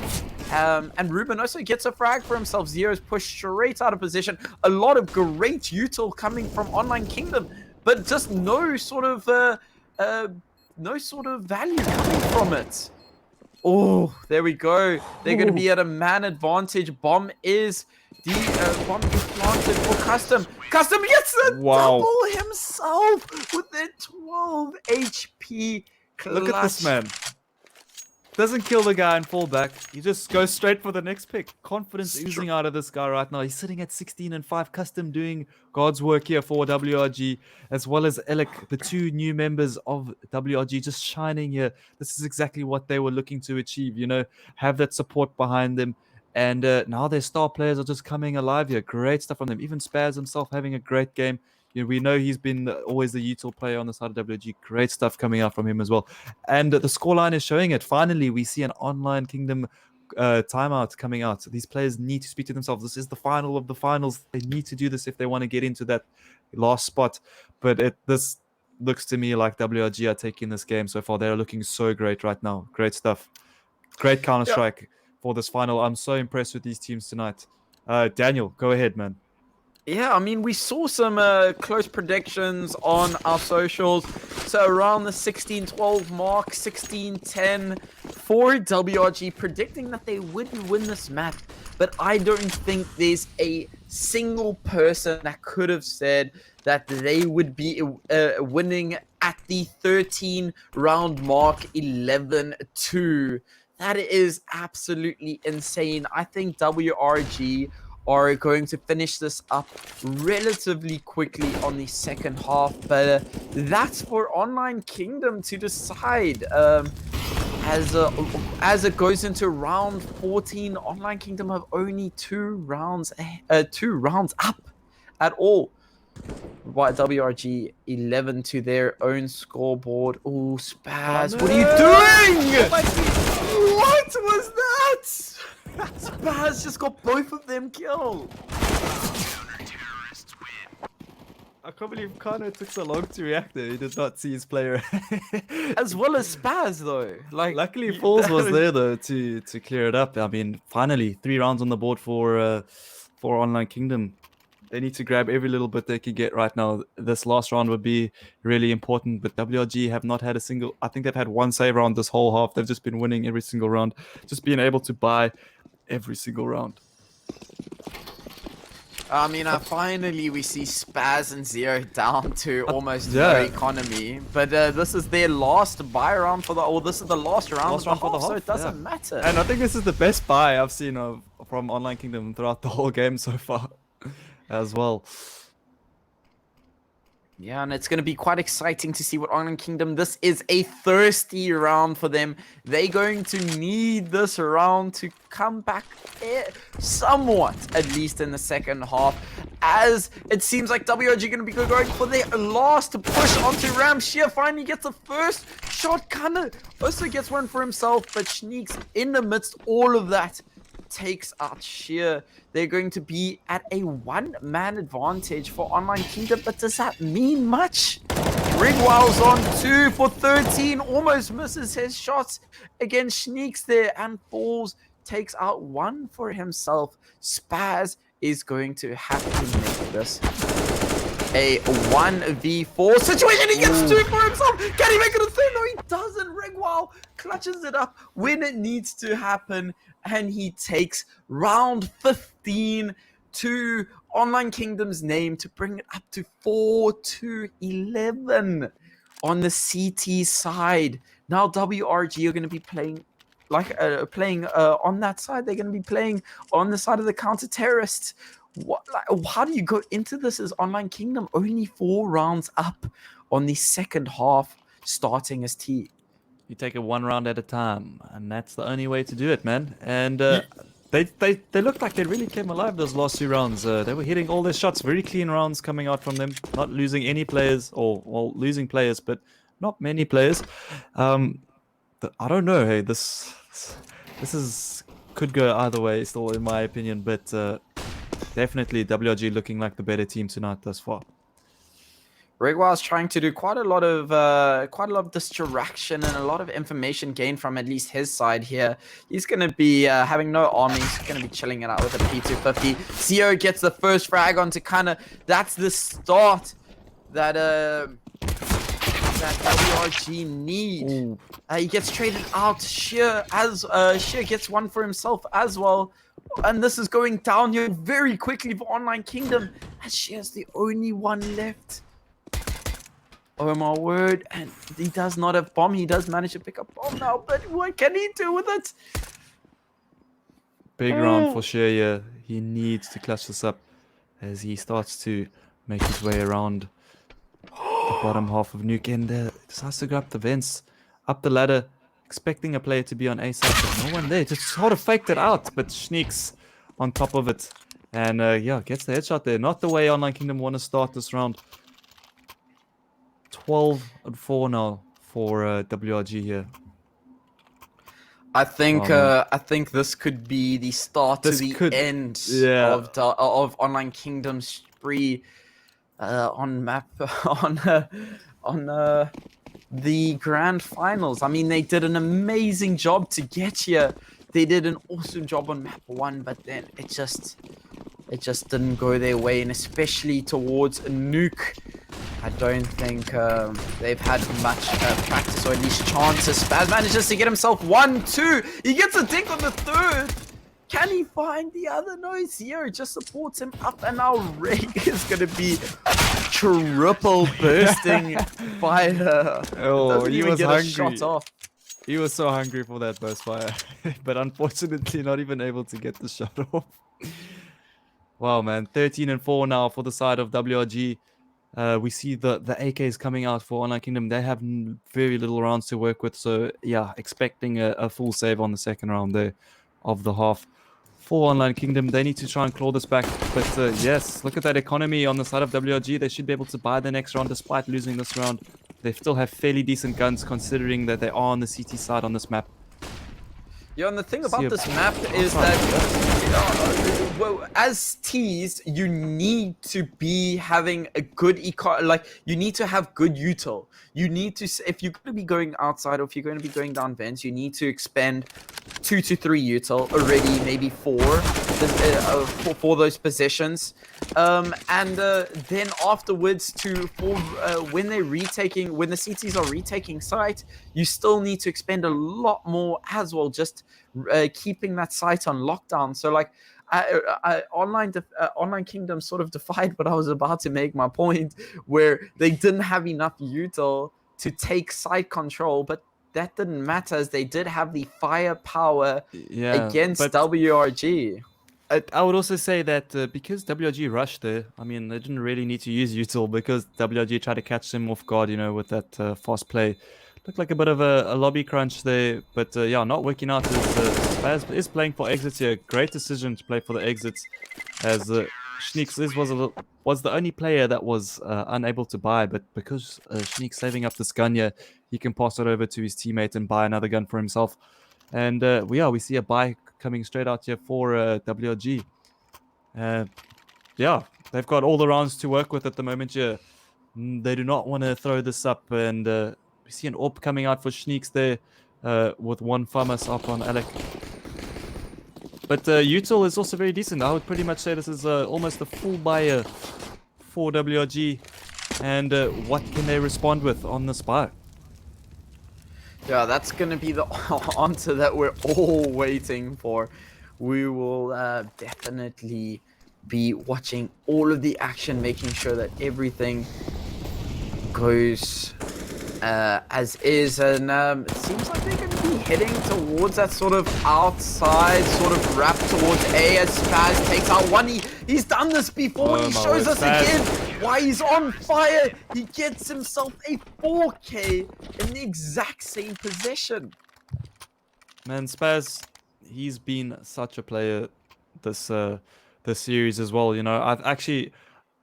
And Ruben also gets a frag for himself. Zero's pushed straight out of position. A lot of great util coming from Online Kingdom, but just no sort of value coming from it. Oh, there we go. They're going to be at a man advantage. Bomb is planted for Custom. Custom gets the double himself with their 12 HP clutch. Look at this man. Doesn't kill the guy and fall back. He just goes straight for the next pick. Confidence oozing out of this guy right now. He's sitting at 16-5. Custom doing God's work here for WRG, as well as Alec, the 2 new members of WRG, just shining here. This is exactly what they were looking to achieve, have that support behind them. And now their star players are just coming alive here. Great stuff from them. Even Spaz himself having a great game. We know he's been always the util player on the side of WG. Great stuff coming out from him as well. And the scoreline is showing it. Finally, we see an Online Kingdom timeout coming out. These players need to speak to themselves. This is the final of the finals. They need to do this if they want to get into that last spot. But this looks to me like WRG are taking this game so far. They're looking so great right now. Great stuff. Great Counter-Strike for this final. I'm so impressed with these teams tonight. Daniel, go ahead, man. Yeah, I mean, we saw some close predictions on our socials. So around the 16-12 mark, 16-10 for WRG, predicting that they wouldn't win this map. But I don't think there's a single person that could have said that they would be winning at the 13-round mark, 11-2. That is absolutely insane. I think WRG are going to finish this up relatively quickly on the second half, but that's for Online Kingdom to decide. As it goes into round 14, Online Kingdom have only 2 rounds up at all. By WRG 11 to their own scoreboard. Oh, Spaz, what are you doing? What was that? Spaz just got both of them killed. I can't believe Kano took so long to react there. He did not see his player. As well as Spaz though. Like, luckily Falls was there though to clear it up. I mean, finally 3 rounds on the board for Online Kingdom. They need to grab every little bit they can get right now. This last round would be really important, but WRG have not had a single. I think they've had one save round this whole half. They've just been winning every single round, just being able to buy every single round. I mean, finally we see Spaz and Zero down to almost no economy. But this is their last buy round for the. Or this is the last round for the half, so it doesn't matter. And I think this is the best buy I've seen from Online Kingdom throughout the whole game so far, as well. Yeah, and it's going to be quite exciting to see what Online Kingdom. This is a thirsty round for them. They're going to need this round to come back somewhat, at least in the second half, as it seems like WRG going to be going for their last push onto Ram. Sheer finally gets the first shot. Kana also gets one for himself, but sneaks in amidst all of that. Takes out Sheer. They're going to be at a 1-man advantage for Online Kingdom, but does that mean much? Rigwow's on 2 for 13, almost misses his shots. Again, sneaks there and falls, takes out 1 for himself. Spaz is going to have to make this a 1v4 situation. He gets 2 for himself. Can he make it a 3? No, he doesn't. Rigwow clutches it up when it needs to happen, and he takes round 15 to Online Kingdom's name to bring it up to 4-11 on the CT side. Now WRG are going to be playing on that side. They're going to be playing on the side of the counter-terrorists. How do you go into this as Online Kingdom only 4 rounds up on the second half, starting as T? You take it 1 round at a time, and that's the only way to do it, man. And they looked like they really came alive those last 2 rounds. They were hitting all their shots, very clean rounds coming out from them, not losing any players, or well, losing players, but not many players. I don't know. Hey, this could go either way, still in my opinion, but definitely WRG looking like the better team tonight thus far. Rigwow's trying to do quite a lot of distraction and a lot of information gained from at least his side here. He's going to be having no army. He's going to be chilling it out with a P250. Zero gets the first frag onto Kana. That's the start that WRG need. He gets traded out. Sheer gets 1 for himself as well. And this is going down here very quickly for Online Kingdom, as Sheer's the only one left. Oh my word, and he does not have bomb. He does manage to pick up bomb now, but what can he do with it? Big round for Sheer here. He needs to clutch this up as he starts to make his way around the bottom half of Nuke, and decides to grab the vents up the ladder, expecting a player to be on A side, but no one there. Just sort of faked it out, but sneaks on top of it, and yeah, gets the headshot there. Not the way Online Kingdom want to start this round. 12-4 now for WRG here. I think this could be the start to the end of Online Kingdom's spree on the grand finals. I mean, they did an amazing job to get here. They did an awesome job on map 1, but then it just didn't go their way, and especially towards Nuke. I don't think they've had much practice, or at least chances. Spaz manages to get himself 1-2. He gets a dink on the 3rd. Can he find the other? No, Zero just supports him up, and now Rig is going to be triple bursting fire. Oh, he was hungry. Shot off. He was so hungry for that burst fire, but unfortunately not even able to get the shot off. Wow, man, 13-4 now for the side of WRG. We see the AKs coming out for Online Kingdom. They have very little rounds to work with, so yeah, expecting a full save on the second round there of the half. For Online Kingdom, they need to try and claw this back, but yes, look at that economy on the side of WRG. They should be able to buy the next round despite losing this round. They still have fairly decent guns considering that they are on the CT side on this map. Yeah, and the thing about this map is that well, as T's, you need to be having a good you need to have good util. You need to, if you're going to be going outside or if you're going to be going down vents, you need to expend 2 to 3 util already, maybe 4 for those positions. And then afterwards when they're retaking, when the CTs are retaking site, you still need to expend a lot more as well, just keeping that site on lockdown. So like Online Kingdom sort of defied what I was about to make my point, where they didn't have enough util to take site control, but that didn't matter as they did have the firepower against but WRG. I would also say that because WRG rushed there, I mean, they didn't really need to use util because WRG tried to catch them off guard, with that fast play. Looked like a bit of a lobby crunch there, but yeah, not working out as Spaz is playing for exits here. Great decision to play for the exits, as Schneeks was the only player that was unable to buy, but because Schneeks saving up this gun here, he can pass it over to his teammate and buy another gun for himself. And we see a buy coming straight out here for WRG. Yeah, they've got all the rounds to work with at the moment here. They do not want to throw this up, and we see an AWP coming out for Schneeks there with one Famas up on Alec. But util is also very decent. I would pretty much say this is almost a full buyer for WRG. And what can they respond with on this buy? Yeah, that's going to be the answer that we're all waiting for. We will definitely be watching all of the action, making sure that everything goes as is. And it seems like they're going to be heading towards that sort of outside, sort of wrap towards A as Spaz takes out one. He's done this before. He shows us again why he's on fire. He gets himself a 4K in the exact same possession. Man, Spaz, he's been such a player this series as well.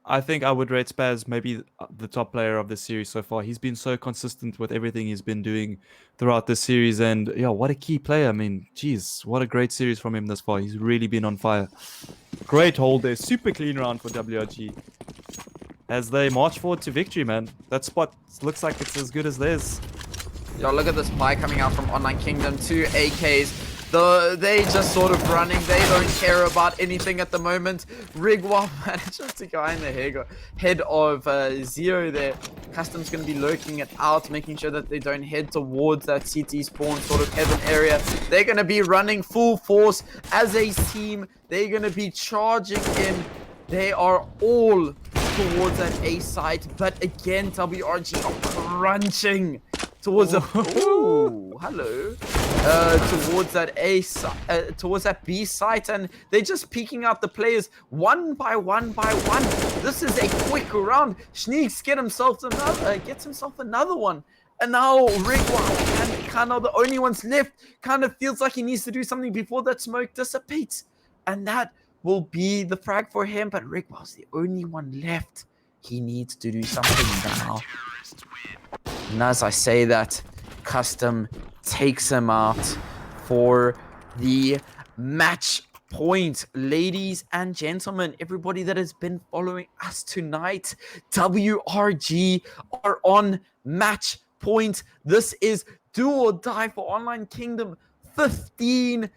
I think I would rate Spaz maybe the top player of the series so far. He's been so consistent with everything he's been doing throughout the series, and yeah, what a key player. I mean, geez, what a great series from him thus far. He's really been on fire. Great hold there, super clean round for WRG as they march forward to victory, man. That spot looks like it's as good as theirs. Yo, look at this buy coming out from Online Kingdom. 2 AKs. They just sort of running. They don't care about anything at the moment. Rigwell manages to go in the head of Zero there. Custom's going to be lurking it out, making sure that they don't head towards that CT spawn sort of heaven area. They're going to be running full force as a team. They're going to be charging in. They are all towards that A site. But again, WRG are crunching towards the towards that towards that B site, and they're just peeking out the players one by one by one. This is a quick round. Schneeks gets himself another one, and now Rigwell and Kano, the only ones left, kind of feels like he needs to do something before that smoke dissipates, and that will be the frag for him. But Rigwell's the only one left. He needs to do something now. And as I say that, Custom takes him out for the match point. Ladies and gentlemen, everybody that has been following us tonight, WRG are on match point. This is do or die for Online Kingdom. 15-5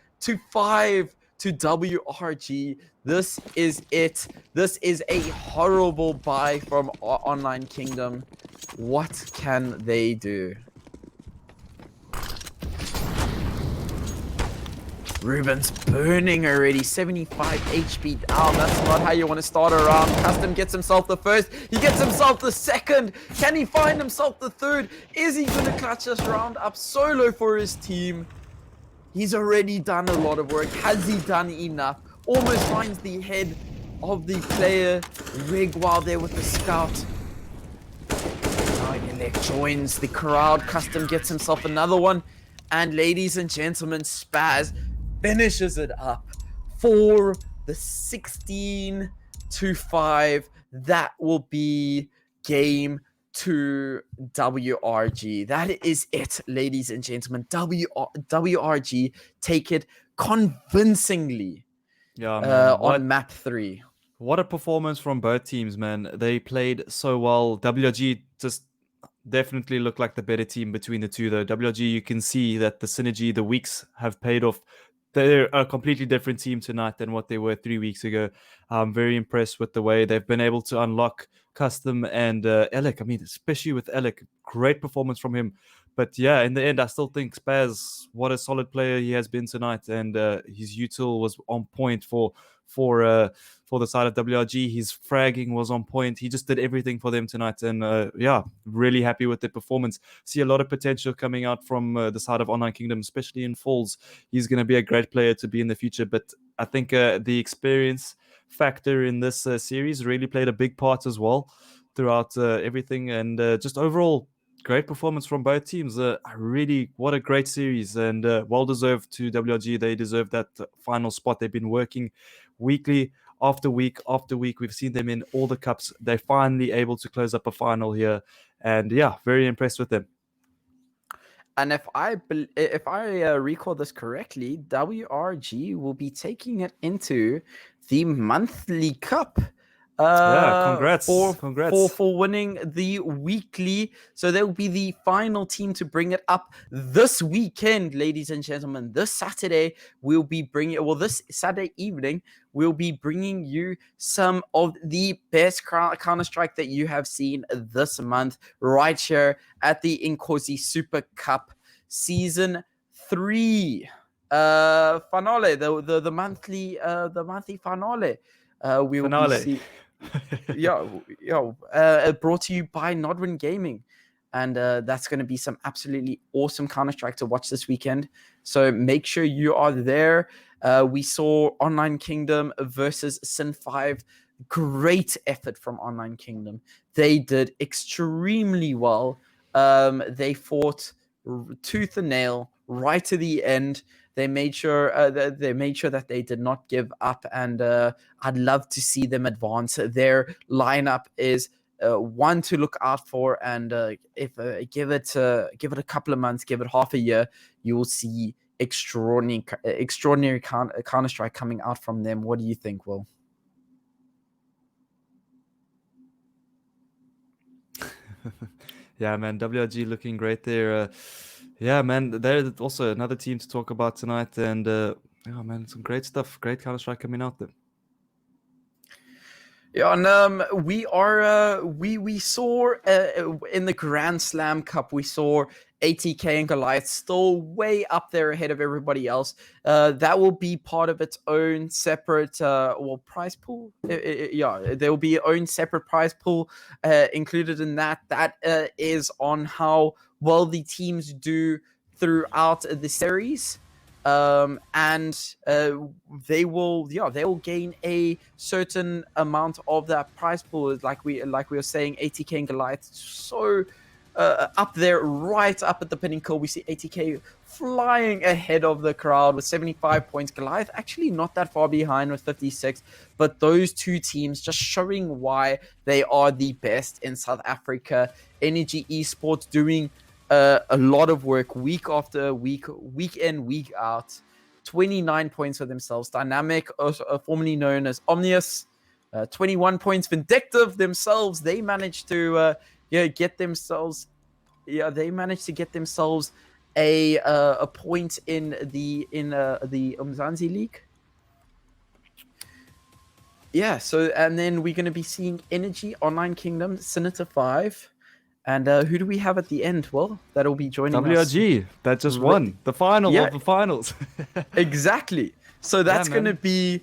to WRG. This is it. This is a horrible buy from Online Kingdom. What can they do? Ruben's burning already. 75 HP down. That's not how you want to start a round. Custom gets himself the first. He gets himself the second. Can he find himself the third? Is he going to clutch this round up solo for his team? He's already done a lot of work. Has he done enough? Almost finds the head of the player. Rigwell there with the scout. Elec joins the crowd. Custom gets himself another one. And ladies and gentlemen, Spaz finishes it up for the 16-5. That will be game 2 WRG. That is it, ladies and gentlemen. WRG take it convincingly Yeah, man. on map 3. What a performance from both teams, man. They played so well. WLG just definitely looked like the better team between the two, though. WLG, you can see that the synergy, the weeks have paid off. They're a completely different team tonight than what they were 3 weeks ago. I'm very impressed with the way they've been able to unlock Custom and Alec. I mean, especially with Alec, great performance from him. But yeah, in the end, I still think Spaz, what a solid player he has been tonight, and his util was on point for uh, for the side of WRG. His fragging was on point. He just did everything for them tonight, and yeah, really happy with the performance. See a lot of potential coming out from the side of Online Kingdom, especially in Falls. He's going to be a great player to be in the future, but I think the experience factor in this series really played a big part as well throughout everything, and just overall great performance from both teams. Really, what a great series, and well deserved to WRG. They deserve that final spot. They've been working weekly after week after week. We've seen them in all the cups. They're finally able to close up a final here, and yeah, very impressed with them. And if I recall this correctly, WRG will be taking it into the monthly cup. Yeah, congrats. For winning the weekly. So they will be the final team to bring it up this weekend, ladies and gentlemen. This Saturday we'll be this Saturday evening we'll be bringing you some of the best Counter-Strike that you have seen this month right here at the Inkosi Super Cup Season 3 finale, the monthly finale. We will be seeing brought to you by Nodwin Gaming, and that's going to be some absolutely awesome Counter-Strike to watch this weekend. So make sure you are there. We saw Online Kingdom versus Sin 5. Great effort from Online Kingdom. They did extremely well. They fought tooth and nail right to the end. They made sure that they did not give up, and I'd love to see them advance. Their lineup is one to look out for, and if give it a couple of months, give it half a year, you will see extraordinary Counter-Strike coming out from them. What do you think, Will? Yeah, man, WRG looking great there. Yeah, man, they're also another team to talk about tonight, and yeah, man, some great stuff, great Counter-Strike coming out there. Yeah, and we saw in the Grand Slam Cup, we saw ATK and Goliath still way up there ahead of everybody else. That will be part of its own separate prize pool. Yeah, there will be its own separate prize pool included in that. That is on how well the teams do throughout the series. And they will gain a certain amount of that prize pool, like we were saying. ATK and Goliath so up there, right up at the pinnacle. We see ATK flying ahead of the crowd with 75 points. Goliath actually not that far behind with 56, but those two teams just showing why they are the best in South Africa. Energy Esports doing a lot of work week after week, week in, week out. 29 points for themselves. Dynamic, formerly known as Omnius, 21 points. Vindictive themselves, they managed to get themselves a point in the Mzansi League. Yeah, so and then we're going to be seeing Energy, Online Kingdom, Senator 5. And who do we have at the end? Well, that'll be joining WRG, us. that just won the final of the finals. Exactly. So that's gonna be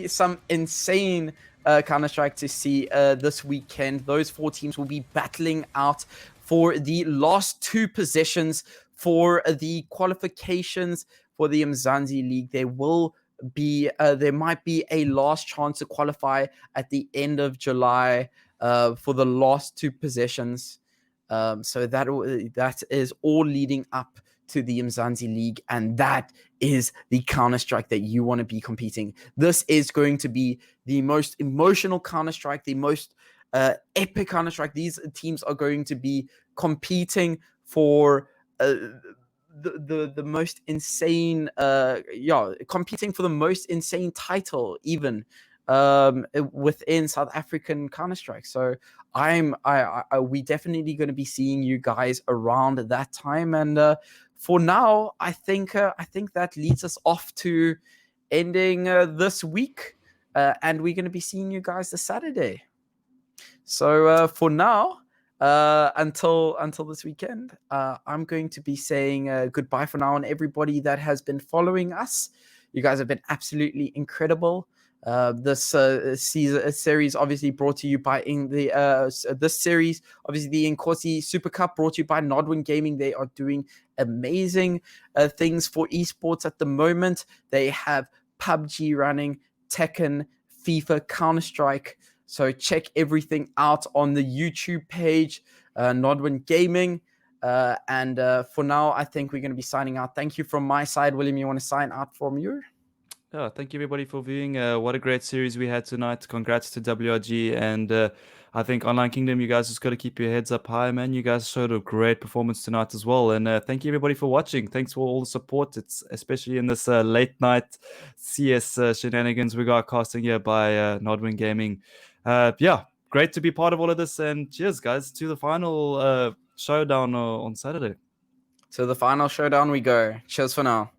some insane Counter-Strike to see this weekend. Those four teams will be battling out for the last two positions for the qualifications for the Mzansi League. There might be a last chance to qualify at the end of July for the last two positions. So that is all leading up to the Mzansi League, and that is the Counter-Strike that you want to be competing. This is going to be the most emotional Counter-Strike, the most epic Counter-Strike. These teams are going to be competing for the most insane competing for the most insane title even within South African Counter-Strike. So we definitely going to be seeing you guys around at that time. And for now, I think that leads us off to ending this week, and we're going to be seeing you guys this Saturday. So for now, until this weekend, I'm going to be saying goodbye for now. And everybody that has been following us, you guys have been absolutely incredible. This series obviously brought to you by this series, obviously the Inkosi Super Cup, brought to you by Nodwin Gaming. They are doing amazing things for esports at the moment. They have PUBG running, Tekken, FIFA, Counter-Strike. So check everything out on the YouTube page, Nodwin Gaming. And for now, I think we're going to be signing out. Thank you from my side. William, you want to sign out from you? Yeah, thank you everybody for viewing. What a great series we had tonight. Congrats to WRG, and I think Online Kingdom, you guys just got to keep your heads up high, man. You guys showed a great performance tonight as well, and thank you everybody for watching. Thanks for all the support. It's especially in this late night CS shenanigans we got casting here by Nodwin Gaming. Yeah, great to be part of all of this, and cheers, guys, to the final showdown on Saturday. To the final showdown we go. Cheers for now.